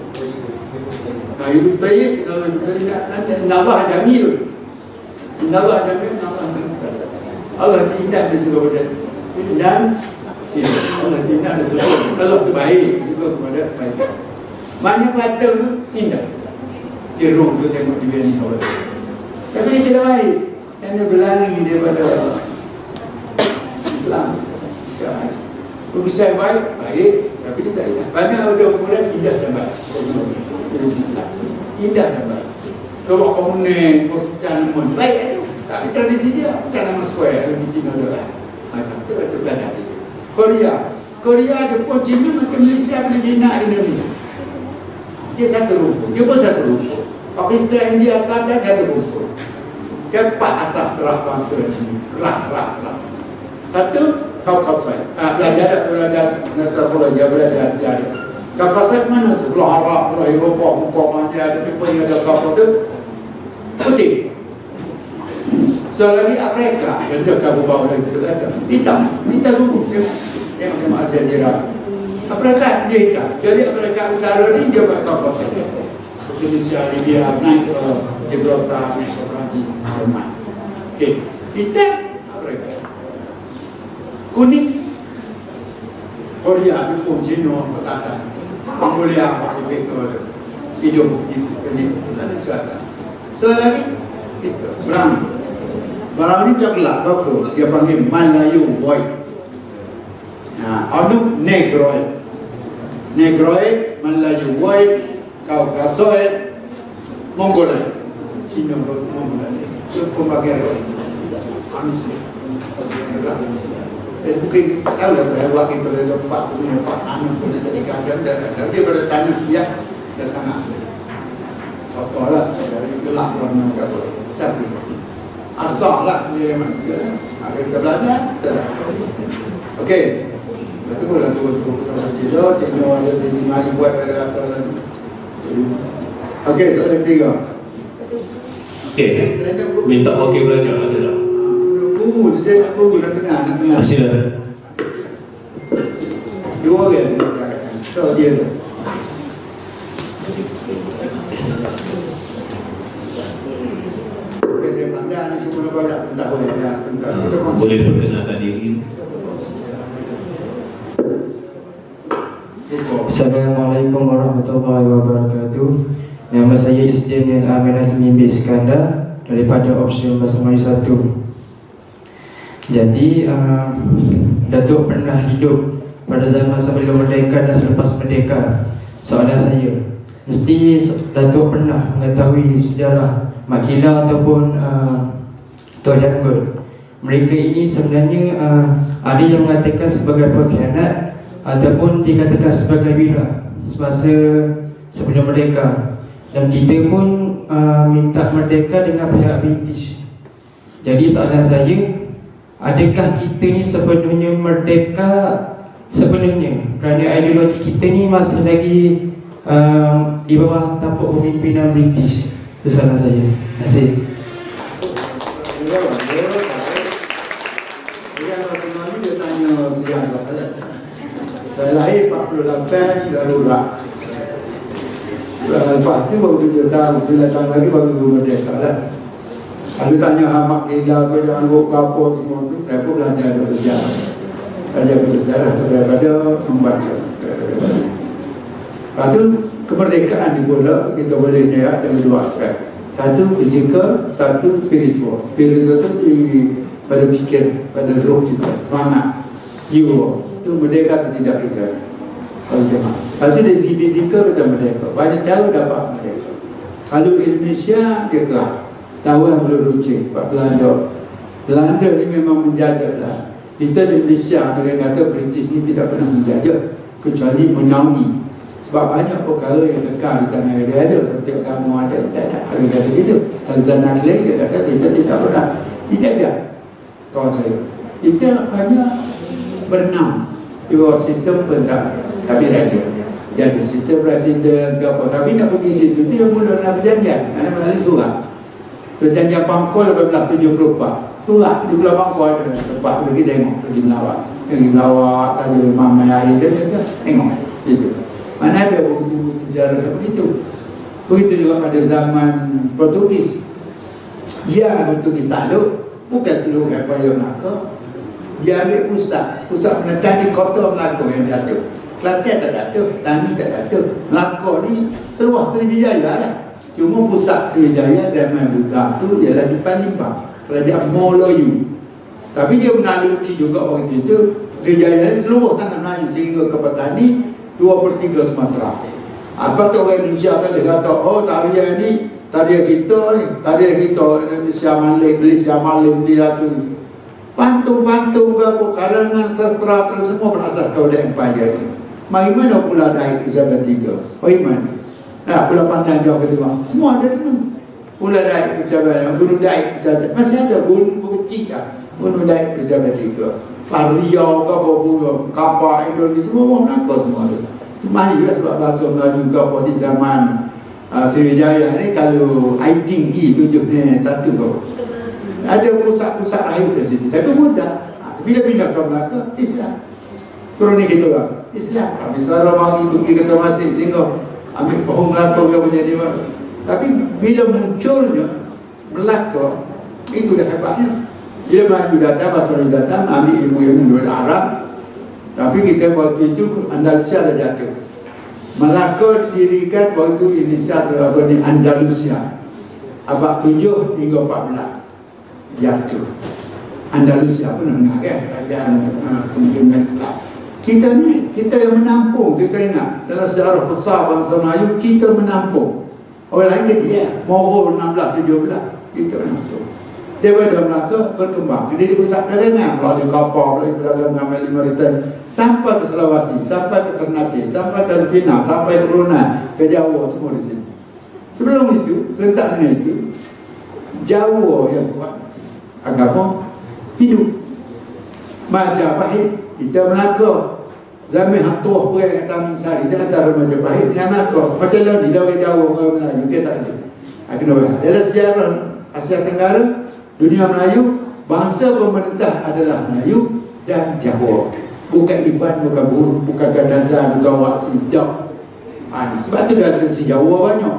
Yuhibbu tayyib. Inna Allah jamil. Inna Allah jamil. Allah indah dia suka benda. Dan Allah indah dia suka. Allah tu baik, suka kepada baik. Mana kata tu indah. Dia roh tu tengok dia ni kau. Tapi dia tidak baik. Yang berlari daripada Islam. Urusan baik, tapi dia tak indah. Banyak ada ukuran indah dan baik. Indah dan baik. Kalau komunik, tanaman baik itu. Tapi tradisi dia tanaman square di Cina juga. Itu betul belajar sini. Korea, Jepun, Cina macam Malaysia boleh bina Indonesia. Dia satu rumput. Dia pun satu rumput. Pakistan, India, Selatan satu rumput. Keempat asal telah bangsa ini. Ras. Satu, Kaukasai. Belajar belajar sejarah. Kaukasai mana tu? Belah Arab, belah Eropah, Mekah, macam ada people yang ada kapal tu. Putih. So lagi Afrika, yang dekat bawah dari itu kata, hitam rumput. Yang macam Al Jazeera. Afrika dia hitam. Jadi Afrika Utara ni dia buat Kaukasai. Indonesia dia naik ke Gibraltar, naik ke Perancis, Jerman. Okey, kita mereka kuning Korea, Jepun, Cina, Selatan, Mongolia, Pasifik hidup di Lalu Selatan. Selagi kita barang ini coklat, bagus. Dia panggil Malayu White. Adu Negroid, Malayu White, Kaukasoid, Mongolia, Cina, Mongolia. Itu pembagian Amis. Mungkin tahu lah saya wakil terhadap Pak Anu pun jadi kadang dia pada tanya dia sangat lah dari gelap warna kata tapi asal lah dia manusia ada kita belajar okey betul sama Cina ada sini mari buat apa okey soalan ketiga Okey, minta wakil belajar ada tak? Saya nak buku nak dengar. Silakan. Dua orang dia katakan. So dia tu. Okey, saya pandai ni cuma nak banyak tentang boleh perkenalkan diri. Assalamualaikum warahmatullahi wabarakatuh. Nama saya Isdin Aminah Mimbi Iskandar daripada option Bahasa Melayu 1. Jadi Datuk pernah hidup pada zaman sebelum merdeka dan selepas merdeka. Soalan saya, mesti Datuk pernah mengetahui sejarah Mak Kila ataupun Tok Janggul. Mereka ini sebenarnya ada yang mengatakan sebagai pengkhianat ataupun dikatakan sebagai wira semasa sebelum merdeka. Dan kita pun minta merdeka dengan pihak British. Jadi soalan saya, adakah kita ni sepenuhnya merdeka sepenuhnya kerana ideologi kita ni masih lagi di bawah tampuk pemimpinan British? Itu soalan saya. Terima kasih. Dia tanya sejarah. Saya lahir 48 darurat. Lepas tu baru 7 tahun, 9 tahun lagi baru merdeka lah. Kalau tanya Mak Kila, kau jangan buat apa semua tu, saya pun belajar dari sejarah. Belajar dari sejarah daripada membaca. Lepas tu, kemerdekaan di bola kita boleh lihat dari dua aspek. Satu fizikal, satu spiritual. Spiritual tu pada fikir, pada roh kita, semangat, jiwa. Itu merdeka atau tidak kita. Kalau dari segi fizikal kita merdeka. Banyak cara dapat merdeka. Kalau Indonesia dia keras. Lawan belum runcing sebab Belanda ni memang menjajah lah. Kita di Malaysia dengan kata British ni tidak pernah menjajah kecuali menaungi. Sebab banyak perkara yang kekal di tanah dia ada. Setiap kamu ada, tidak ada. Ada kata gitu. Kalau tanah lain dia kata kita tidak pernah dijajah. Kawan saya, kita hanya berenang di bawah sistem benda. Tapi dia ada sistem presiden segala. Tapi nak pergi situ dia mula nak berjanjian. Ada melalui surat. Perjanjian Pangkol 1874. Surat di belah Pangkol ada tempat pergi tengok, pergi melawat saja mamai air saja tengok situ. Mana ada bukti-bukti sejarah begitu. Begitu juga pada zaman Portugis. Dia Portugis takluk bukan seluruh Empire Melaka. Dia ambil pusat penentan di kota Melaka yang jatuh. Kelantan tak jatuh, Tani tak jatuh. Melaka ni seluas Sriwijaya lah. Cuma pusat Sriwijaya zaman budak tu ialah di Palembang, Kerajaan Melayu. Tapi dia menakluki juga orang itu Sriwijaya ni seluruh tanah Melayu sehingga ke Petani 2/3 Sumatera. Sebab tu orang Indonesia tadi kata, oh tarian ni tarian kita ni, tarian kita Indonesia Malik dia tu. Pantung-pantung berapa karangan sastra semua berasal dari Empire itu. Mari mana pula Daik Pejabat 3? Mari mana? Nah, Pulau Pandan jauh ke timur. Semua ada di mana. Pulau Daik Pejabat, Gunung Daik Pejabat. Masih ada gunung kecil lah. Gunung Daik Pejabat 3. Riau, kapal, Indonesia, semua orang Melaka semua ada. Itu mahir lah sebab bahasa Melayu kapal di zaman Sriwijaya ni kalau air tinggi tujuhnya satu tu. Ada pusat-pusat air di situ. Tapi mudah. Bila pindah ke Melaka, Islam. Kronik kita lah. Islam. Habis orang mari pergi kata masih sehingga ambil pohon Melaka ke menjadi mana. Tapi bila munculnya Melaka, itu dah hebatnya. Bila Melayu datang, Basri datang, ambil ilmu-ilmu dari Arab. Tapi kita waktu itu Andalusia dah jatuh. Melaka didirikan waktu Indonesia di Andalusia. Abad 7 hingga 14 jatuh. Andalusia pun nak kerajaan kepimpinan Islam. Kita yang menampung. Kita ingat dalam sejarah besar bangsa Melayu, kita menampung. Orang lain ke dia Moro 16, 17 kita masuk. Daripada Melaka berkembang. Jadi di pusat perdagangan, melalui kapal, melalui perdagangan Malaysia, sampai ke Sulawesi, sampai ke Ternate, sampai ke Pinang, sampai ke Brunei, ke Jawa, semua di sini. Sebelum itu, serentak dengan itu, Jawa yang kuat agama hidup. Majapahit, kita Melaka. Zaman Hatuah perang Taman Sari, dia antara Majapahit dengan Melaka. Macam lain, dia orang Jawa, orang Melayu, dia tak ada. Kenapa? Dalam sejarah Asia Tenggara, dunia Melayu, bangsa pemerintah adalah Melayu dan Jawa. Bukan Iban, bukan Buruh, bukan Gadazan, bukan Wak Sidak. Sebab tu dia ada si Jawa banyak.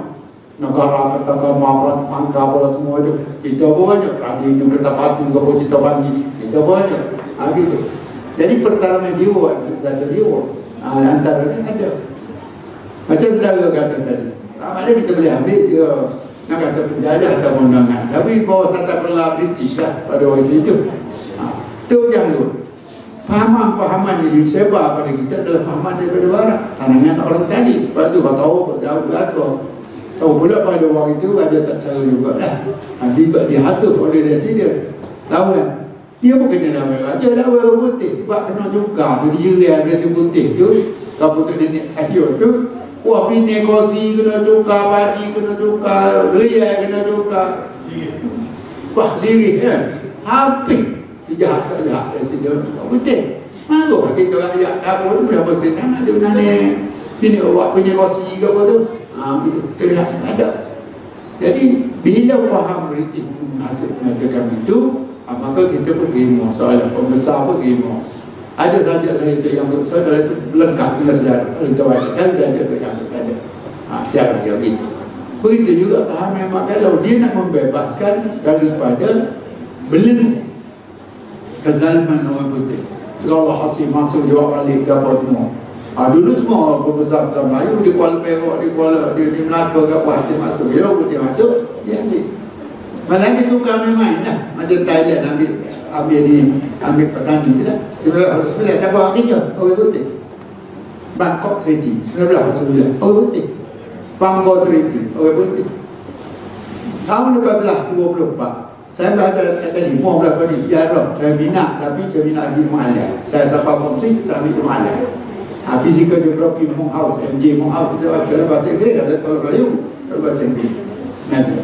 Negara pertama, angka bola semua itu. Kita pun banyak. Radio Kertapati, Komposita Panji. Kita pun banyak. Gitu. Jadi pertarungan jiwa, satu jiwa. Antara ni ada. Macam saudara kata tadi. Maknanya kita boleh ambil dia. Nak kata penjajah atau undangan. Tapi bawah tata kelola British lah pada waktu itu. Itu yang tu. Pahaman-pahaman yang disebar pada kita adalah pahaman daripada barat. Kalangan orang tadi. Sebab tu kau tahu jauh belakang. Tahu pula pada waktu itu Raja tak cara juga lah. Dihasut oleh residen. Lawan. Dia bukannya lawan raja, lawan orang putih. Sebab kena juga tu dijerai resi putih tu. Kau putih nenek saya tu. Wah, bini kosi kena juga, padi kena juga, raya kena juga. Wah, sirih kan. Habis. Jahat saja residen. Putih. Malu kita rakyat apa tu berapa sen ada nenek. Bini awak punya kosi ke apa tu. Terlihat ada. Jadi bila faham British hasil mengatakan itu, maka kita berkhidmat soalan pembesar berkhidmat. Ada saja saya itu yang saudara itu lengkap dengan sejarah. Kita bacakan saja itu yang ada. Siapa dia itu? Begitu juga faham memang kalau dia nak membebaskan daripada belenggu kezaliman orang putih. Segala hasil masuk jawab balik ke apa semua. Dulu semua pembesar-pembesar Melayu di Kuala Perak, di Melaka ke apa hasil masuk. Dia putih masuk, dia ambil. Malah dia tukar main-main lah. Macam Thailand ambil petani tu lah. 1909 siapa orang kerja? Orang putih. Bangkok Treaty 1909 orang putih. Bangkok Treaty orang putih. Tahun 1824 saya baca tadi 15 kali sejarah. Saya minat, tapi saya minat di Malaya. Saya dapat fungsi, saya ambil di Malaya. Fizikal geografi Morehouse, MJ Morehouse, kita baca dalam bahasa Inggeris, ada sekolah Melayu, kita baca Inggeris. Nanti.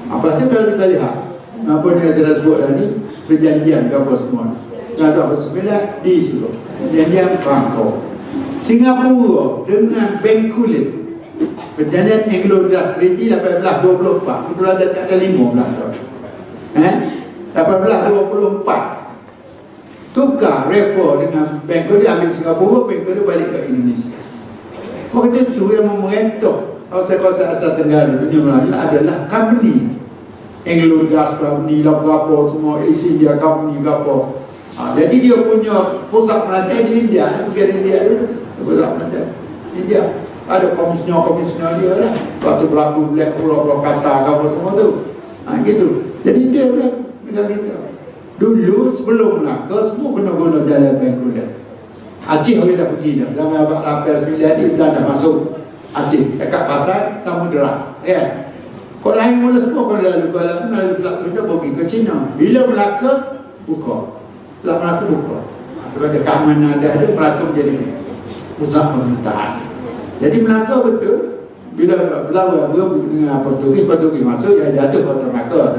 Apa tu kalau kita lihat, apa yang saya sebut tadi, perjanjian apa semua. Ada apa sembilan di situ. Perjanjian Bangkok. Singapura dengan Bencoolen. Perjanjian Anglo-Dutch Treaty 1824. Itu ada tak ada 15 tahun. 1824. Tukar repo dengan Bencoolen, ambil Singapura, Bencoolen balik ke Indonesia. Waktu itu yang memerintah kawasan Asia Tenggara dunia Melayu adalah company. Anglo-Dutch company, apa semua, East India company, apa. Jadi dia punya pusat pelantai di India, bukan India dulu. Pusat pelantai India. Ada komisioner dia lah. Waktu berlaku Black Pulau Kata, apa semua tu. Gitu. Jadi dia lah dengan kita. Dulu sebelum Melaka semua kena guna jalan Bencoolen. Aceh orang dah pergi dah. Zaman abad 8-9 ni sedang dah masuk Aceh dekat pasar Samudera. Ya. Kau lain mula semua kau lalu Selat Sunda pergi ke China. Bila Melaka buka. Selat Melaka buka. Sebab ada keamanan ada Melaka menjadi pusat pemerintahan. Jadi Melaka betul. Bila berlawan berebut dengan Portugis masuk, dia jatuh Kota Melaka.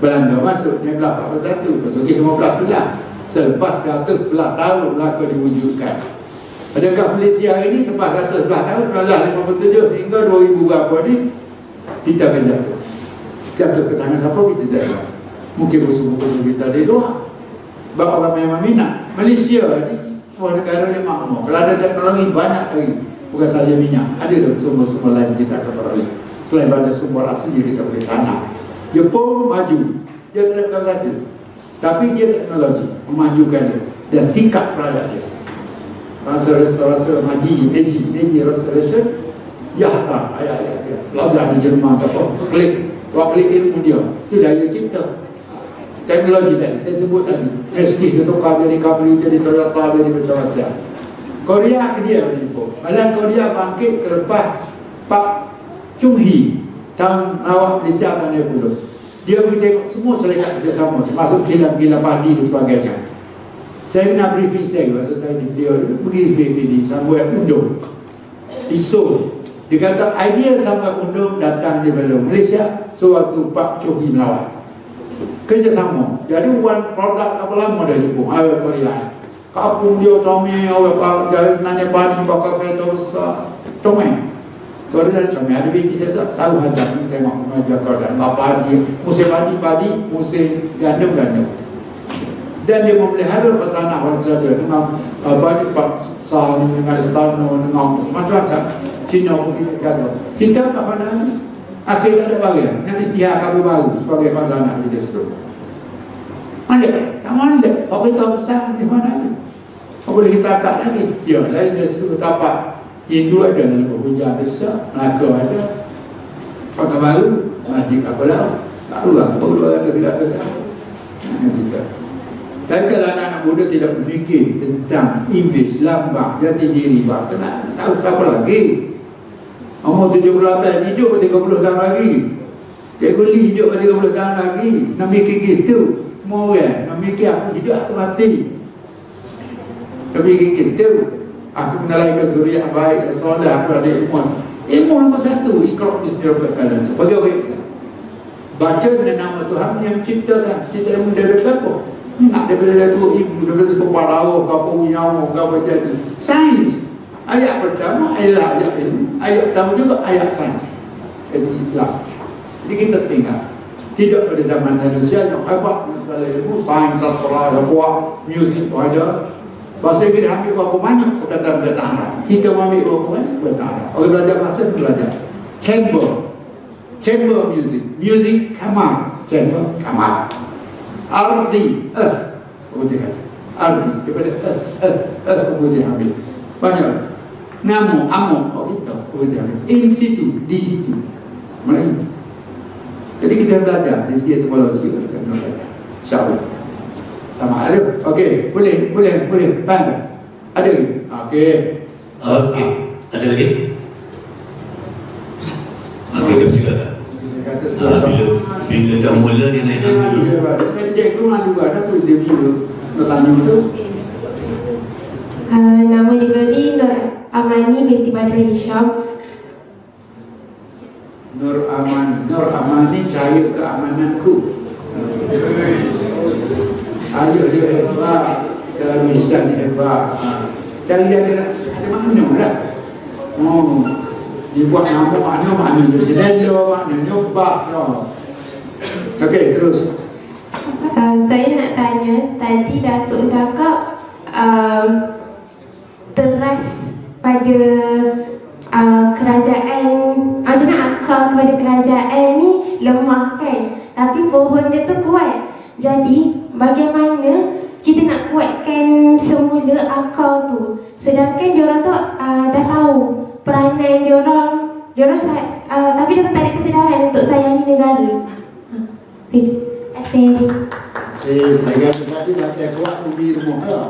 Belanda masuk, dia belah 41, Portugis 15 belah. Selepas 111 tahun Melaka diwujudkan. Adakah Malaysia hari ini selepas 111 tahun, 1957 hingga 2000 berapa ni, kita akan jatuh. Jatuh ke tangan siapa kita tak. Mungkin musuh-musuh kita di luar. Sebab orang memang minat. Malaysia ni, semua negara yang makmur. Kalau ada teknologi banyak lagi. bukan saja minyak, ada sumber-sumber lain kita akan peroleh. Selain pada sumber asli kita boleh tanam. Jepun maju, dia tidak tahu saja, tapi dia teknologi memajukan dia dan sikap rakyat dia. Masa restorasi Meiji Restoration, dia hantar ayat-ayat dia belajar di Jerman atau klik ilmu dia, itu daya cipta. Teknologi tadi, saya sebut tadi, SD dia tukar jadi Camry, jadi Toyota, jadi macam-macam. Korea ke dia menjemput. Malah Korea bangkit selepas Pak Chung Hee tahun awal Malaysia tahun 20. Dia pergi tengok semua syarikat kerjasama, termasuk kilang-kilang padi dan sebagainya. Saya kena briefing saya, masa saya di beliau pergi briefing di Sambuat Undung di Seoul. Dia kata idea Sambuat Undung datang daripada Malaysia sewaktu Pak Chung Hee melawat. Kerjasama. Jadi one produk apa lama dah Jepun, ayam Korea. Kapung dia comel, orang nanya padi bakar kereta besar, comel. Kalau dia comel, ada binti saya tahu hazard ni tengok mengajar kau dan padi, musim padi, musim gandum. Dan dia memelihara peternak pada saja dengan bagi paksa, dengan istana, dengan macam-macam. Cina pergi kata, kita tak mana? Akhir tak ada bagian, nak istiha kabel baru sebagai peternak di desa. Mana? Tak mana? Kau kita besar di mana? Kau boleh kita akak lagi. Ya, lain dari situ tapak Hindu ada dalam hujan besar, Melaka ada, Kota Baru, Masjid Kapalau, tahu lah, baru ada bila ada. Dan kalau anak-anak muda tidak berfikir tentang English, lambang, jati diri bangsa, nak tahu siapa lagi. Umur 78 hidup ke 30 tahun lagi. Cikgu Lee hidup ke 30 tahun lagi. Nak mikir gitu. Semua orang nak mikir aku hidup, aku mati. Nak mikir gitu. Aku menalaikan zuriat baik, soleh, aku ada ilmu. Ilmu nombor satu, ikhlas bismillahirrahmanirrahim. Sebagai orang Islam, baca dengan nama Tuhan yang menciptakan. Kita yang mendapat apa? Nak daripada dua ibu, daripada separuh, kapung nyawa, kapung jadi. Sains. Ayat pertama adalah ayat ilmu, ayat pertama juga ayat sains. Islam. Jadi kita tinggal. Tidak pada zaman Indonesia yang hebat segala ilmu, sains, sastra, buah, muzik, ada. Bahasa Inggeris ambil berapa banyak perkataan-perkataan Arab. Kita ambil berapa banyak perkataan Arab. Orang belajar bahasa, belajar. Chamber music, kamar. Chamber, kamar. Ardi, kemudian ardi, daripada kemudian ambil. Banyak. Namu, kita kemudian ambil. In situ, di situ. Melayu. Jadi kita belajar di segi etimologi, kita belajar. InsyaAllah. Sama ada. Okey, boleh. Faham? Ada lagi? Okey. Ada lagi? Okey, silakan. Bila dah mula dia naik dulu. Cikgu malu ada tu dia bertanya tu. Nama diberi Nur Amani binti Badrul Hisham. Nur Amani cahaya keamananku. Ayo dia hebat, dalam lisan dia hebat. Cahaya dia ada makna lah. Dibuat nama makna dia jendela, maknanya bas lah. Okey, terus. Saya nak tanya, tadi Datuk cakap teras pada kerajaan, maksudnya akal kepada kerajaan ni lemah kan, tapi pohon dia tu kuat. Jadi bagaimana kita nak kuatkan semula akal tu, sedangkan diorang tu dah tahu peranan diorang tapi diorang tak ada kesedaran untuk sayangi negara. Terima kasih. Saya kata tadi baca kuat ubi rumah lah.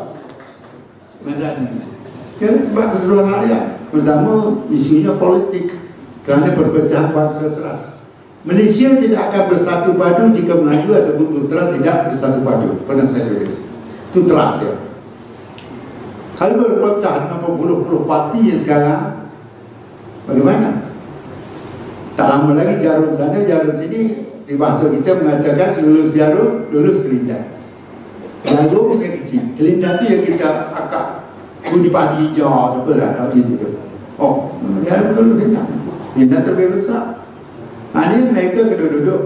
Ya, sebab keseluruhan rakyat. Pertama, isunya politik kerana perpecahan bangsa teras. Malaysia tidak akan bersatu padu jika Melayu ataupun Putra tidak bersatu padu. Pernah saya tulis. Itu teras dia. Kalau berpecah dengan berpuluh-puluh parti yang sekarang, bagaimana? Tak lama lagi jarum sana, jarum sini. Di bahasa kita mengatakan lulus jarum, lulus kelindan. Jarum yang kecil, kelindan tu yang kita akak budi padi hijau, apa lah, gitu. Oh, jarum dulu kelindan. Kelindan terlebih besar. Ini mereka kena duduk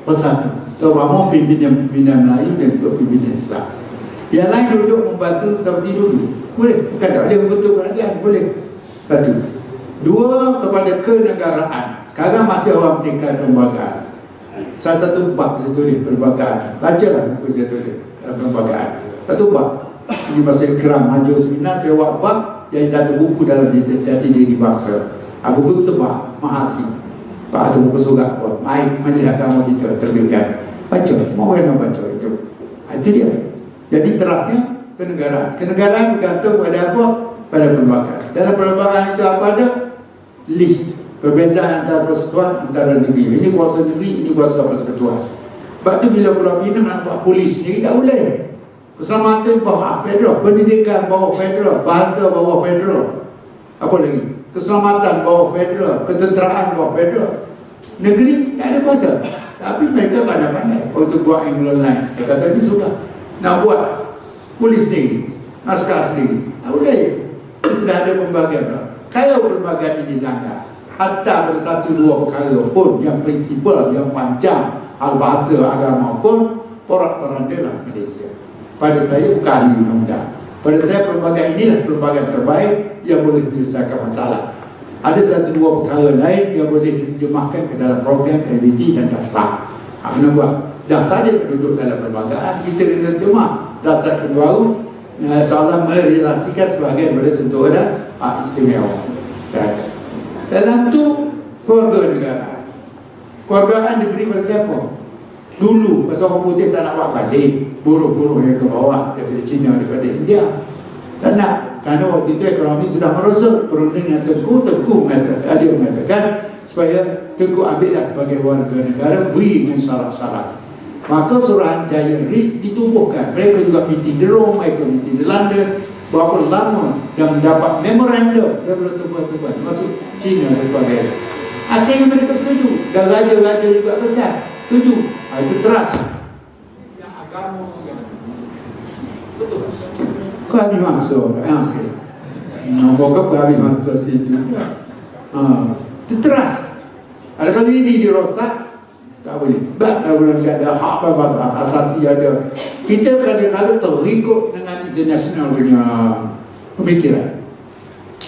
bersatu. Terutama pimpinan Melayu dan juga pimpinan Islam. Yang lain duduk membantu seperti dulu. Boleh, bukan tak boleh membentuk kerajaan, boleh. Satu. Dua, kepada kenegaraan. Sekarang masih awam tingkat perlembagaan. Salah satu bab saya tulis perlembagaan. Bacalah buku saya tulis perlembagaan. Satu bab. Ini masa Ikram Hajur Seminar, saya buat bab jadi satu buku dalam jati diri bangsa. Buku itu tebal, mahal sikit. Pak ada buku surat pun. Baik, majlis agama kita terbitkan. Baca, semua orang nak baca itu. Itu dia. Jadi terasnya kenegaraan. Kenegaraan bergantung pada apa? Pada perlembagaan. Dalam perlembagaan itu apa ada? List. Perbezaan antara persekutuan, antara negeri. Ini kuasa negeri, ini kuasa persekutuan. Sebab tu bila Pulau Pinang nak buat polis ni, tak boleh. Keselamatan bawah federal, pendidikan bawah federal, bahasa bawah federal. Apa lagi? Keselamatan bawah federal, ketenteraan bawah federal. Negeri tak ada kuasa. Tapi mereka pandai-pandai untuk buat England line. Saya kata ni sudah nak buat polis sendiri, askar sendiri. Tak boleh. Itu sudah ada pembagian. Kalau pembagian ini dilanggar, hatta bersatu dua perkara pun yang prinsipal, yang panjang, hal bahasa agama pun porak-poranda lah Malaysia. Pada saya bukan ahli undang-undang. Pada saya perlembagaan inilah perlembagaan terbaik yang boleh menyelesaikan masalah. Ada satu dua perkara lain yang boleh diterjemahkan ke dalam program aktiviti dan dasar. Kena buat. Dah saja duduk dalam perlembagaan, kita kena terjemah. Dasar baru seolah merelasikan sebahagian daripada tentu ada istimewa. Dalam tu keluarga negara. Keluargaan diberi pada siapa? Dulu pasal orang putih tak nak buat balik, buruh-buruh yang ke bawah daripada China, daripada India. Tak nak. Kerana waktu itu ekonomi sudah merosot. Perundingan Tengku mengatakan supaya Tengku ambillah sebagai warga negara, beri dengan syarat-syarat. Maka Suruhanjaya RIT ditumbuhkan. Mereka juga meeting di Rome, mereka meeting di London. Berapa lama dan mendapat memorandum daripada tuan-tuan masuk China dan sebagainya. Akhirnya mereka setuju. Dan raja-raja juga besar setuju. Itu teras. Yang agama yang betul. Kau ambil masuk. Moga kau ambil masuk situ. Itu teras. Ada kalau ini dirosak, tak boleh. Sebab tak boleh ada hak berbahasa asasi ada. Kita kadang-kadang terikut dengan international punya pemikiran.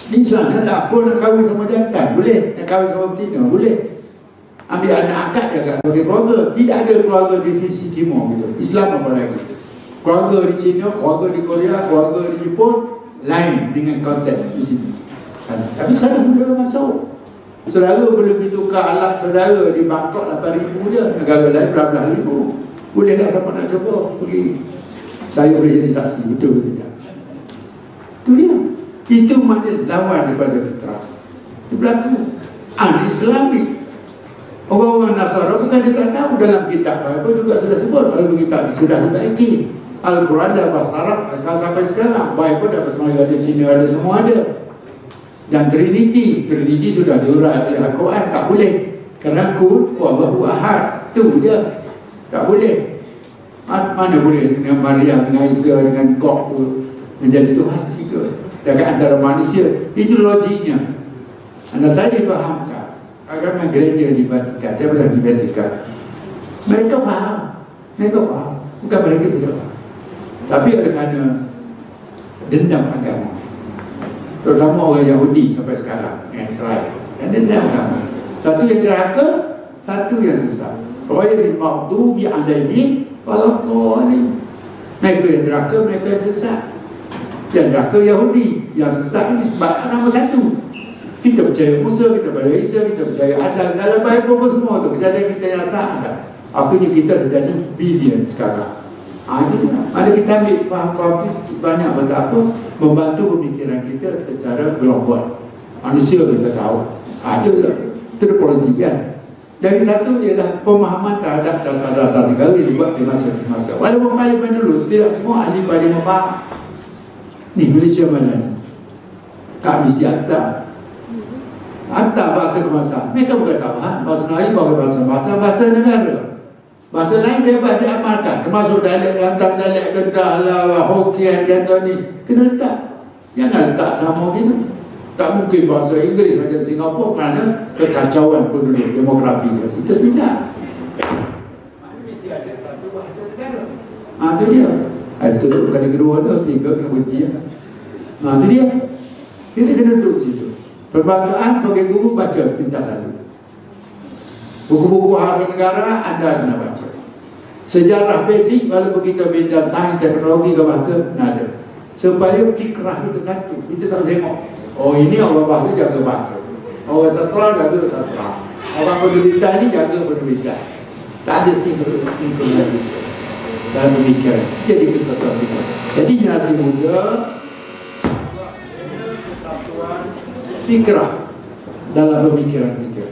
Di sana tak apa nak kahwin sama jantan, boleh. Nak kahwin sama betina, boleh. Ambil anak angkat jaga sebagai keluarga. Tidak ada keluarga di sisi timur gitu. Islam apa lagi? Keluarga di China, keluarga di Korea, keluarga di Jepun lain dengan konsep di sini. Tapi sekarang sudah masuk. Saudara boleh bertukar alat saudara di Bangkok 8,000 je. Negara lain berapa ribu. Boleh tak siapa nak cuba pergi. Saya boleh jadi saksi, betul ke tidak? Itu dia. Itu makna lawan daripada fitrah. Itu berlaku. Islami. Orang-orang Nasara bukan dia tak tahu dalam kitab Bible juga sudah sebut. Kalau kitab sudah dibaiki. Al-Quran dah bahasa Arab sampai sekarang. Bible dah bahasa Melayu, ada Cina, ada semua ada. Dan Trinity sudah diurai oleh Al-Quran. Tak boleh. Kerana kul Wallahu ahad. Itu dia. Tak boleh. Mana boleh dengan Maryam, dengan Isa, dengan God tu menjadi Tuhan tiga dekat antara manusia. Itu logiknya. Anda saya difahamkan. Agama gereja di Vatikan, saya pernah di Vatikan. Mereka faham. Bukan mereka tidak faham. Tapi ada kerana dendam agama. Terutama orang Yahudi sampai sekarang, yang Israel. Dan dendam agama. Satu yang derhaka, satu yang sesat. Ghairil maghdubi alaihim waladdallin. Mereka yang derhaka, mereka yang sesat. Yang derhaka Yahudi, yang sesat ini sebab nama satu. Kita percaya Musa, kita percaya Isa, kita percaya Adam. Dalam Bible pun semua tu kejadian kita yang sah ada. Akhirnya kita dah jadi billion sekarang. Itu dia. Ada kita ambil faham banyak betapa membantu pemikiran kita secara global. Manusia kita tahu. Ada itu politik kan. Dari satu ialah pemahaman terhadap dasar-dasar negara yang dibuat di masa-masa. Walaupun parlimen dulu tidak semua ahli parlimen faham. Ni Malaysia mana ni? Tak mesti hantar bahasa kebangsaan. Mereka bukan tahu bahasa Melayu bukan bahasa negara. Bahasa lain bebas diamalkan. Termasuk dialek Kelantan, dialek Kedah, Hokkien, Cantonese. Kena letak. Jangan letak sama gitu. Tak mungkin bahasa Inggeris macam Singapura kerana kekacauan penduduk demografi dia. Kita tidak. Mesti ada satu bahasa negara. Itu dia. Itu kali kedua tu, tiga kena berhenti. Itu dia. Kita kena duduk situ. Perbankan sebagai guru baca sepintas lalu. Buku-buku harta negara anda kena baca. Sejarah basic kalau begitu bidang sains teknologi ke bahasa ada. Supaya fikrah kita satu. Kita tak tengok. Oh ini orang bahasa jaga bahasa. Orang sastra jaga sastra. Orang pendidikan ini jaga pendidikan. Tak ada sinkron lagi dalam pemikiran. Jadi kesatuan kita. Jadi generasi muda kesatuan fikrah dalam pemikiran kita.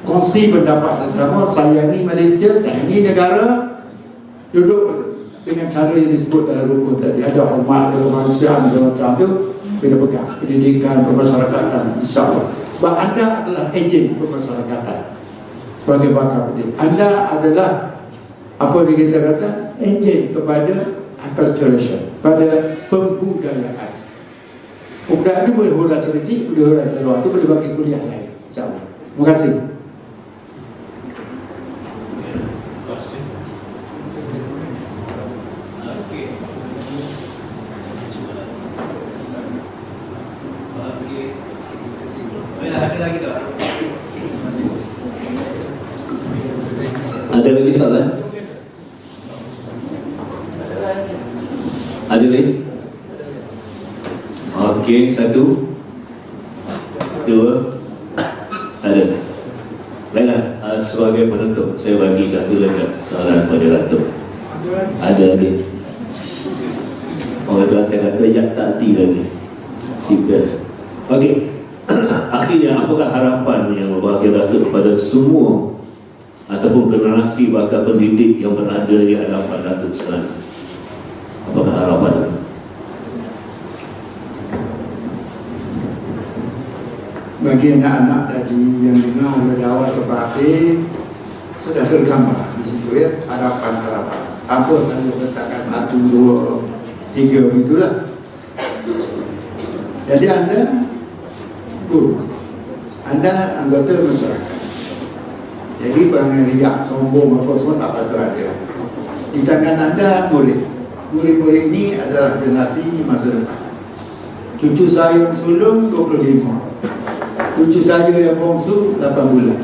Kongsi pendapat bersama, sayangi Malaysia, sayangi negara, duduk dengan cara yang disebut dalam rukun tadi. Ada hormat, ada kemanusiaan, ada macam itu. Kena pegang pendidikan, pemasyarakatan, insyaAllah. Sebab anda adalah ejen pemasyarakatan sebagai bakal pendidik. Anda adalah apa yang kita kata ejen kepada acculturation, pada pembudayaan. Pembudayaan ini boleh hurah cerita, boleh hurah seluar, itu boleh bagi kuliah lain, insyaAllah. Terima kasih. Ada lagi soalan? Ada lagi? Okey, satu, dua, ada. Baiklah, sebagai penutup saya bagi satu lagi soalan kepada Datuk. Ada lagi? Orang Kelantan kata yak tadi lagi. Sipil. Okey. Akhirnya apakah harapan yang berbahagia Datuk kepada semua ataupun generasi bakal pendidik yang berada di hadapan Datuk sekarang? Apakah harapan Datuk? Bagi anak-anak tadi yang dengar dari awal sampai sudah tergambar di situ ya, harapan-harapan. Apa saya letakkan 1, 2, 3 begitulah. Jadi anda guru, anda anggota masyarakat. Jadi perangai riak, sombong apa semua tak patut ada. Di tangan anda murid. Murid-murid ini adalah generasi masa depan. Cucu saya yang sulung 25. Cucu saya yang bongsu 8 bulan.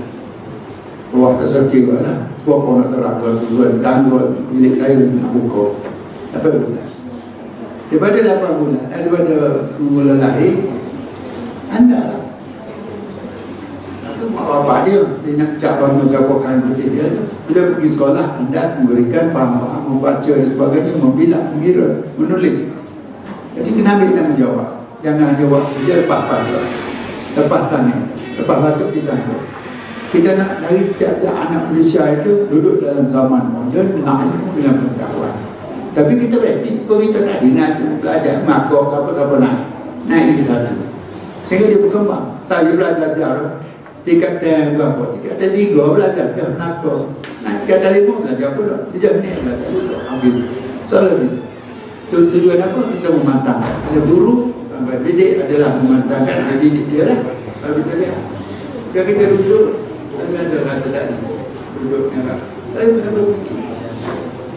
Bawa ke sekir lah. Sebab pun nak terangkan tujuan tangguh milik saya nak buka 8 bulan. Daripada 8 bulan, daripada mula lahir, anda lah. Itu mak bapak dia nak cabar mengapakan putih dia. Bila pergi sekolah, anda memberikan faham-faham, membaca dan sebagainya, membilang, mengira, menulis. Jadi kena ambil tanggungjawab. Jangan hanya buat kerja lepas tangan, lepas batuk kita. Kita nak cari tiap-tiap anak Malaysia itu duduk dalam zaman moden dengan ilmu, dengan pengetahuan. Tapi kita basic, kita tadi nak belajar makok apa-apa naik ke satu. Sehingga dia berkembang. Saya belajar sejarah tingkat berapa? Tingkat 3 belajar dah nakok. Naik tingkat 5 belajar pula. 3 minit belajar pula. Habis. Soal itu. Tujuan apa? Kita memantangkan. Ada guru, didik adalah memantangkan, ada didik dia lah. Kalau kita lihat, kalau kita duduk, ada rasa tadi duduknya lah. Tapi kita berfikir,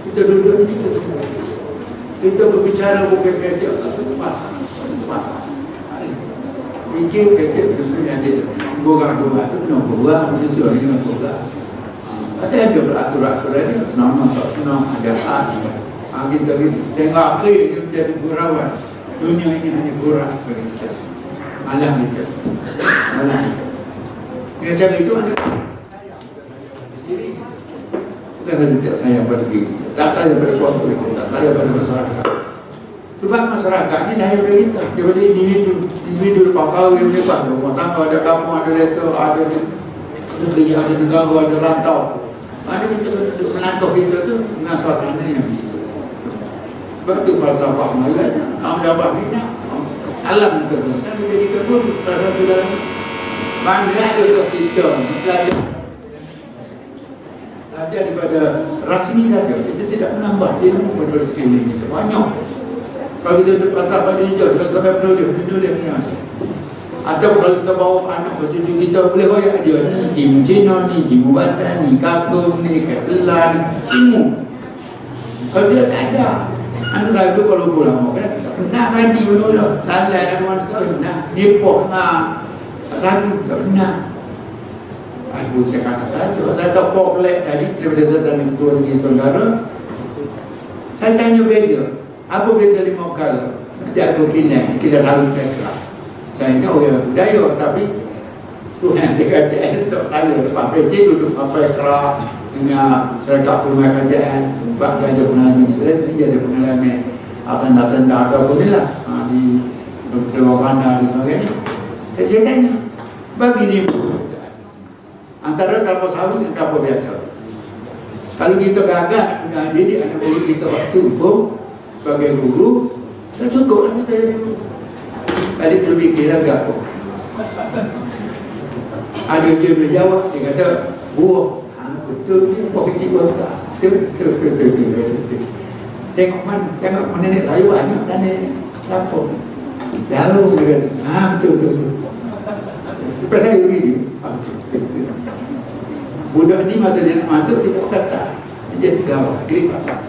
kita duduk ni kita berbicara bukan kerja, masak. Fikir kerja benda yang ada. Gorang-gorang tu kena gorang, manusia ni kena gorang. Ada yang beratur-aturan ni senang, tak senang, ada hati. Kita tengok akhir dia menjadi gurauan. Dunia ini hanya gurau bagi kita. Malam kita. Dengan cara itu anda bukan saja tak sayang pada diri kita, tak sayang pada keluarga kita, tak sayang pada masyarakat. Sebab masyarakat ini lahir dari kita. Daripada individu lepas kahwin, lepas rumah tangga, ada kampung, ada desa, ada negeri, ada negara, ada rantau. Ada kita menangkap kita tu dengan suasana yang sebab itu falsafah Melayu jawab minyak alam kita jadi kebun salah satu dalam mana juga kita belajar daripada rasmi saja, kita tidak menambah ilmu pada sekeliling kita banyak. Kalau kita duduk pasal pada hijau kita sampai menulis punya atau kalau kita bawa anak bercucu kita boleh royak dia ni ilmu Cina ni, ilmu Batam ni, Kakung ni, Keselan ilmu. Kalau dia tak ada anda saya tu kalau pulang nak mandi dulu lah lalai dan mana tahu nak nipok nak satu tak benar. Aku saya kata satu, saya tak popular tadi daripada Serdana Ketua Negeri Tenggara. Saya tanya beza, apa beza 5 perkara? Nanti aku kita tahu mereka. Saya ni orang budaya, tapi Tuhan dia kata untuk saya lepas PJ duduk sampai kerap dengan seragam perumah kerajaan. Sebab saya ada pengalaman di Dresden, ada pengalaman tanda-tanda apa pun lah di Terwakanda dan sebagainya. Saya tanya, bagi ni antara kelapa sawit dan kelapa biasa. Kalau kita gagal dengan didik anak murid kita waktu hukum sebagai guru, dah cukup lah kita jadi guru. Tadi terlebih kira apa? Ada dia boleh jawab, dia kata buah. Betul ni, buah kecil besar. Betul. Tengok mana nenek saya banyak tanya kelapa. Lalu dia kata, betul. Lepas saya begini, betul. Budak ni masa dia nak masuk, dia tak kata. Dia jadi gawah, grip apa.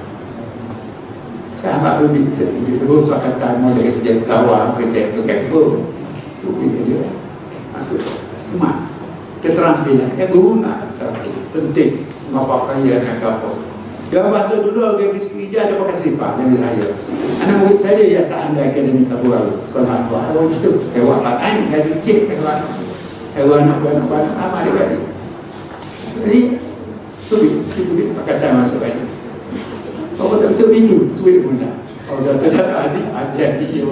Sahabat Rubik, dia berubah kata, mau dia jadi gawah, kerja itu kemper. Itu dia masuk. Semua keterampilan, dia guna penting. Ngapa kaya dan kapal. Dia masuk dulu, dia kerja ada pakai selipar, jadi raya. Anak murid saya, Yayasan Anda Akademi Taburaru, sekolah tua. Kalau itu, saya buat latain, saya cek, hewan anak-anak, amat adik-adik. Jadi, tubik pakatan masuk aja. Kalau betul itu, tubik mula. Kalau dah terdapat aziz, ada ni.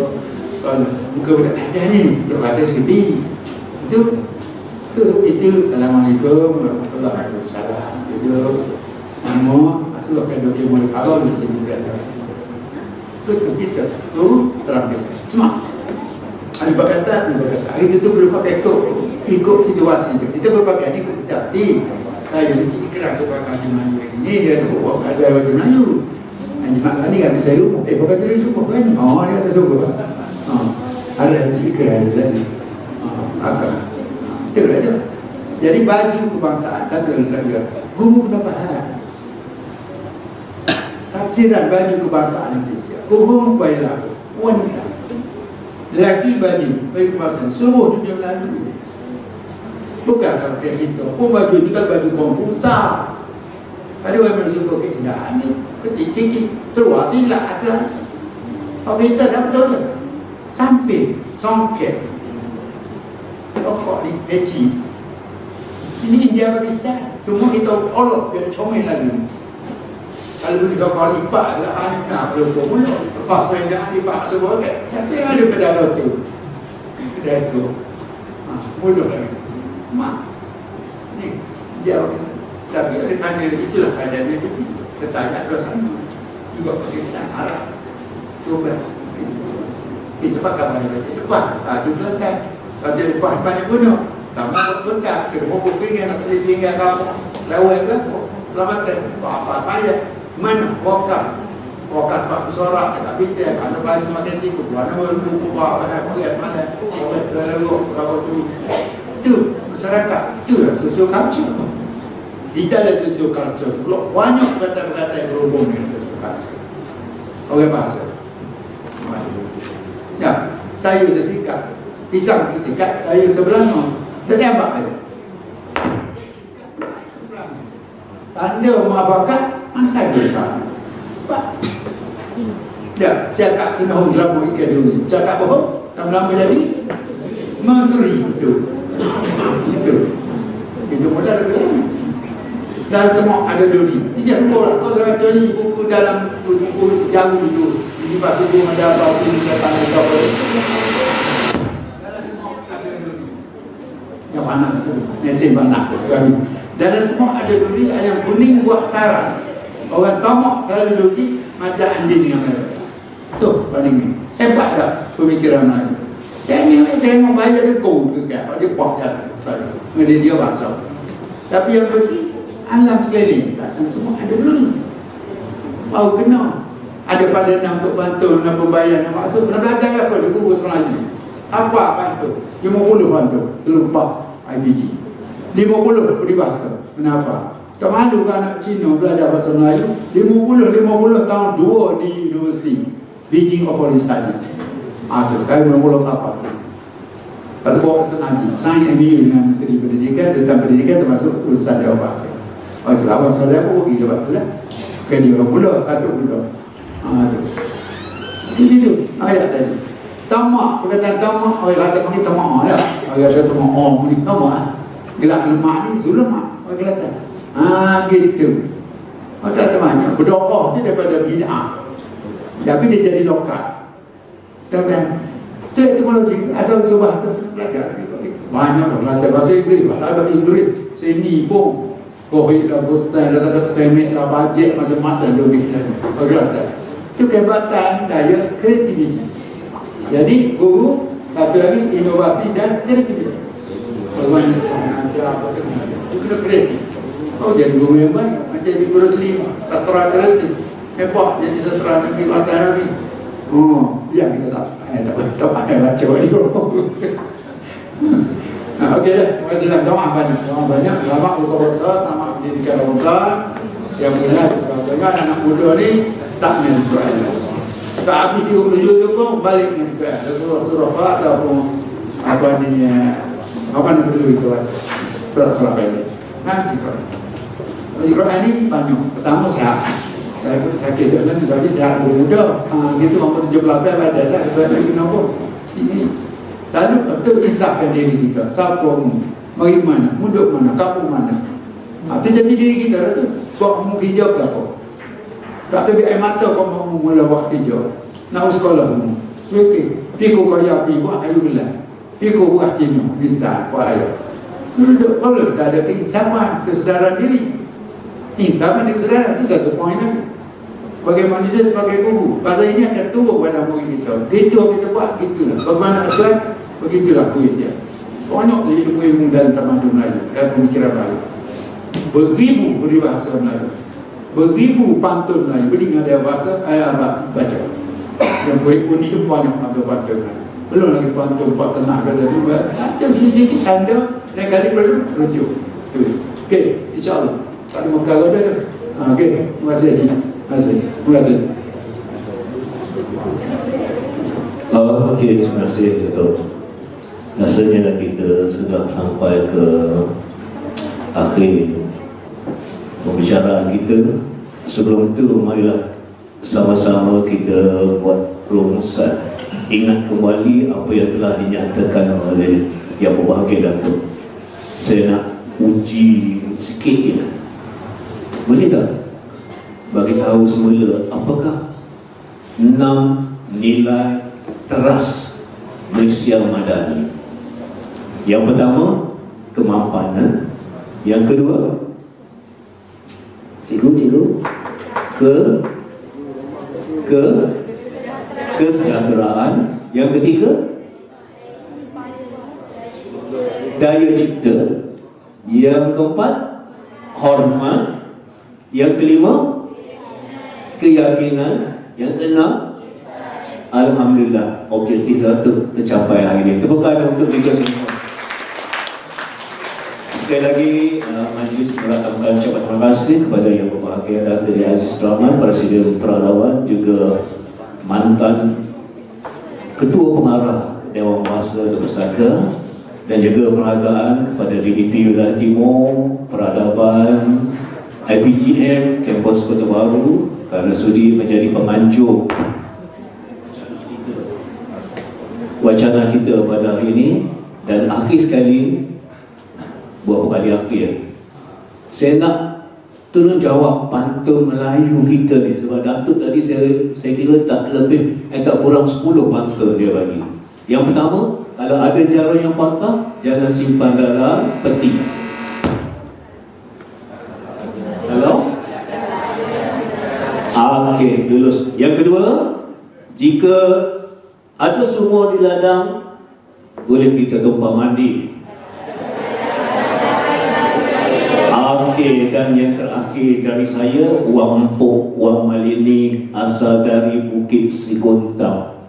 Kalau muka budak ada ni, berkata segedi. Itu, Assalamualaikum warahmatullahi wabarakatuh. Itu, nama, masuk akan dokter mulai kawal di sini berada. Itu kita, itu terang kita. Semua. Ada berkata. Hari itu belum pakai ikut situasi itu. Kita berpakai ikut situasi. Saya jadi keras sebab Haji Melayu ini dia nak buat ada Haji Melayu. Haji Melayu ni kata saya rumah. Bukan dia rumah kan? Dia kata suruh. Ada Haji keras tadi. Itu aja. Jadi baju kebangsaan satu lagi. Guru kena faham. Tafsiran baju kebangsaan Indonesia. Guru baiklah wanita. Lelaki baju kebangsaan seluruh dunia Melayu. Bukan sampai kita. Baju ni kalau baju konfusa. Ada orang yang suka keindahan ni. Kecil-kecil. Seluar silap asal. Kalau kita dah betul je. Samping. Songket. Rokok ni. Peci. Ini India Pakistan. Cuma kita olok. Dia comel lagi. Kalau beli kapal lipat. Anak nak berlutut mulut. Lepas penjaan lipat semua kan. Cantik ada pedal tu. Kedai tu. Mulut lagi. Mak, ni dia tapi ada tanya itulah keadaan dia. Kita tanya ke sana juga Pakistan Arab. Cuba kita pakai mana depan, tu selesai. Kalau depan banyak guna, tambah berkat. Kita mau kuping nak seliping yang kamu lewat ke, selamatkan apa payah. Mana Wakaf Pak Sorak tak bincang. Ada bahasa makan tipu. Mana lupa mana kuat mana. Kalau itu masyarakat, itulah social culture. Di dalam social culture banyak kata-kata yang berhubung dengan social culture. Orang bahasa. Ya, sayur sesikat, pisang sesikat, sayur sebelah no. Jadi apa ada? Tanda mabakat angkat bersama. Ya, siapa senang drama ikan dulu. Cakap bohong, lama-lama jadi menteri itu. Itu modal berapa? Dan semua ada duri. Dia orang kau baca ni buku dalam buku jauh itu. Di pasal buku ada apa pun datang ke apa. Dalam semua ada duri. Yang mana tu? Mesin mana? Dalam semua ada duri. Yang kuning buat sarang. Orang tomok selalu duri macam anjing dengan mereka. Tu paling ni. Hebat tak pemikiran lain. Jangan tengok bayar dia kau tu kan. Dia buat jalan saja. Mengenai dia basah. Tapi yang penting alam sekeliling semua ada dulu. Mau kena ada padanan untuk bantu nak pembayaran nak masuk. Nak belajar apa di guru Melayu. Apa bantu? 50 bantu. Lupa IPG. 50 peribahasa. Kenapa? Tak malu kan anak Cina belajar bahasa Melayu. 50 tahun 2 di universiti. Beijing of Foreign Studies. Saya mula-mula siapa sih? Pada bawa ke Najib, sign MOU dengan Menteri Pendidikan tentang pendidikan termasuk urusan Dewan Bahasa. Itu awal saya pun pergi lepas tu lah. Bukan dia pula, satu pula. Itu tu, ayat tadi. Tamak, perkataan tamak, orang kata panggil tamak dah. Orang kata tamak, bunyi tamak. Gelak lemak ni, sulamak. Orang kata. Gitu. Ada temannya, berdoa dia daripada bid'ah. Tapi dia jadi lokal. Kemudian, teknologi, asal usul bahasa, belajar. Banyak belajar bahasa Inggeris, tak ada Inggeris. Sini pun. Kohik lah, bostan, dah tak ada stemik lah, bajet macam-macam dia bikin. Bagaimana? Itu kehebatan daya kreativitas. Jadi guru satu lagi inovasi dan kreativitas. Bagaimana mengajar apa semua itu kena kreatif. Oh jadi guru yang baik, macam jadi guru seni, sastra kreatif. Hebat jadi sastra negeri Kelantan lagi. Oh, ya kita tak pandai baca ni. Okey dah, terima kasih dah. Doa banyak. Selamat buka puasa, selamat pendidikan Ramadan. Yang mulai sebabnya anak muda ni start main Quran. Tak habis dia menuju pun balik dengan Quran. Surah ataupun apa ni perlu itu surah pendek. Nanti Quran ni banyak. Pertama sehat. Saya pun sakit dalam jadi sehat muda. Gitu umur 78 ada dah. Saya nak apa? Sini. Selalu betul insafkan diri kita. Siapa mari mana, muduk mana, kampung mana. Itu jadi diri kita tu. Kau mau hijau ke apa? Tak tahu air mata kau mau mula buat hijau. Nak sekolah pun. Okey. Piku kaya pi buat kayu gelas. Piku buat Cina. Bisa buat air. Duduk kalau tak ada keinsaman, kesedaran diri. Keinsaman dan kesedaran itu satu poin lagi. Bagaimana dia sebagai guru? Pasal ini akan turun pada murid kita. Gitu kita buat, gitulah. Bagaimana tuan? Begitulah kuih dia. Banyak dia ilmu-ilmu dalam tamadun Melayu dan pemikiran Melayu. Beribu peribahasa Melayu. Beribu pantun Melayu. Beringat dia bahasa, baca. Yang pun itu banyak ambil pantun Melayu. Belum lagi pantun, Pak Tenah dan juga. Macam sikit-sikit tanda, naik kali perlu rujuk. Okey, insyaAllah. Tak ada masalah dah tu. Okey, terima kasih Haji. Terima kasih. Okey, terima kasih Dato'. Rasanya kita sudah sampai ke akhir pembicaraan kita. Sebelum itu, marilah sama-sama kita buat rumusan. Ingat kembali apa yang telah dinyatakan oleh Yang Berbahagia Dato'. Saya nak uji sikit je. Boleh tak? Bagi tahu semula apakah 6 nilai teras Malaysia Madani. Yang pertama, kemampanan. Yang kedua, cikgu kesejahteraan. Yang ketiga, daya cipta. Yang keempat, hormat. Yang kelima, keyakinan. Yang keenam, alhamdulillah, objektif Dato' tercapai hari ini. Tepuk tangan untuk kita semua. Sekali lagi, majlis merakamkan ucapan terima kasih kepada Yang Berbahagia Dato' Aziz Rahman, Presiden Peradaban, juga mantan Ketua Pengarah Dewan Bahasa dan Pustaka, dan juga penghargaan kepada DDP Wilayah Timur, Peradaban, IPGM, Kampus Kota Baru, kerana sudi menjadi penganjur wacana kita pada hari ini. Dan akhir sekali, buat kali akhir, saya nak tolong jawab pantun Melayu kita ni. Sebab Datuk tadi saya kira tak lebih, tak kurang 10 pantun dia bagi. Yang pertama, kalau ada jarum yang patah, jangan simpan dalam peti. Halo? Okey, dulu. Yang kedua, jika ada sumur di ladang, boleh kita tumpah mandi. Okey, dan yang terakhir dari saya, Wang Empuk, Wang Malini, asal dari Bukit Sikuntang.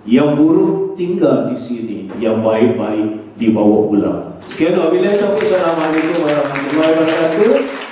Yang buruk tinggal di sini, yang baik-baik dibawa pulang. Sekian wabillahi taufiq. Assalamualaikum warahmatullahi wabarakatuh.